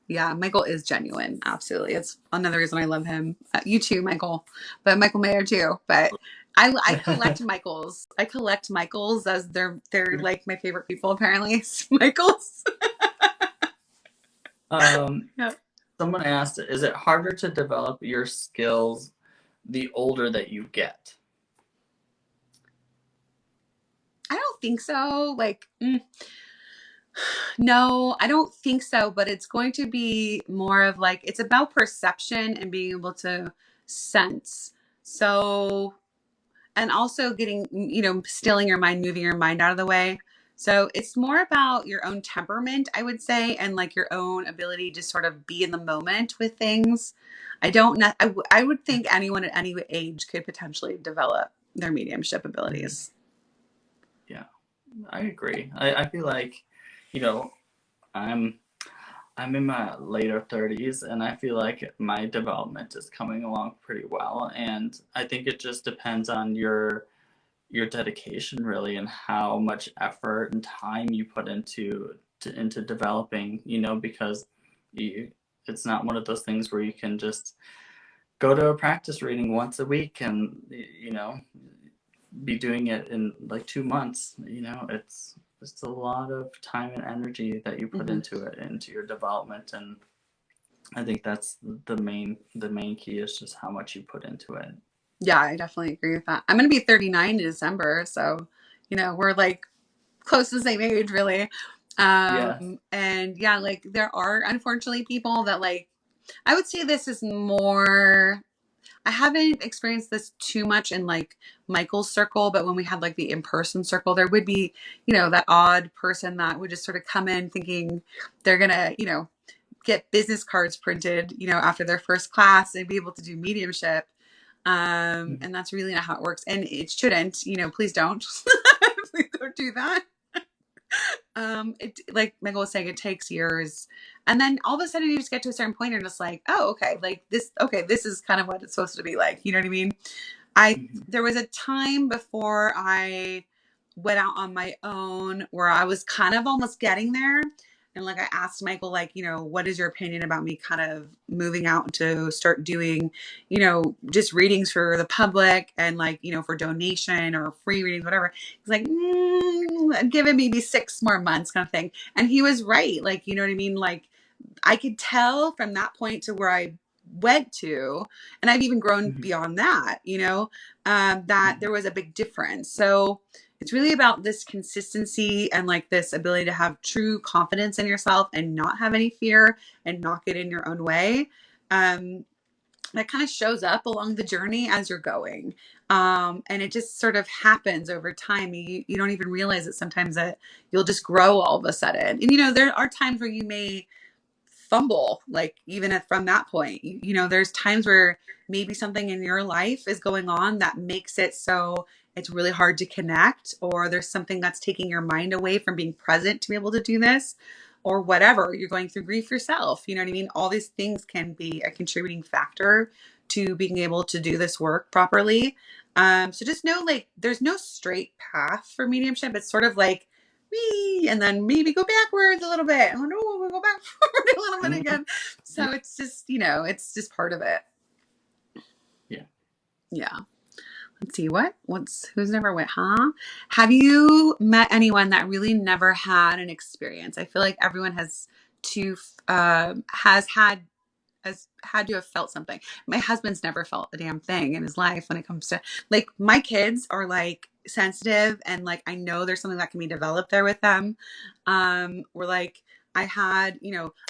Yeah, Michael is genuine. Absolutely. It's another reason I love him. You too, Michael, but Michael Mayer too. But I collect Michaels. I collect Michaels, as they're like my favorite people apparently. Michaels. Um, Yeah. Someone asked, is it harder to develop your skills the older that you get? I don't think so. Like, no, I don't think so. But it's going to be more of like, it's about perception and being able to sense. So, and also getting, stilling your mind, moving your mind out of the way. So it's more about your own temperament, I would say, and like your own ability to sort of be in the moment with things. I don't know. I would think anyone at any age could potentially develop their mediumship abilities. Yeah, I agree. I feel like, you know, I'm I'm in my later 30s and I feel like my development is coming along pretty well. And I think it just depends on your dedication really and how much effort and time you put into developing, because you, it's not one of those things where you can just go to a practice reading once a week and be doing it in like 2 months. It's a lot of time and energy that you put Hmm. into it, into your development. And I think that's the main key is just how much you put into it. Yeah, I definitely agree with that. I'm going to be 39 in December. So, we're like close to the same age, really. Yes. And yeah, like there are unfortunately people that like, I would say this is more, I haven't experienced this too much in like Michael's circle, but when we had like the in-person circle, there would be, that odd person that would just sort of come in thinking they're going to, get business cards printed, after their first class and be able to do mediumship. And that's really not how it works. And it shouldn't, please don't. Please don't do that. It, like Michael was saying, it takes years. And then all of a sudden you just get to a certain point and you're just like, oh, okay, like this, okay, this is kind of what it's supposed to be like. You know what I mean? Mhm. There was a time before I went out on my own where I was kind of almost getting there. And like I asked Michael, like, what is your opinion about me kind of moving out to start doing, just readings for the public and like, for donation or free readings, whatever. He's like, give it maybe 6 more months kind of thing. And he was right. Like, you know what I mean? Like I could tell from that point to where I went to, and I've even grown Mhm. beyond that, that there was a big difference. So it's really about this consistency and like this ability to have true confidence in yourself and not have any fear and not get in your own way. Um, that kind of shows up along the journey as you're going. And it just sort of happens over time. You don't even realize it sometimes that you'll just grow all of a sudden. And, there are times where you may fumble, like even from that point, there's times where maybe something in your life is going on that makes it so it's really hard to connect, or there's something that's taking your mind away from being present to be able to do this, or whatever. You're going through grief yourself. You know what I mean? All these things can be a contributing factor to being able to do this work properly. So just know, like, there's no straight path for mediumship. It's sort of like wee, and then maybe go backwards a little bit. And then, oh, we'll go back forward a little bit Mhm. again. Yeah. So it's just, it's just part of it. Yeah. Yeah. Let's see who's never went, huh? Have you met anyone that really never had an experience? I feel like everyone has had to have felt something. My husband's never felt a damn thing in his life when it comes to like my kids are like sensitive and like I know there's something that can be developed there with them. We're like I had,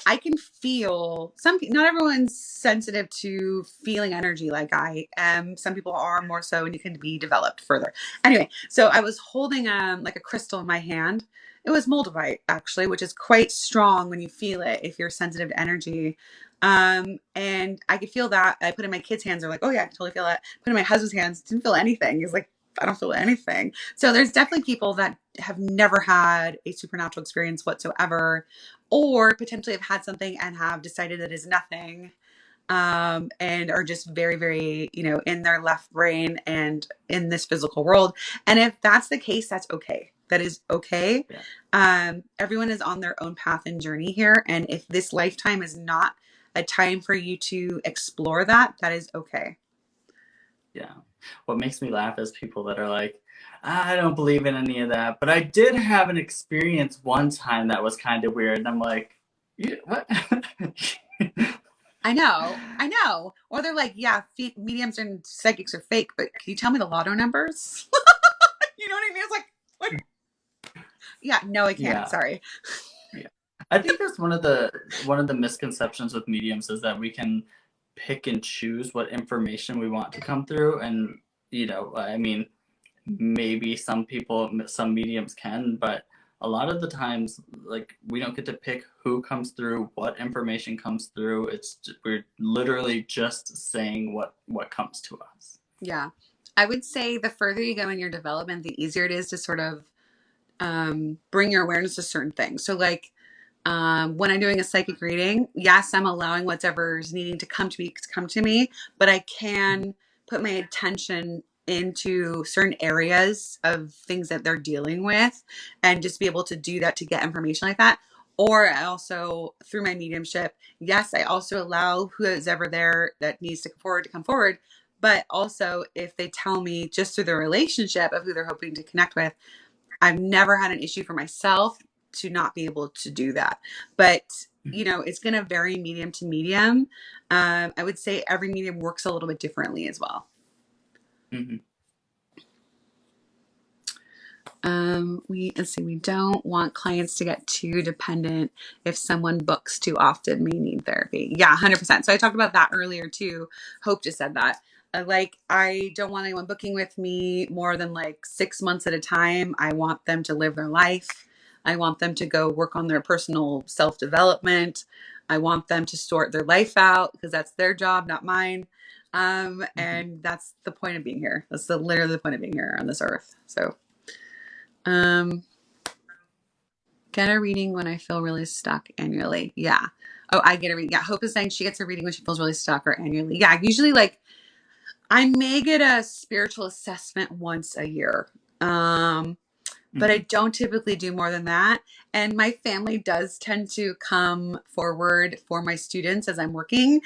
I can feel not everyone's sensitive to feeling energy like I am. Some people are more so and you can be developed further. Anyway, so I was holding like a crystal in my hand. It was moldavite actually, which is quite strong when you feel it if you're sensitive to energy. And I could feel that. I put in my kids' hands. They're like, oh yeah, I can totally feel that. Put in my husband's hands. Didn't feel anything. He's like, I don't feel anything. So there's definitely people that have never had a supernatural experience whatsoever, or potentially have had something and have decided it is nothing. And are just very, very, in their left brain and in this physical world. And if that's the case, that's okay. That is okay. Yeah. Everyone is on their own path and journey here. And if this lifetime is not a time for you to explore that, that is okay. Yeah. What makes me laugh is people that are like, I don't believe in any of that, but I did have an experience one time that was kind of weird. And I'm like, what? I know. I know. Or they're like, yeah, mediums and psychics are fake, but can you tell me the lotto numbers? You know what I mean? It's like, what? Yeah, no, I can't. Yeah. Sorry. Yeah. I think that's one of the misconceptions with mediums is that we can pick and choose what information we want to come through. And, I mean, maybe some mediums can, but a lot of the times, like, we don't get to pick who comes through, what information comes through. We're literally just saying what comes to us. Yeah. I would say the further you go in your development, the easier it is to sort of bring your awareness to certain things. So, like when I'm doing a psychic reading, yes, I'm allowing whatever's needing to come to me, but I can put my attention into certain areas of things that they're dealing with and just be able to do that to get information like that. Or I also, through my mediumship, yes, I also allow who is ever there that needs to come forward. But also, if they tell me just through the relationship of who they're hoping to connect with, I've never had an issue for myself to not be able to do that. But, you know, it's going to vary medium to medium. I would say every medium works a little bit differently as well. Mm-hmm. Let's see, we don't want clients to get too dependent if someone books too often may need therapy. Yeah, 100%. So I talked about that earlier too. Hope just said that. Like, I don't want anyone booking with me more than like 6 months at a time. I want them to live their life. I want them to go work on their personal self-development. I want them to sort their life out because that's their job, not mine. And that's the point of being here. That's literally the point of being here on this earth. So get a reading when I feel really stuck annually. Yeah. Oh, I get a reading. Yeah. Hope is saying she gets a reading when she feels really stuck or annually. Yeah. Usually, like, I may get a spiritual assessment once a year. But I don't typically do more than that. And my family does tend to come forward for my students as I'm working.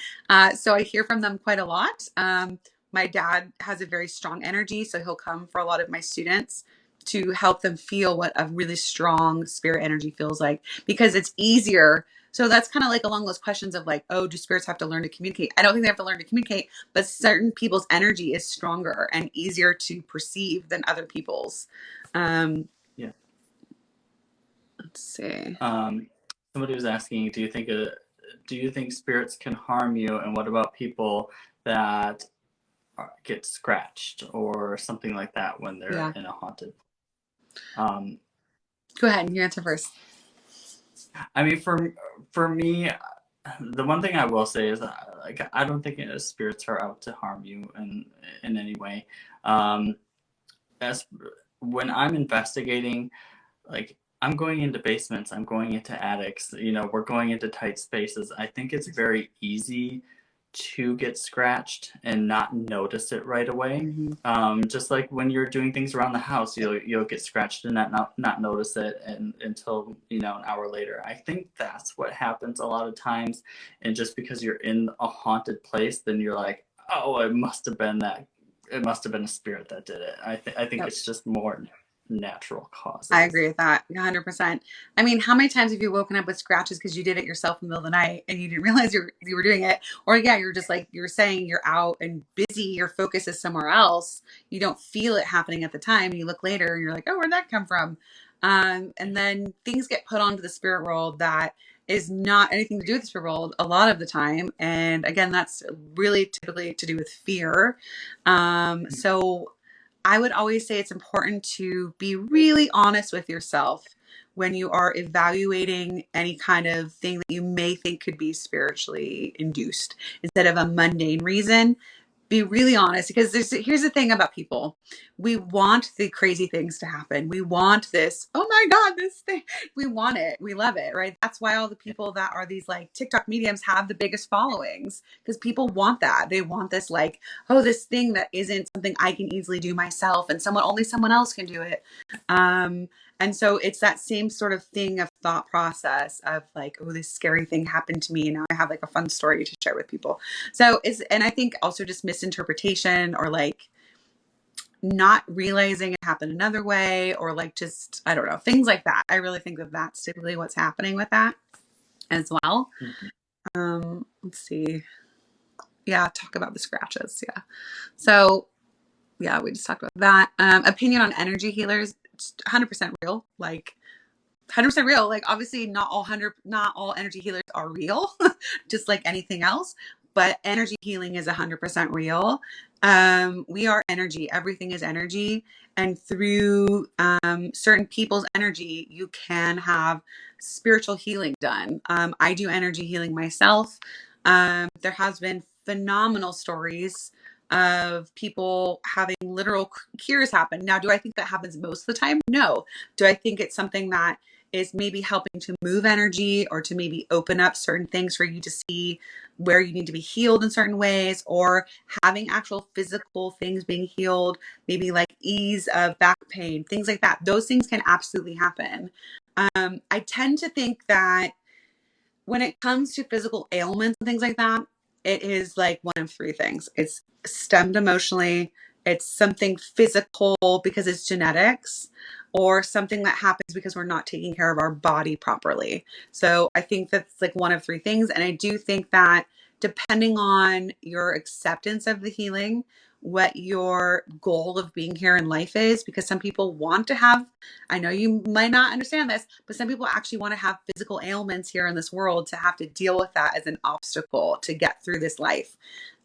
So I hear from them quite a lot. My dad has a very strong energy, so he'll come for a lot of my students to help them feel what a really strong spirit energy feels like, because it's easier. So that's kind of like along those questions of like, oh, do spirits have to learn to communicate? I don't think they have to learn to communicate, but certain people's energy is stronger and easier to perceive than other people's. Yeah. Let's see. Somebody was asking, do you think spirits can harm you? And what about people that get scratched or something like that when they're in a haunted? Go ahead. You answer first. I mean, for me, the one thing I will say is like I don't think spirits are out to harm you in any way. As when I'm investigating, like I'm going into basements, I'm going into attics, you know, we're going into tight spaces. I think it's very easy to get scratched and not notice it right away. Just like when you're doing things around the house, you'll get scratched and not notice it until, you know, an hour later. I think that's what happens a lot of times. And just because you're in a haunted place, then you're like, oh, it must have been a spirit that did it. I think it's just more natural causes. I agree with that 100%. I mean, how many times have you woken up with scratches because you did it yourself in the middle of the night and you didn't realize you were doing it? Or yeah, you're just like, you're saying you're out and busy, your focus is somewhere else. You don't feel it happening at the time. And you look later and you're like, oh, where'd that come from? And then things get put onto the spirit world that is not anything to do with the spirit world a lot of the time. And again, that's really typically to do with fear. So I would always say it's important to be really honest with yourself when you are evaluating any kind of thing that you may think could be spiritually induced instead of a mundane reason. Be really honest, because here's the thing about people. We want the crazy things to happen. We want this, oh my God, this thing. We want it. We love it, right? That's why all the people that are these like TikTok mediums have the biggest followings, because people want that. They want this like, oh, this thing that isn't something I can easily do myself and only someone else can do it. And so it's that same sort of thing of thought process of like, oh, this scary thing happened to me. And now I have like a fun story to share with people. So and I think also just misinterpretation or like not realizing it happened another way, or like just, I don't know, things like that. I really think that that's typically what's happening with that as well. Let's see. Yeah. Talk about the scratches. Yeah. So yeah, we just talked about that. Opinion on energy healers. It's 100% real. Like 100% real. Like obviously not all energy healers are real, just like anything else, but energy healing is 100% real. We are energy. Everything is energy. And through certain people's energy, you can have spiritual healing done. I do energy healing myself. There has been phenomenal stories of people having literal cures happen. Now, do I think that happens most of the time? No. Do I think it's something that is maybe helping to move energy or to maybe open up certain things for you to see where you need to be healed in certain ways, or having actual physical things being healed, maybe like ease of back pain, things like that. Those things can absolutely happen. I tend to think that when it comes to physical ailments and things like that, it is like one of three things. It's stemmed emotionally, it's something physical because it's genetics, or something that happens because we're not taking care of our body properly. So I think that's like one of three things. And I do think that depending on your acceptance of the healing, what your goal of being here in life is, because some people want to have, I know you might not understand this, but some people actually want to have physical ailments here in this world to have to deal with that as an obstacle to get through this life.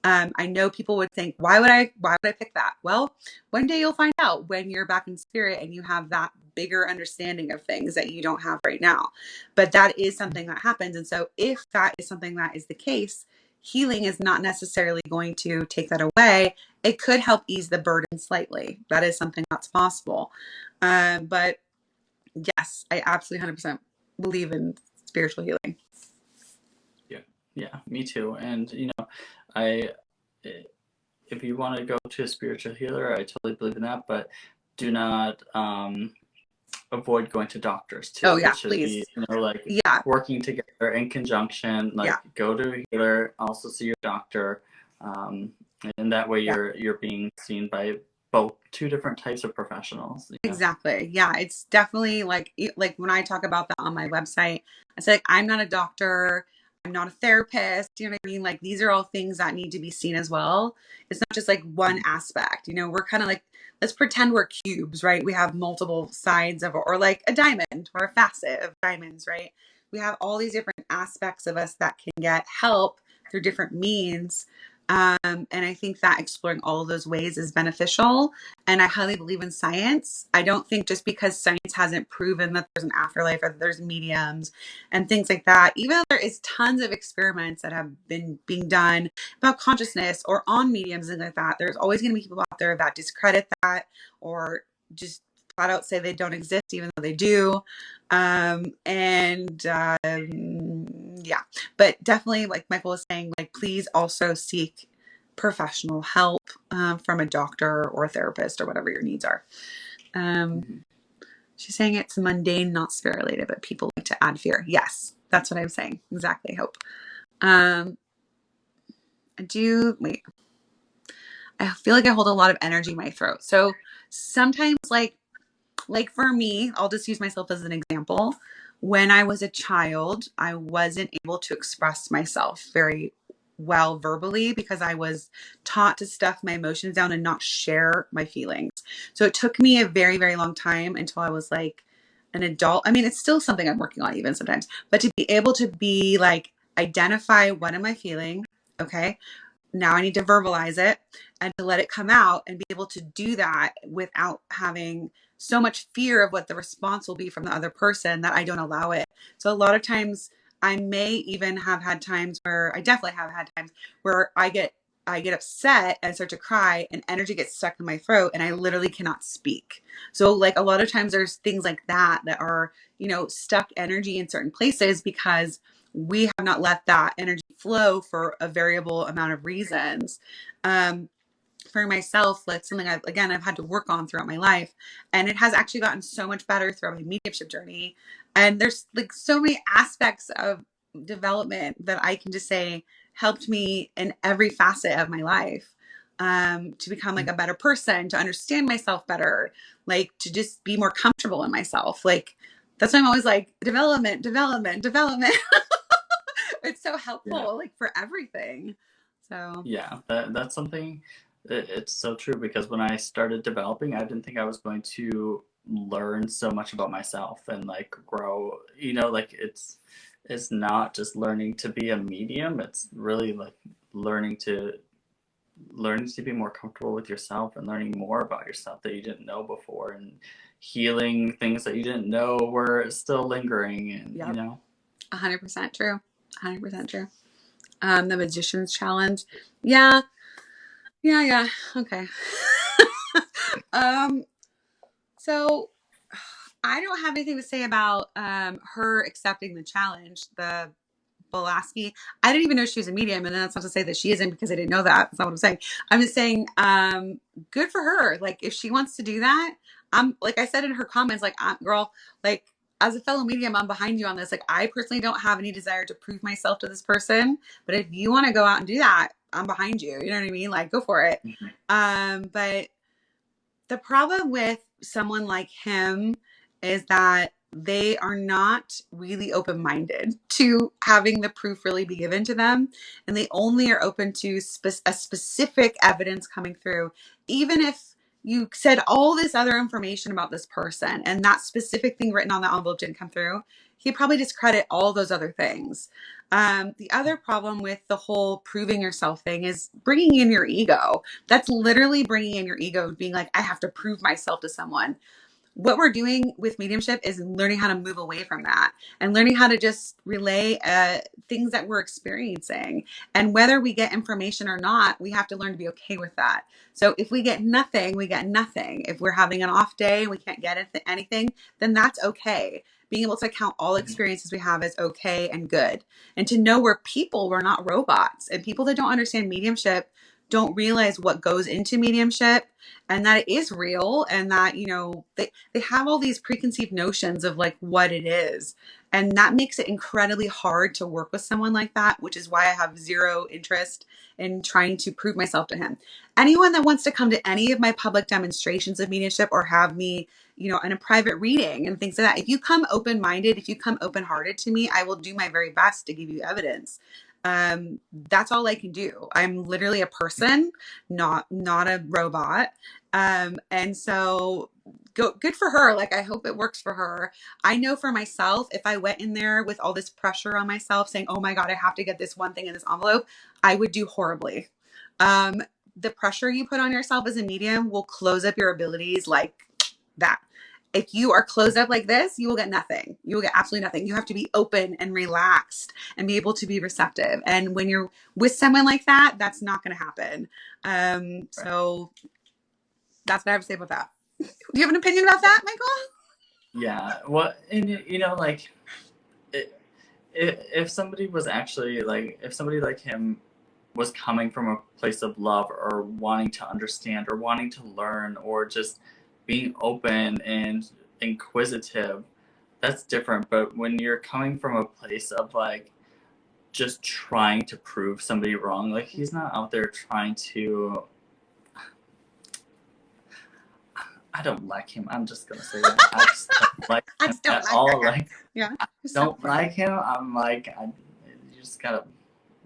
I know people would think, why would I pick that? Well, one day you'll find out when you're back in spirit and you have that bigger understanding of things that you don't have right now. But that is something that happens. And so if that is something that is the case, healing is not necessarily going to take that away. It could help ease the burden slightly. That is something that's possible. But yes, I absolutely 100% believe in spiritual healing. Yeah, me too. And I if you want to go to a spiritual healer, I totally believe in that, but do not avoid going to doctors too. Oh yeah, It should please. be, like Yeah. working together in conjunction, like Yeah. go to a healer, also see your doctor. And that way Yeah. you're being seen by both two different types of professionals. Yeah. Exactly. Yeah. It's definitely like when I talk about that on my website, I say like, I'm not a doctor. I'm not a therapist. You know what I mean? Like these are all things that need to be seen as well. It's not just like one aspect, we're kind of like, let's pretend we're cubes, right? We have multiple sides of, or like a diamond or a facet of diamonds, right? We have all these different aspects of us that can get help through different means. And I think that exploring all of those ways is beneficial. And I highly believe in science. I don't think just because science hasn't proven that there's an afterlife or that there's mediums and things like that, even though there is tons of experiments that have been being done about consciousness or on mediums and like that, there's always going to be people out there that discredit that or just flat out say they don't exist, even though they do. Yeah, but definitely, like Michael was saying, like please also seek professional help from a doctor or a therapist or whatever your needs are. She's saying it's mundane, not spirit related, but people like to add fear. Yes, that's what I'm saying. Exactly. Hope. I feel like I hold a lot of energy in my throat. So sometimes like for me, I'll just use myself as an example. When I was a child, I wasn't able to express myself very well verbally because I was taught to stuff my emotions down and not share my feelings. So it took me a very, very long time until I was like an adult. I mean, it's still something I'm working on even sometimes, but to be able to be like, identify what am I feeling? Okay. Now I need to verbalize it and to let it come out and be able to do that without having so much fear of what the response will be from the other person that I don't allow it. So a lot of times I may even have had times where I definitely have had times where I get upset and start to cry and energy gets stuck in my throat and I literally cannot speak. So like a lot of times there's things like that are, stuck energy in certain places because we have not let that energy flow for a variable amount of reasons. For myself, that's something I've had to work on throughout my life. And it has actually gotten so much better throughout my mediumship journey. And there's like so many aspects of development that I can just say helped me in every facet of my life. To become like a better person, to understand myself better, like to just be more comfortable in myself. Like that's why I'm always like development. It's so helpful, like for everything. So yeah, that's something. It's so true because when I started developing, I didn't think I was going to learn so much about myself and like grow. Like it's not just learning to be a medium. It's really like learning to be more comfortable with yourself and learning more about yourself that you didn't know before and healing things that you didn't know were still lingering and yep. 100% true. 100% true. The magician's challenge. Yeah. Okay. So I don't have anything to say about her accepting the challenge, the Bolaski. I didn't even know she was a medium, and that's not to say that she isn't because I didn't know that. That's not what I'm saying. I'm just saying, good for her. Like if she wants to do that, I'm like I said in her comments, like girl, like as a fellow medium, I'm behind you on this. Like I personally don't have any desire to prove myself to this person, but if you want to go out and do that, I'm behind you. You know what I mean? Like go for it. But The problem with someone like him is that they are not really open-minded to having the proof really be given to them, and they only are open to a specific evidence coming through. Even if you said all this other information about this person and that specific thing written on the envelope didn't come through, he'd probably discredit all those other things. The other problem with the whole proving yourself thing is bringing in your ego. That's literally bringing in your ego, being like, I have to prove myself to someone. What we're doing with mediumship is learning how to move away from that and learning how to just relay things that we're experiencing. And whether we get information or not, we have to learn to be okay with that. So if we get nothing, we get nothing. If we're having an off day and we can't get anything, then that's okay. Being able to count all experiences we have as okay and good. And to know we're people, we're not robots. And people that don't understand mediumship don't realize what goes into mediumship and that it is real, and that, you know, they have all these preconceived notions of like what it is. And that makes it incredibly hard to work with someone like that, which is why I have zero interest in trying to prove myself to him. Anyone that wants to come to any of my public demonstrations of mediumship or have me, you know, in a private reading and things like that, if you come open-minded, if you come open-hearted to me, I will do my very best to give you evidence. That's all I can do. I'm literally a person, not a robot. And so good for her. Like, I hope it works for her. I know for myself, if I went in there with all this pressure on myself saying, oh my God, I have to get this one thing in this envelope, I would do horribly. The pressure you put on yourself as a medium will close up your abilities like that. If you are closed up like this, you will get nothing. You will get absolutely nothing. You have to be open and relaxed and be able to be receptive. And when you're with someone like that, that's not going to happen. So that's what I have to say about that. Do you have an opinion about that, Michael? Yeah. Well, and you know, like, if somebody was actually like, if somebody like him was coming from a place of love or wanting to understand or wanting to learn or just being open and inquisitive, that's different. But when you're coming from a place of like just trying to prove somebody wrong, like, he's not out there trying to. I don't like him. I'm just gonna say that. I just don't like I him just don't at like that all. guy. Like, Yeah. I don't like him. I'm like, you just gotta,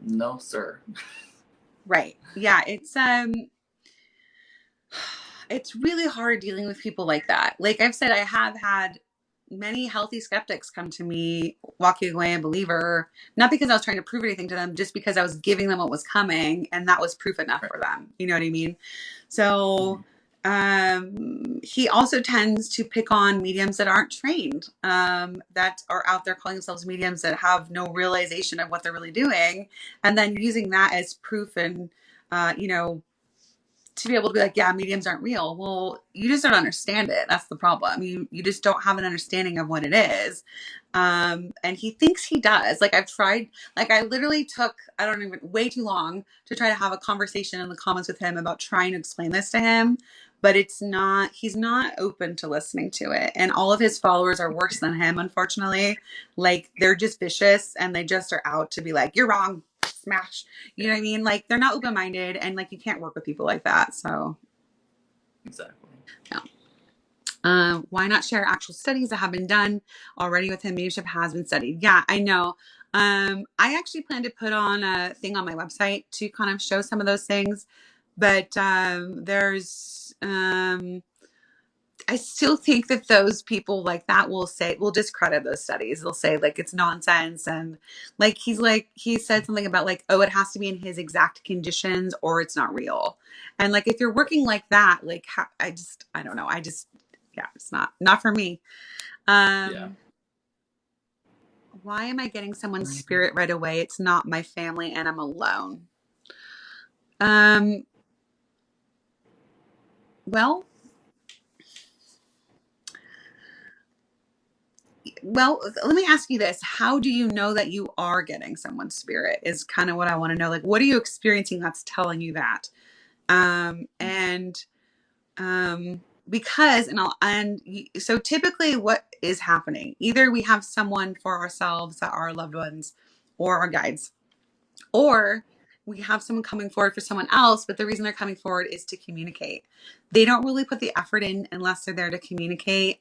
no, sir. Right. Yeah. It's really hard dealing with people like that. Like I've said, I have had many healthy skeptics come to me walking away a believer, not because I was trying to prove anything to them, just because I was giving them what was coming and that was proof enough Right. for them. You know what I mean? So he also tends to pick on mediums that aren't trained, that are out there calling themselves mediums that have no realization of what they're really doing, and then using that as proof and, you know, to be able to be like, yeah, mediums aren't real. Well, you just don't understand it. That's the problem. You just don't have an understanding of what it is. And he thinks he does. Like I've tried, like I literally took, I don't even, way too long to try to have a conversation in the comments with him about trying to explain this to him. But he's not open to listening to it. And all of his followers are worse than him, unfortunately. Like they're just vicious and they just are out to be like, you're wrong, smash. You know what I mean? Like they're not open-minded, and like you can't work with people like that. So Exactly. yeah. Why not share actual studies that have been done already with him? Mediumship has been studied. Yeah, I know. I actually plan to put on a thing on my website to kind of show some of those things, but I still think that those people like that will discredit those studies. They'll say like it's nonsense, and he said something about like, oh, it has to be in his exact conditions or it's not real. And like if you're working like that, like I don't know. Yeah, it's not for me. Yeah. Why am I getting someone's spirit right away? It's not my family and I'm alone. Um well, Well, let me ask you this. How do you know that you are getting someone's spirit is kind of what I want to know. Like, what are you experiencing that's telling you that? And because, so typically what is happening, either we have someone for ourselves that are our loved ones or our guides, or we have someone coming forward for someone else, but the reason they're coming forward is to communicate. They don't really put the effort in unless they're there to communicate,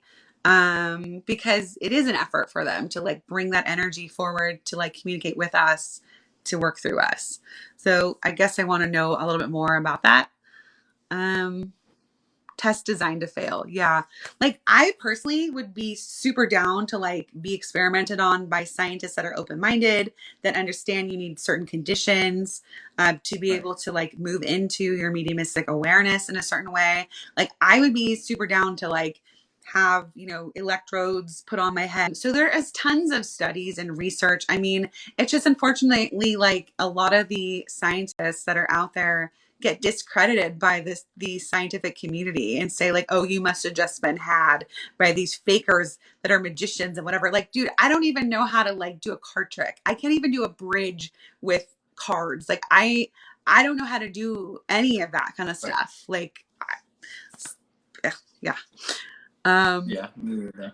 because it is an effort for them to like bring that energy forward, to like communicate with us, to work through us. So I guess I want to know a little bit more about that. Um, Test designed to fail. Yeah. Like I personally would be super down to like be experimented on by scientists that are open-minded, that understand you need certain conditions to be Right. able to like move into your mediumistic awareness in a certain way. Like I would be super down to like have, you know, electrodes put on my head. So there is tons of studies and research. I mean, it's just unfortunately like a lot of the scientists that are out there get discredited by the scientific community and say like, oh, you must have just been had by these fakers that are magicians and whatever. Like, dude, I don't even know how to like do a card trick. I can't even do a bridge with cards. Like I don't know how to do any of that kind of Right. stuff. Like yeah. Yeah, me neither.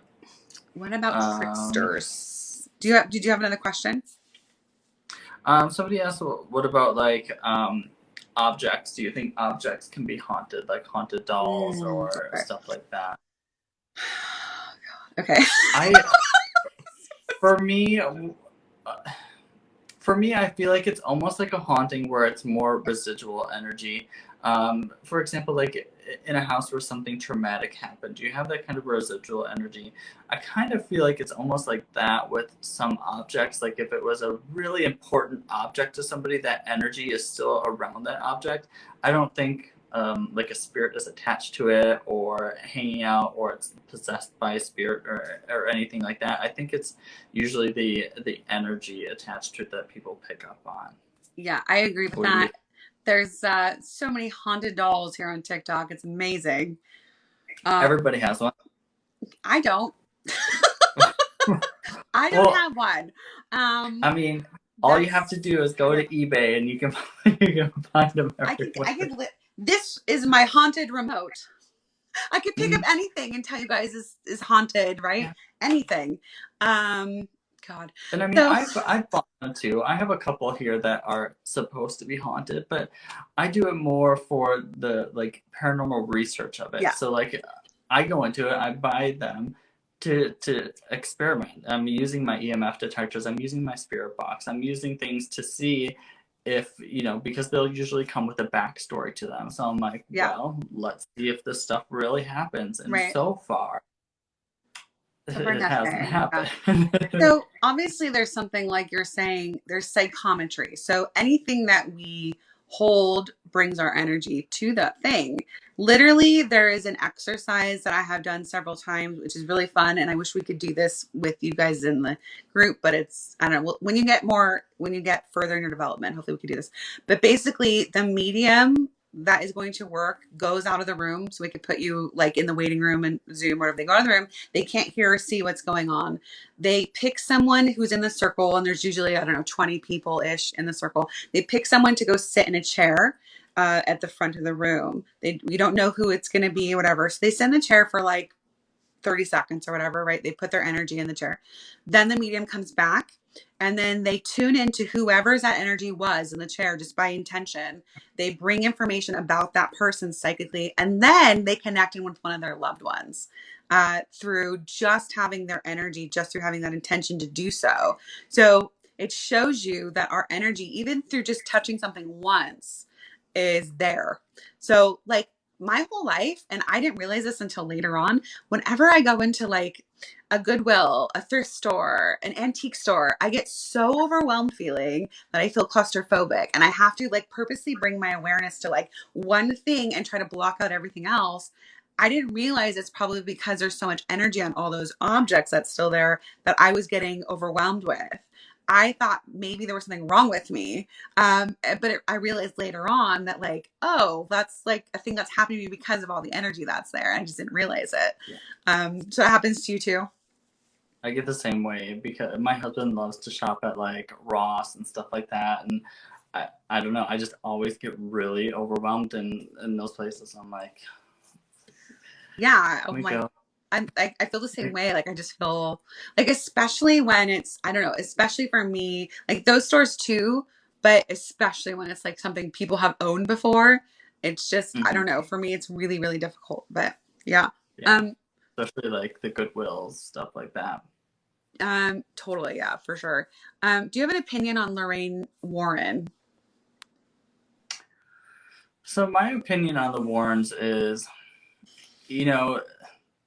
What about Um, tricksters? Did you have another question? Somebody asked, what about like objects? Do you think objects can be haunted, like haunted dolls or Okay. stuff like that? Okay. I, for me, I feel like it's almost like a haunting where it's more residual energy. For example, like in a house where something traumatic happened, you have that kind of residual energy. I kind of feel like it's almost like that with some objects. Like if it was a really important object to somebody, that energy is still around that object. I don't think like a spirit is attached to it or hanging out or it's possessed by a spirit or anything like that. I think it's usually the energy attached to it that people pick up on. Yeah, I agree with What do you that. There's so many haunted dolls here on TikTok. It's amazing. Uh, Everybody has one. I don't. I don't Well, have one. Um, I mean, all you have that's to do is go true. to eBay and you can you can find them I everywhere. could this is my haunted remote. I could pick up Mm, anything and tell you guys is haunted, right? yeah. Anything. Um, God. And I mean, So I've bought them too. I have a couple here that are supposed to be haunted, but I do it more for the like paranormal research of it. yeah, So like, I go into it, I buy them to experiment. I'm using my EMF detectors. I'm using my spirit box. I'm using things to see if because they'll usually come with a backstory to them. So I'm like, yeah, well, let's see if this stuff really happens. And right. so far, So far, it hasn't nothing. Yeah. happened. So obviously there's something like you're saying, there's psychometry. So anything that we hold brings our energy to that thing. Literally, there is an exercise that I have done several times, which is really fun. And I wish we could do this with you guys in the group, but it's, I don't know, when you get further in your development, hopefully we could do this. But basically, the medium that is going to work goes out of the room. So we could put you like in the waiting room and Zoom, or if they go out of the room, they can't hear or see what's going on. They pick someone who's in the circle, and there's usually, I don't know, 20 people ish in the circle. They pick someone to go sit in a chair at the front of the room. We don't know who it's going to be or whatever. So they send the chair for like 30 seconds or whatever, right? They put their energy in the chair. Then the medium comes back and then they tune into whoever's that energy was in the chair just by intention. They bring information about that person psychically, and then they connect in with one of their loved ones through just having their energy, just through having that intention to do so. So it shows you that our energy, even through just touching something once, is there. So, like, my whole life, and I didn't realize this until later on, whenever I go into like a Goodwill, a thrift store, an antique store, I get so overwhelmed feeling that I feel claustrophobic, and I have to like purposely bring my awareness to like one thing and try to block out everything else. I didn't realize it's probably because there's so much energy on all those objects that's still there that I was getting overwhelmed with. I thought maybe there was something wrong with me. I realized later on that like, oh, that's like a thing that's happening to me because of all the energy that's there. I just didn't realize it. Yeah. So it happens to you too. I get the same way because my husband loves to shop at like Ross and stuff like that, and I don't know. I just always get really overwhelmed in those places. I'm like, Yeah. can I'm we like, go? I feel the same way. Like I just feel like, especially when it's, I don't know, especially for me, like those stores too. but especially when it's like something people have owned before, it's just, I Hmm. don't know, for me it's really, really difficult. But yeah. Yeah, um especially like the Goodwills, stuff like that. Totally, yeah, for sure. Do you have an opinion on Lorraine Warren? So my opinion on the Warrens is, you know,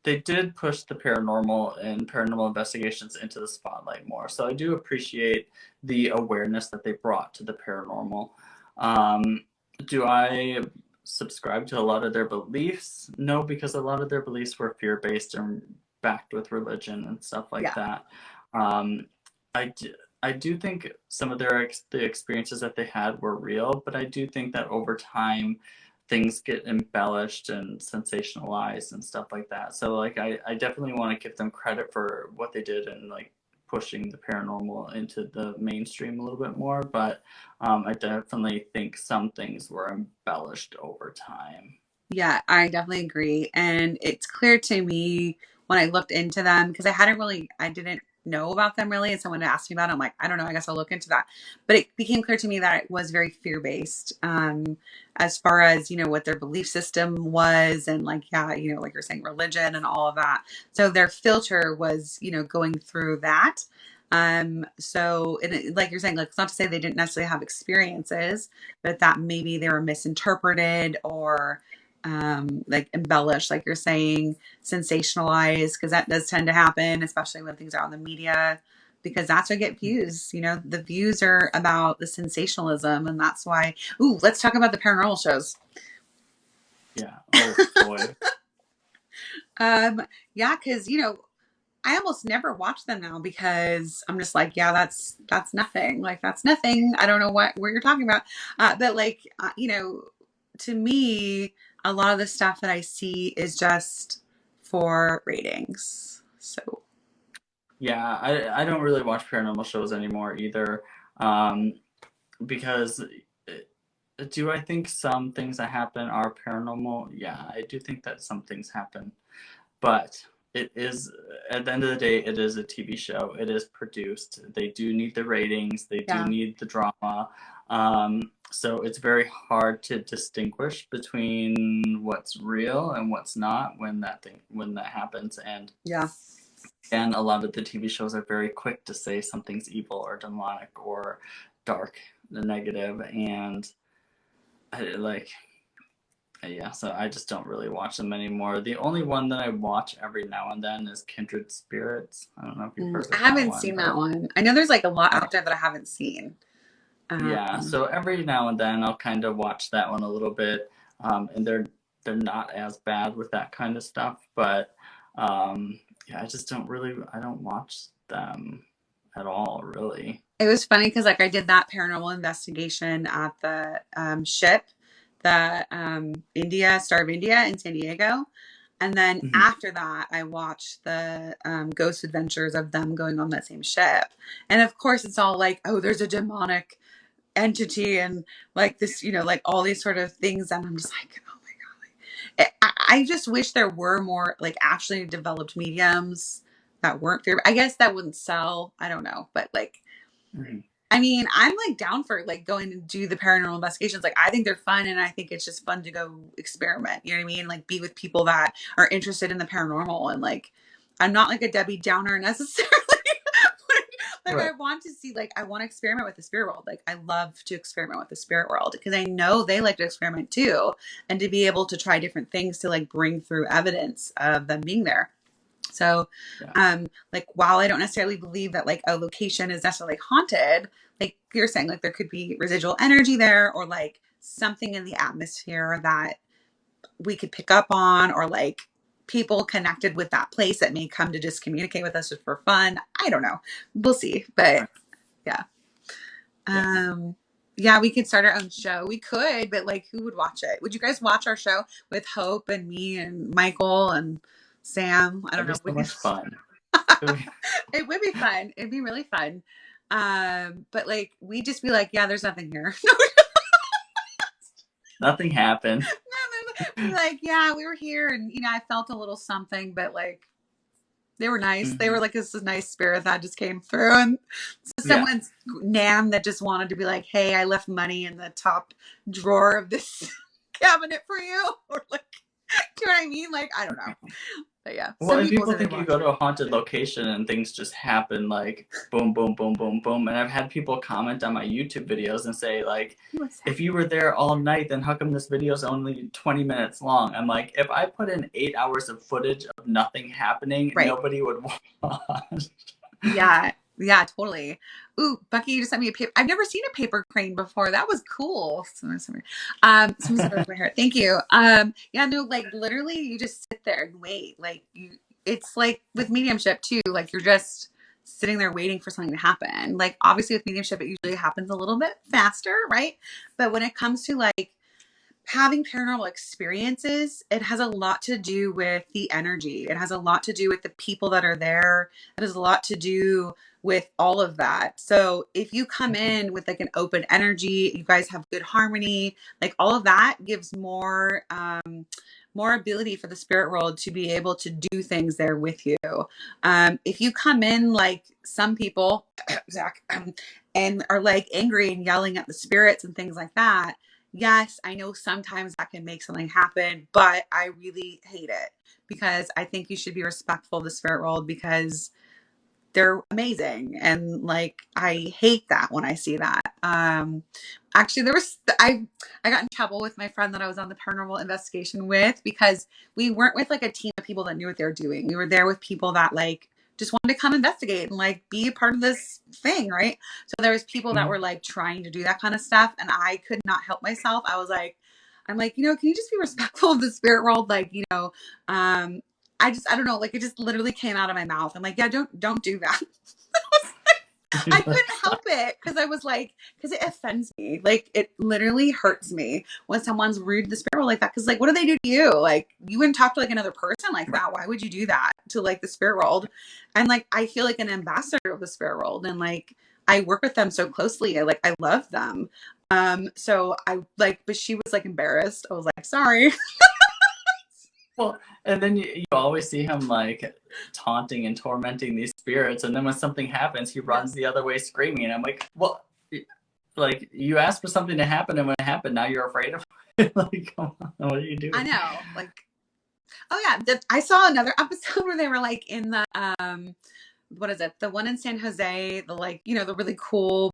they did push the paranormal and paranormal investigations into the spotlight more. So I do appreciate the awareness that they brought to the paranormal. Um, do I subscribe to a lot of their beliefs? No, because a lot of their beliefs were fear based and backed with religion and stuff like Yeah. that. Um, I do, I do think some of the experiences that they had were real, but I do think that over time things get embellished and sensationalized and stuff like that. So like I definitely want to give them credit for what they did and like pushing the paranormal into the mainstream a little bit more, but I definitely think some things were embellished over time. Yeah, I definitely agree. And it's clear to me when I looked into them, because I didn't know about them really. And someone asked me about it. I'm like, I don't know. I guess I'll look into that. But it became clear to me that it was very fear based, as far as, what their belief system was. And like, yeah, like you're saying, religion and all of that. So their filter was, going through that. So like you're saying, like, it's not to say they didn't necessarily have experiences, but that maybe they were misinterpreted or like embellish, like you're saying, sensationalize, because that does tend to happen, especially when things are on the media, because that's what get views. The views are about the sensationalism, and that's why. Ooh, let's talk about the paranormal shows. Yeah. Oh boy. Um, yeah, because I almost never watch them now because I'm just like, yeah, that's nothing. Like that's nothing. I don't know what you're talking about. But like, to me, a lot of the stuff that I see is just for ratings. So Yeah, I don't really watch paranormal shows anymore either. Um, because do I think some things that happen are paranormal? Yeah, I do think that some things happen, but it is, at the end of the day, it is a TV show. It is produced. They do need the ratings. They do yeah, need the drama. So it's very hard to distinguish between what's real and what's not when that happens. yeah. And a lot of the TV shows are very quick to say something's evil or demonic or dark, the negative, and I, like yeah, so I just don't really watch them anymore. The only one that I watch every now and then is Kindred Spirits. I don't know if you've heard I of that haven't one, seen that but one. I know there's like a lot uh, out there that I haven't seen. yeah, Um, so every now and then I'll kind of watch that one a little bit, and they're not as bad with that kind of stuff, but yeah, I don't watch them at all, really. it was funny because like I did that paranormal investigation at the ship, the India Star of India in San Diego. And then Mhm. after that, I watched the ghost adventures of them going on that same ship. And of course, it's all like, oh, there's a demonic entity and like this, like all these sort of things. And I'm just like, oh my God. I just wish there were more like actually developed mediums that weren't fear. I guess that wouldn't sell. I don't know. But like, Mhm. I mean, I'm like down for like going to do the paranormal investigations. Like, I think they're fun and I think it's just fun to go experiment. You know what I mean? Like, be with people that are interested in the paranormal. And like, I'm not like a Debbie Downer necessarily. Like, I Right. want to see, like, I want to experiment with the spirit world. Like, I love to experiment with the spirit world because I know they like to experiment too. And to be able to try different things to like bring through evidence of them being there. So, Yeah. like, while I don't necessarily believe that like a location is necessarily haunted, like you're saying, like there could be residual energy there or like something in the atmosphere that we could pick up on, or like people connected with that place that may come to just communicate with us just for fun. I don't know. We'll see. But Right. yeah. Yeah. Um, yeah, we could start our own show. We could, but like, who would watch it? Would you guys watch our show with Hope and me and Michael and Sam? I don't That'd know. be so much fun. It would be fun. It'd be really fun. But like we just be like, yeah, there's nothing here. Nothing happened. No. We'd be like, yeah, we were here and I felt a little something, but like They were nice. They Hmm. were like, this is a nice spirit that just came through. And so Yeah. someone's nan that just wanted to be like, hey, I left money in the top drawer of this cabinet for you. Or like, do you know what I mean? Like, I don't know. But yeah, Well, some and people people say they think you watch go it. to a haunted location and things just happen like boom, boom, boom, boom, boom. And I've had people comment on my YouTube videos and say like, What's that? if you were there all night, then how come this video is only 20 minutes long? I'm like, if I put in 8 hours of footage of nothing happening, Right. nobody would watch. Yeah. Yeah, totally. Ooh, Bucky, you just sent me a paper. I've never seen a paper crane before. That was cool. Someone's my hair. Thank you. Yeah, no, like literally you just sit there and wait. Like it's like with mediumship too. Like you're just sitting there waiting for something to happen. Like obviously with mediumship, it usually happens a little bit faster, right? But when it comes to like having paranormal experiences, it has a lot to do with the energy. It has a lot to do with the people that are there. It has a lot to do with all of that. So if you come in with like an open energy, you guys have good harmony, like all of that gives more ability for the spirit world to be able to do things there with you. If you come in like some people, Zach, and are like angry and yelling at the spirits and things like that, yes, I know sometimes that can make something happen, but I really hate it because I think you should be respectful of the spirit world because they're amazing. And like, I hate that when I see that. Actually I got in trouble with my friend that I was on the paranormal investigation with because we weren't with like a team of people that knew what they were doing. We were there with people that like just wanted to come investigate and like be a part of this thing, right? So there was people that were like trying to do that kind of stuff and I could not help myself. I'm like, can you just be respectful of the spirit world? Like, um, I don't know, like it just literally came out of my mouth. I'm like, yeah, don't do that. I couldn't help it because I was like, because it offends me. Like it literally hurts me when someone's rude to the spirit world like that. Because like, what do they do to you? Like you wouldn't talk to like another person like Right. that. Why would you do that to like the spirit world? And like, I feel like an ambassador of the spirit world, and like I work with them so closely. I love them. So I like, but she was like embarrassed. I was like, sorry. Well, and then you always see him like taunting and tormenting these spirits, and then when something happens, he runs the other way screaming. And I'm like, well, like you asked for something to happen, and when it happened, now you're afraid of it. Like, come on, what are you I doing? know. Like, oh yeah, I saw another episode where they were like in the what is it? The one in San Jose, the like, the really cool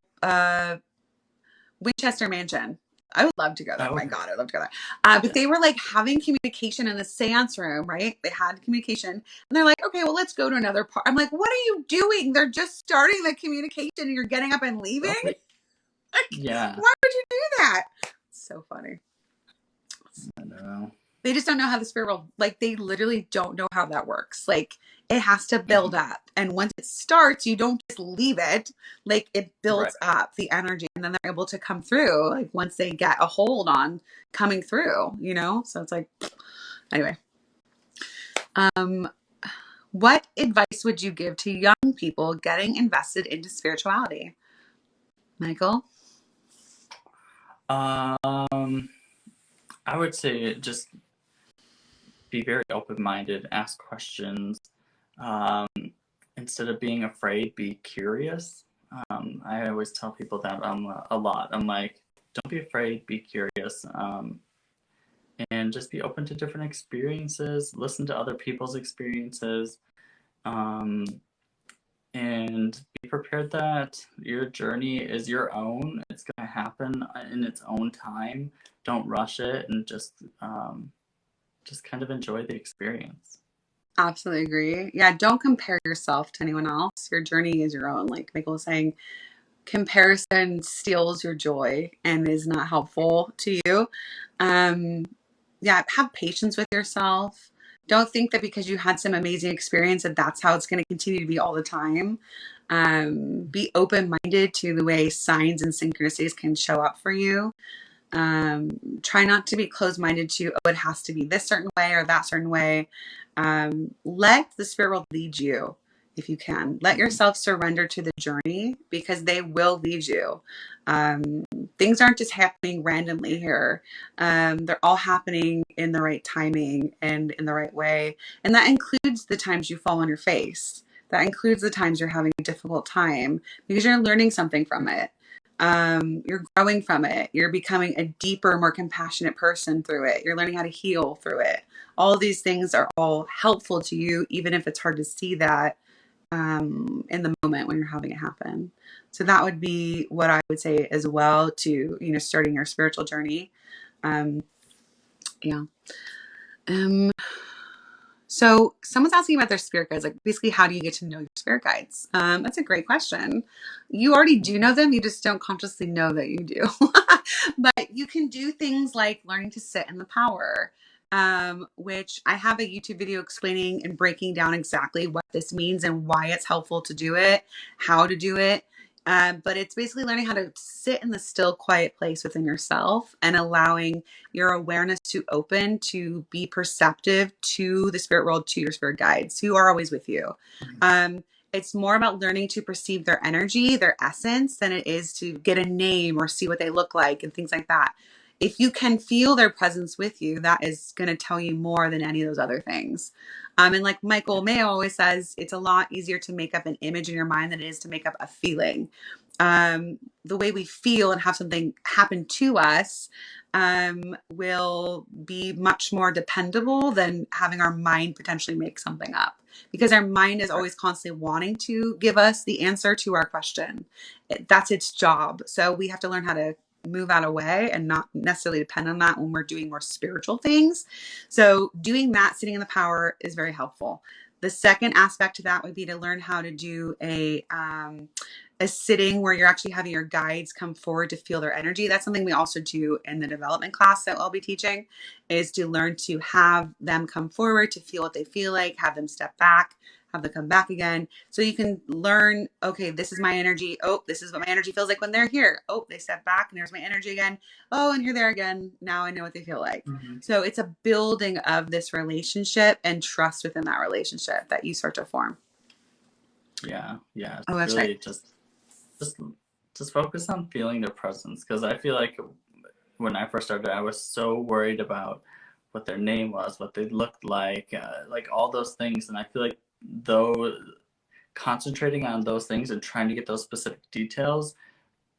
Winchester Mansion. I would love to go there. Oh, My okay. God, I'd love to go there. But Yeah. they were like having communication in the seance room, right? They had communication and they're like, okay, well, let's go to another part. I'm like, what are you doing? They're just starting the communication and you're getting up and leaving? Right. Like, Yeah. why would you do that? So funny. I don't know. They just don't know how the spirit world, like they literally don't know how that works. Like it has to Hmm. build up. And once it starts, you don't just leave it. Like it Right. builds up the energy and then they're able to come through. Like once they get a hold on coming through, So it's like, anyway. Um, what advice would you give to young people getting invested into spirituality? Michael? Um, I would say just be very open-minded, ask questions. Um, Instead of being afraid, be curious. I always tell people that a lot. I'm like, don't be afraid, be curious, and just be open to different experiences. Listen to other people's experiences, um, and be prepared that your journey is your own. It's going to happen in its own time. Don't rush it, and just kind of enjoy the experience. Absolutely agree. Yeah, don't compare yourself to anyone else. Your journey is your own. Like Michael was saying, comparison steals your joy and is not helpful to you. Um, yeah, have patience with yourself. Don't think that because you had some amazing experience that that's how it's going to continue to be all the time. Be open-minded to the way signs and synchronicities can show up for you. Try not to be closed-minded to, oh, it has to be this certain way or that certain way. Let the spirit world lead you. if you can. Let yourself surrender to the journey, because they will lead you. Things aren't just happening randomly here. They're all happening in the right timing and in the right way. And that includes the times you fall on your face. That includes the times you're having a difficult time, because you're learning something from it. You're growing from it. You're becoming a deeper, more compassionate person through it. You're learning how to heal through it. All these things are all helpful to you, even if it's hard to see that in the moment when you're having it happen. So that would be what I would say as well to, starting your spiritual journey. Um, yeah. So someone's asking about their spirit guides, like basically how do you get to know your spirit guides? That's a great question. You already do know them, you just don't consciously know that you do. But you can do things like learning to sit in the power, which I have a YouTube video explaining and breaking down exactly what this means and why it's helpful to do it, how to do it. But it's basically learning how to sit in the still, quiet place within yourself and allowing your awareness to open, to be perceptive to the spirit world, to your spirit guides who are always with you. It's more about learning to perceive their energy, their essence, than it is to get a name or see what they look like and things like that. If you can feel their presence with you, that is going to tell you more than any of those other things. And like Michael Mayo always says, it's a lot easier to make up an image in your mind than it is to make up a feeling. The way we feel and have something happen to us will be much more dependable than having our mind potentially make something up, because our mind is always constantly wanting to give us the answer to our question. That's its job. So we have to learn how to move out of the way and not necessarily depend on that when we're doing more spiritual things. So doing that, sitting in the power, is very helpful. The second aspect to that would be to learn how to do a sitting where you're actually having your guides come forward to feel their energy. That's something we also do in the development class that I'll be teaching, is to learn to have them come forward to feel what they feel like, have them step back, have them come back again. So you can learn, okay, this is my energy. Oh, this is what my energy feels like when they're here. Oh, they step back and there's my energy again. Oh, and here they're again. Now I know what they feel like. Mm-hmm. So it's a building of this relationship and trust within that relationship that you start to form. Yeah. Oh, that's really right. Just focus on feeling their presence, because I feel like when I first started, I was so worried about what their name was, what they looked like all those things, and I feel like though concentrating on those things and trying to get those specific details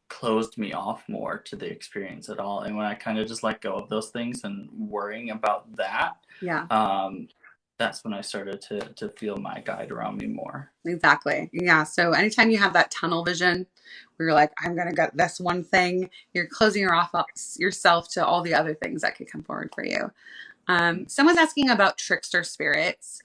closed me off more to the experience at all. And when I kind of just let go of those things and worrying about that, that's when I started to feel my guide around me more. Exactly. Yeah. So anytime you have that tunnel vision where you're like, I'm going to get this one thing, you're closing yourself to all the other things that could come forward for you. Someone's asking about trickster spirits.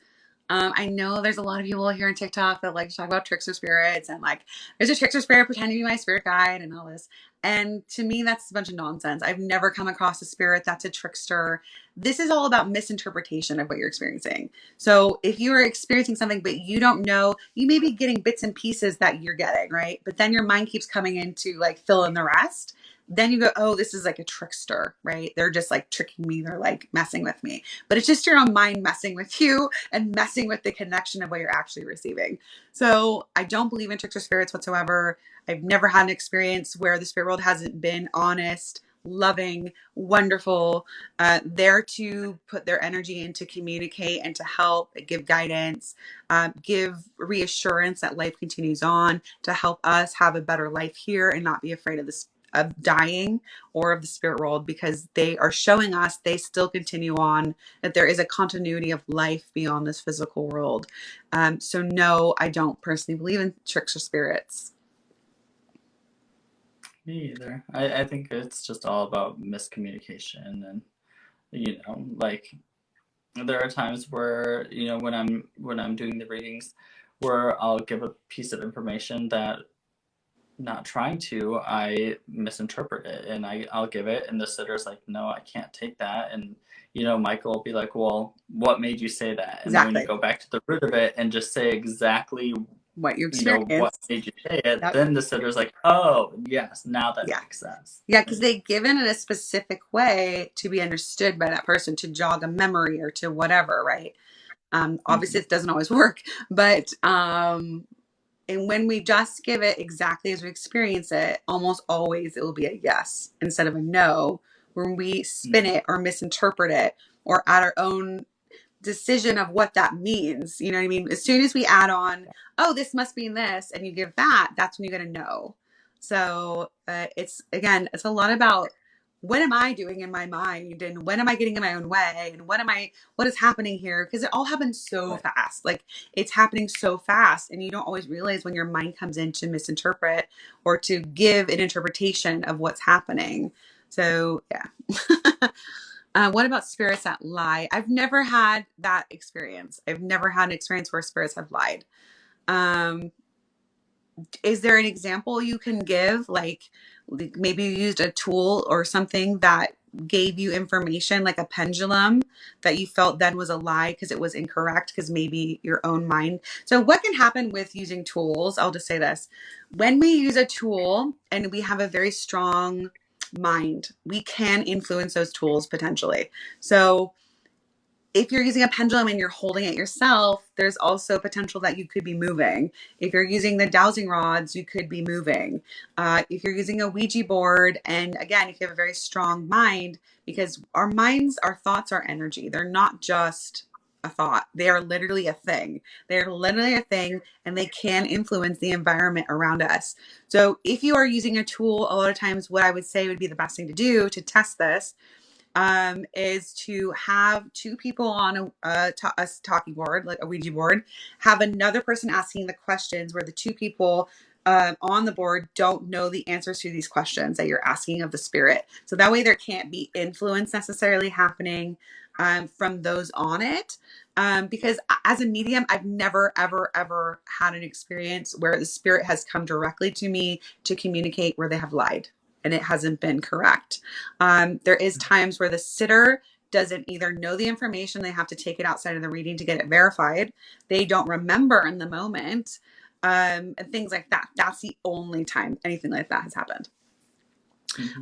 I know there's a lot of people here on TikTok that like to talk about trickster spirits and like, there's a trickster spirit pretending to be my spirit guide and all this. And to me, that's a bunch of nonsense. I've never come across a spirit that's a trickster. This is all about misinterpretation of what you're experiencing. So if you are experiencing something, but you don't know, you may be getting bits and pieces that you're getting, right? But then your mind keeps coming in to like fill in the rest. Then you go, oh, this is like a trickster, right? They're just like tricking me. They're like messing with me. But it's just your own mind messing with you and messing with the connection of what you're actually receiving. So I don't believe in trickster spirits whatsoever. I've never had an experience where the spirit world hasn't been honest, loving, wonderful, there to put their energy in to communicate and to help, give guidance, give reassurance that life continues on, to help us have a better life here and not be afraid of this, of dying or of the spirit world, because they are showing us they still continue on, that there is a continuity of life beyond this physical world. So no, I don't personally believe in tricks or spirits. Me either. I think it's just all about miscommunication, and like there are times where when I'm doing the readings where I'll give a piece of information that, not trying to, I misinterpret it, and I'll give it, and the sitter's like, no, I can't take that. And Michael will be like, well, what made you say that? And then when you go back to the root of it and just say exactly what you experienced, what made you say it, then the sitter's like, oh yes, now that makes sense. Yeah, because they've given it a specific way to be understood by that person, to jog a memory or to whatever, right? Obviously it doesn't always work, but and when we just give it exactly as we experience it, almost always it will be a yes instead of a no. When we spin it or misinterpret it or add our own decision of what that means, you know what I mean? As soon as we add on, oh, this must mean this, and you give that, that's when you get a no. So it's, again, it's a lot about what am I doing in my mind, and when am I getting in my own way, and what is happening here? Because it all happens so fast. Like, it's happening so fast, and you don't always realize when your mind comes in to misinterpret or to give an interpretation of what's happening. So yeah. What about spirits that lie? I've never had that experience. I've never had an experience where spirits have lied. Um, is there an example you can give? Like maybe you used a tool or something that gave you information, like a pendulum that you felt then was a lie because it was incorrect because maybe your own mind. So what can happen with using tools? I'll just say this. When we use a tool and we have a very strong mind, we can influence those tools potentially. So if you're using a pendulum and you're holding it yourself, there's also potential that you could be moving. If you're using the dowsing rods, you could be moving. If you're using a Ouija board, and again, if you have a very strong mind, because our minds, our thoughts are energy. They're not just a thought. They are literally a thing. They're literally a thing, and they can influence the environment around us. So if you are using a tool, a lot of times what I would say would be the best thing to do to test this is to have two people on a talking board, like a Ouija board, have another person asking the questions where the two people on the board don't know the answers to these questions that you're asking of the spirit. So that way there can't be influence necessarily happening from those on it. Because as a medium, I've never, ever, ever had an experience where the spirit has come directly to me to communicate where they have lied and it hasn't been correct. There is times where the sitter doesn't either know the information, they have to take it outside of the reading to get it verified. They don't remember in the moment, and things like that. That's the only time anything like that has happened.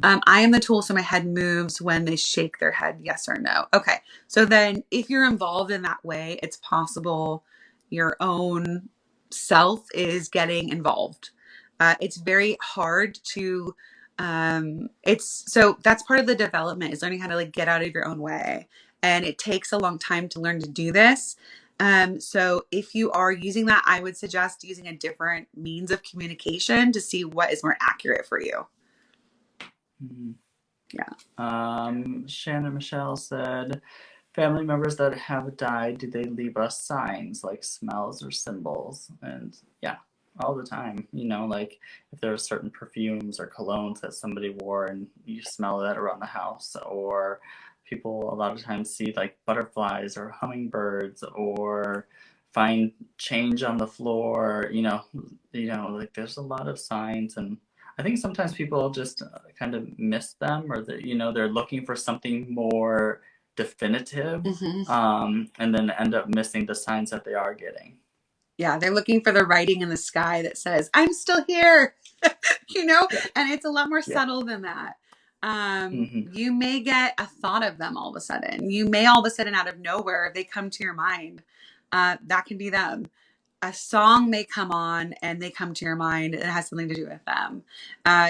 I am the tool, so my head moves when they shake their head, yes or no. Okay. So then if you're involved in that way, it's possible your own self is getting involved. It's very hard to so that's part of the development, is learning how to like get out of your own way, and it takes a long time to learn to do this. So if you are using that, I would suggest using a different means of communication to see what is more accurate for you. Yeah. Shannon Michelle said, family members that have died, do they leave us signs like smells or symbols? And yeah, all the time. You know, like if there are certain perfumes or colognes that somebody wore and you smell that around the house, or people a lot of times see like butterflies or hummingbirds, or find change on the floor, like there's a lot of signs. And I think sometimes people just kind of miss them, or that, they're looking for something more definitive, and then end up missing the signs that they are getting. Yeah, they're looking for the writing in the sky that says, I'm still here, and it's a lot more subtle than that. You may get a thought of them all of a sudden. You may all of a sudden out of nowhere, they come to your mind. That can be them. A song may come on and they come to your mind. It has something to do with them.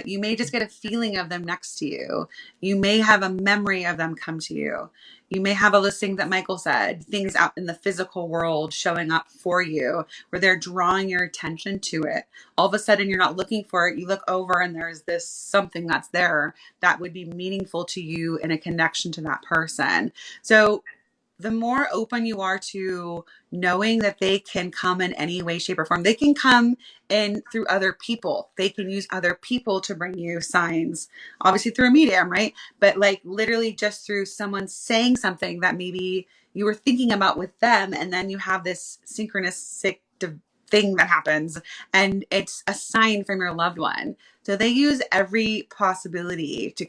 You may just get a feeling of them next to you. You may have a memory of them come to you. You may have all those things that Michael said, things out in the physical world showing up for you where they're drawing your attention to it. All of a sudden, you're not looking for it. You look over and there's this something that's there that would be meaningful to you in a connection to that person. So the more open you are to knowing that they can come in any way, shape, or form, they can come in through other people. They can use other people to bring you signs, obviously through a medium, right? But like literally just through someone saying something that maybe you were thinking about with them. And then you have this synchronistic thing that happens, and it's a sign from your loved one. So they use every possibility to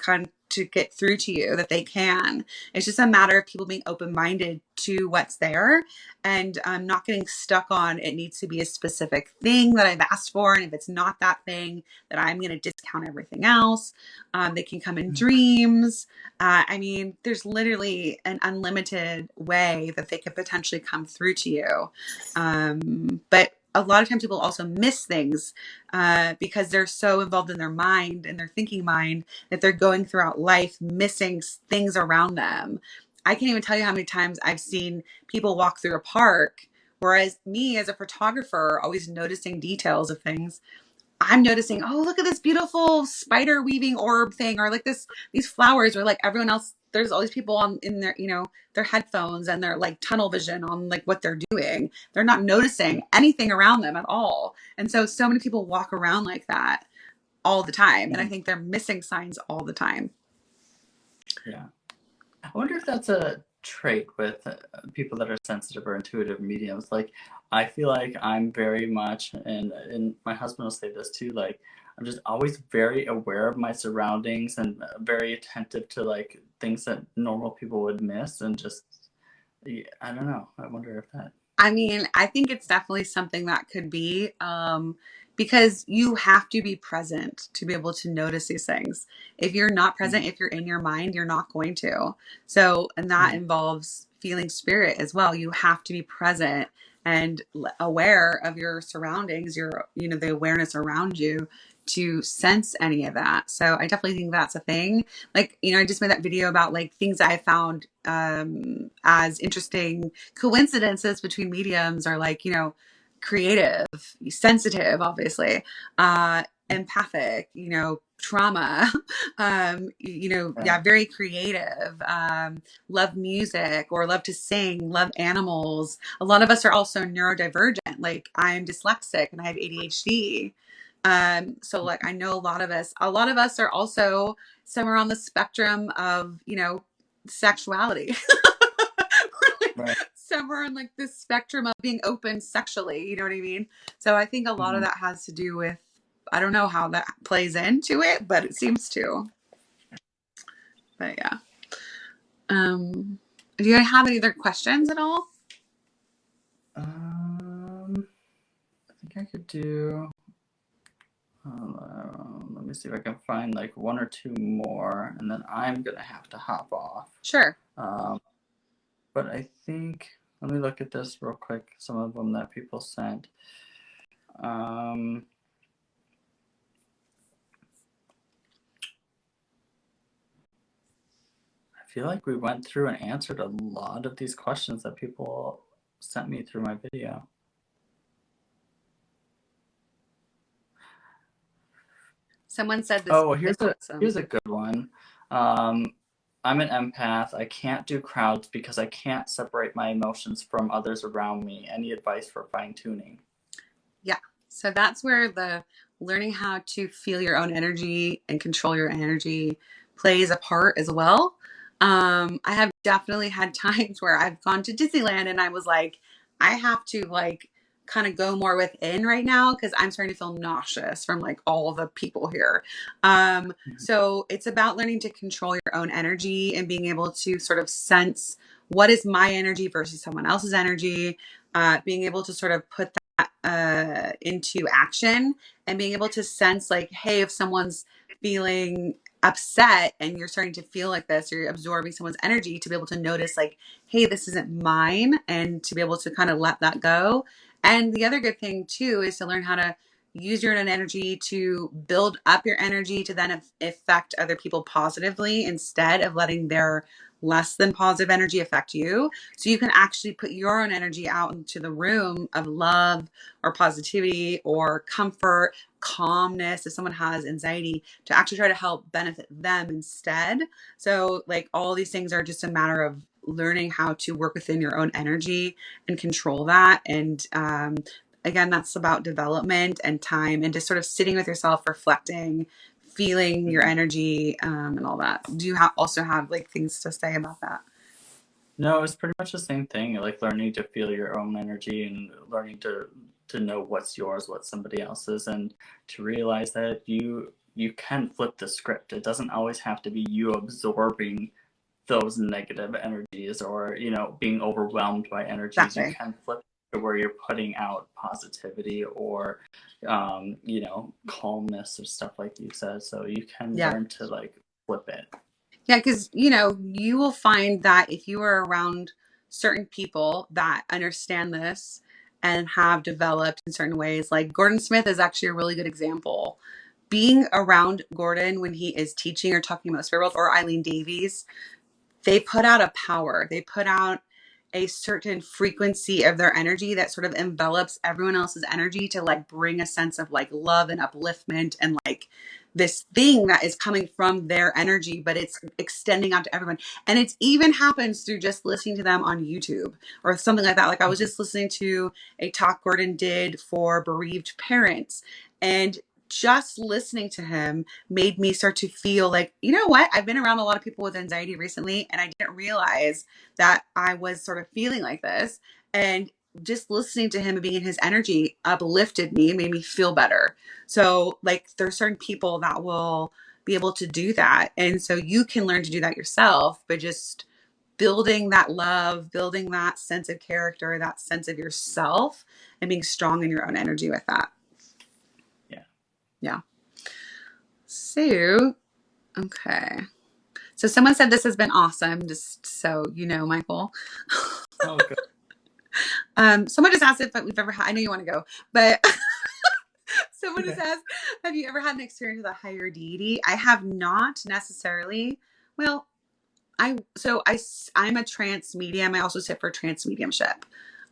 to get through to you, that they can. It's just a matter of people being open-minded to what's there, and not getting stuck on it needs to be a specific thing that I've asked for. And if it's not that thing, that I'm going to discount everything else. They can come in dreams. I mean, there's literally an unlimited way that they could potentially come through to you. But a lot of times people also miss things because they're so involved in their mind and their thinking mind that they're going throughout life missing things around them. I can't even tell you how many times I've seen people walk through a park, whereas me as a photographer, always noticing details of things, I'm noticing, oh, look at this beautiful spider weaving orb thing, or like these flowers, or like everyone else. There's all these people on in their, their headphones and their like tunnel vision on like what they're doing. They're not noticing anything around them at all. And so many people walk around like that all the time. And I think they're missing signs all the time. Yeah. I wonder if that's a trait with people that are sensitive or intuitive mediums. Like, I feel like I'm very much, and my husband will say this too, like, I'm just always very aware of my surroundings and very attentive to like things that normal people would miss. And just, I don't know. I wonder if that. I mean, I think it's definitely something that could be, because you have to be present to be able to notice these things. If you're not present, if you're in your mind, you're not going to. So, and that involves feeling spirit as well. You have to be present and aware of your surroundings, the awareness around you to sense any of that. So I definitely think that's a thing. Like, I just made that video about like things I found as interesting coincidences between mediums, are like, creative, sensitive, obviously, empathic, trauma, very creative, love music or love to sing, love animals. A lot of us are also neurodivergent. Like, I'm dyslexic and I have ADHD. So like, I know a lot of us are also somewhere on the spectrum of, sexuality. Right. Somewhere on like this spectrum of being open sexually, you know what I mean? So I think a lot of that has to do with, I don't know how that plays into it, but it seems to. But yeah. Do you have any other questions at all? I think I could do. Let me see if I can find like one or two more, and then I'm gonna have to hop off. Sure. But I think, let me look at this real quick. Some of them that people sent. I feel like we went through and answered a lot of these questions that people sent me through my video. Someone said this. Oh, here's a good one. I'm an empath. I can't do crowds because I can't separate my emotions from others around me. Any advice for fine tuning? Yeah. So that's where the learning how to feel your own energy and control your energy plays a part as well. I have definitely had times where I've gone to Disneyland and I was like, I have to like kind of go more within right now because I'm starting to feel nauseous from like all the people here. So it's about learning to control your own energy and being able to sort of sense what is my energy versus someone else's energy, being able to sort of put into action and being able to sense like, hey, if someone's feeling upset and you're starting to feel like this, you're absorbing someone's energy, to be able to notice like, hey, this isn't mine, and to be able to kind of let that go. And the other good thing too is to learn how to use your own energy to build up your energy to then affect other people positively, instead of letting their less than positive energy affect you. So you can actually put your own energy out into the room of love or positivity or comfort, calmness, if someone has anxiety, to actually try to help benefit them instead. So like, all these things are just a matter of learning how to work within your own energy and control that. And again, that's about development and time and just sort of sitting with yourself, reflecting, feeling your energy, and all that. Do you also have like things to say about that? No, it's pretty much the same thing. Like learning to feel your own energy and learning to know what's yours, what's somebody else's, and to realize that you can flip the script. It doesn't always have to be you absorbing those negative energies or, being overwhelmed by energies. You Exactly. can flip to where you're putting out positivity or, calmness or stuff like you said. So you can Yeah. learn to like flip it. Yeah, because you will find that if you are around certain people that understand this and have developed in certain ways, like Gordon Smith is actually a really good example. Being around Gordon when he is teaching or talking about spirit world, or Eileen Davies, they put out a power. They put out a certain frequency of their energy that sort of envelops everyone else's energy to like bring a sense of like love and upliftment and like this thing that is coming from their energy, but it's extending out to everyone. And it even happens through just listening to them on YouTube or something like that. Like I was just listening to a talk Gordon did for bereaved parents, and just listening to him made me start to feel like, you know what? I've been around a lot of people with anxiety recently, and I didn't realize that I was sort of feeling like this. And just listening to him and being in his energy uplifted me, made me feel better. So, like, there's certain people that will be able to do that. And so you can learn to do that yourself, but just building that love, building that sense of character, that sense of yourself, and being strong in your own energy with that. Yeah. Yeah. So, okay. So someone said this has been awesome, just so you know, Michael. Oh, good. Someone just asked if we've ever had, I know you want to go, but someone just Okay. asked, have you ever had an experience with a higher deity? I have not necessarily. Well, I'm a trance medium. I also sit for trance mediumship.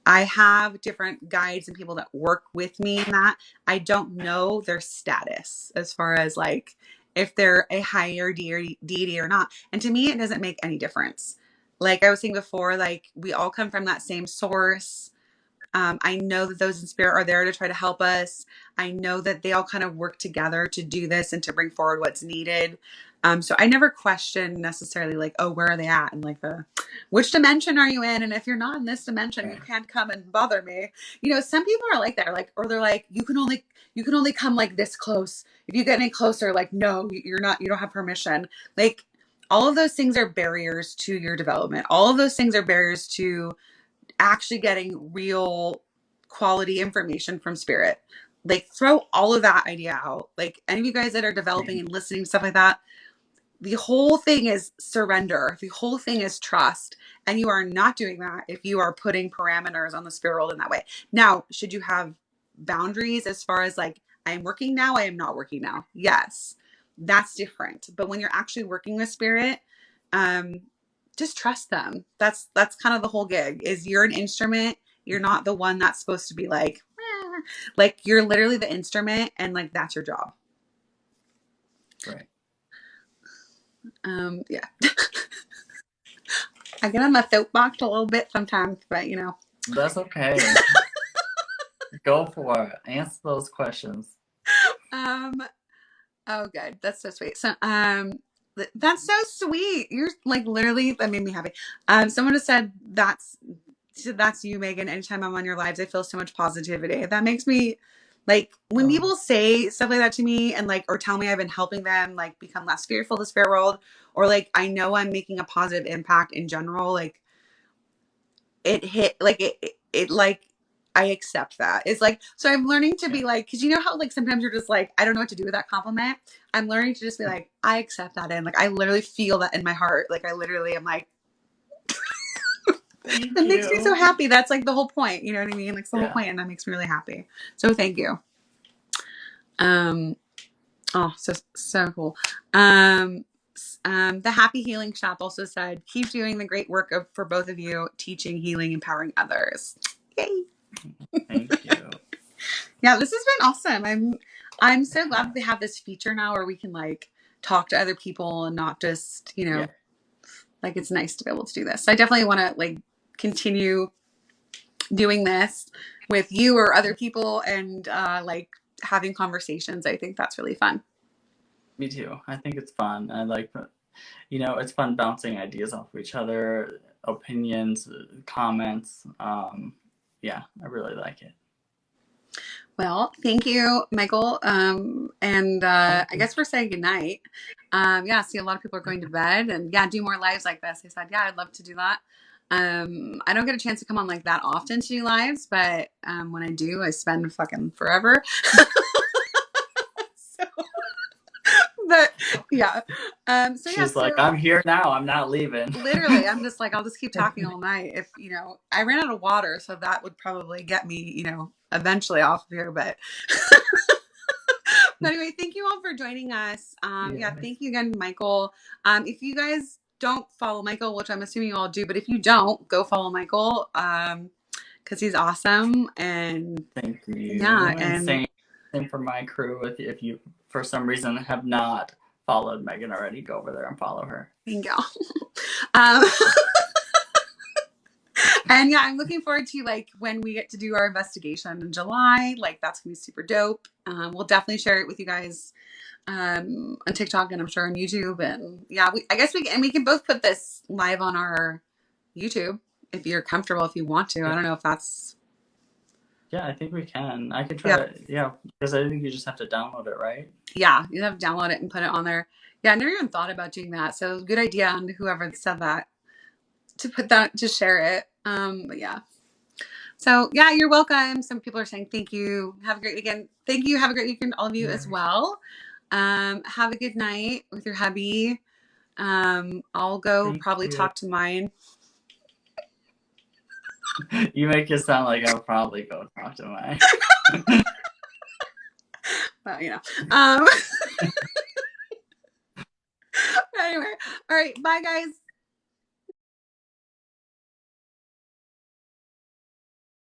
I have different guides and people that work with me in that. I don't know their status as far as like if they're a higher deity or not. And to me, it doesn't make any difference. Like I was saying before, like we all come from that same source. I know that those in spirit are there to try to help us. I know that they all kind of work together to do this and to bring forward what's needed. So I never question necessarily like, oh, where are they at? And like which dimension are you in? And if you're not in this dimension, you can't come and bother me. Some people are like that, like, or they're like, you can only come like this close. If you get any closer, like, no, you're not, you don't have permission. Like all of those things are barriers to your development. All of those things are barriers to actually getting real quality information from spirit. Like throw all of that idea out. Like any of you guys that are developing and listening to stuff like that, the whole thing is surrender. The whole thing is trust. And you are not doing that if you are putting parameters on the spirit world in that way. Now, should you have boundaries as far as like, I am working now, I am not working now? Yes, that's different. But when you're actually working with spirit, um, just trust them. That's kind of the whole gig is you're an instrument. You're not the one that's supposed to be like, like you're literally the instrument and like, that's your job. Right. Yeah. I get on my soapbox a little bit sometimes, but That's okay. Go for it. Answer those questions. Oh good. That's so sweet. So that's so sweet. You're like literally that made me happy. Someone just said that's you, Megan. Anytime I'm on your lives, I feel so much positivity. That makes me like when people say stuff like that to me and like or tell me I've been helping them like become less fearful of the spirit world, or like I know I'm making a positive impact in general, like it hit like it like I accept that. It's like, so I'm learning to be like, because you know how like sometimes you're just like, I don't know what to do with that compliment. I'm learning to just be like, I accept that, and like I literally feel that in my heart. Like I literally am like, Thank that makes me so you. happy. That's like the whole point. You know what I mean? Like it's the whole point, and that makes me really happy. So thank you. Oh, so cool. The Happy Healing Shop also said, keep doing the great work for both of you, teaching, healing, empowering others. Yay. Thank you. Yeah, this has been awesome. I'm so glad that they have this feature now where we can like talk to other people and not just, like it's nice to be able to do this. So I definitely want to like continue doing this with you or other people and like having conversations. I think that's really fun. Me too. I think it's fun. I like, it's fun bouncing ideas off of each other, opinions, comments. Yeah, I really like it. Well, thank you, Michael. And I guess we're saying goodnight. Yeah, see, a lot of people are going to bed, and yeah, do more lives like this. I said, yeah, I'd love to do that. I don't get a chance to come on like that often to do lives, but when I do, I spend fucking forever. So, but yeah. So yeah, She's like, so I'm here now. I'm not leaving. literally, I'm just like, I'll just keep talking all night. If, I ran out of water, so that would probably get me, eventually off of here. But anyway, thank you all for joining us. Yeah, thank you again, Michael. If you guys don't follow Michael, which I'm assuming you all do, but if you don't, go follow Michael because he's awesome. And Thank yeah, you. And and same for my crew. If you for some reason have not followed Megan already, go over there and follow her. thank you. um, and yeah, I'm looking forward to like when we get to do our investigation in July. Like that's gonna be super dope. We'll definitely share it with you guys on TikTok and I'm sure on YouTube. And yeah, I guess we can both put this live on our YouTube if you're comfortable, if you want to. I don't know if that's. Yeah, I think we can. I can try Yeah. to, yeah, because I think you just have to download it, right? Yeah, you have to download it and put it on there. Yeah, I never even thought about doing that. So good idea on whoever said that to put that, to share it. But yeah. So yeah, you're welcome. Some people are saying thank you. Have a great weekend. Thank you. Have a great weekend, all of you as well. Have a good night with your hubby. I'll go Thank probably you. talk to mine. You make it sound like I'll probably go talk to mine. Well, anyway. All right. Bye guys.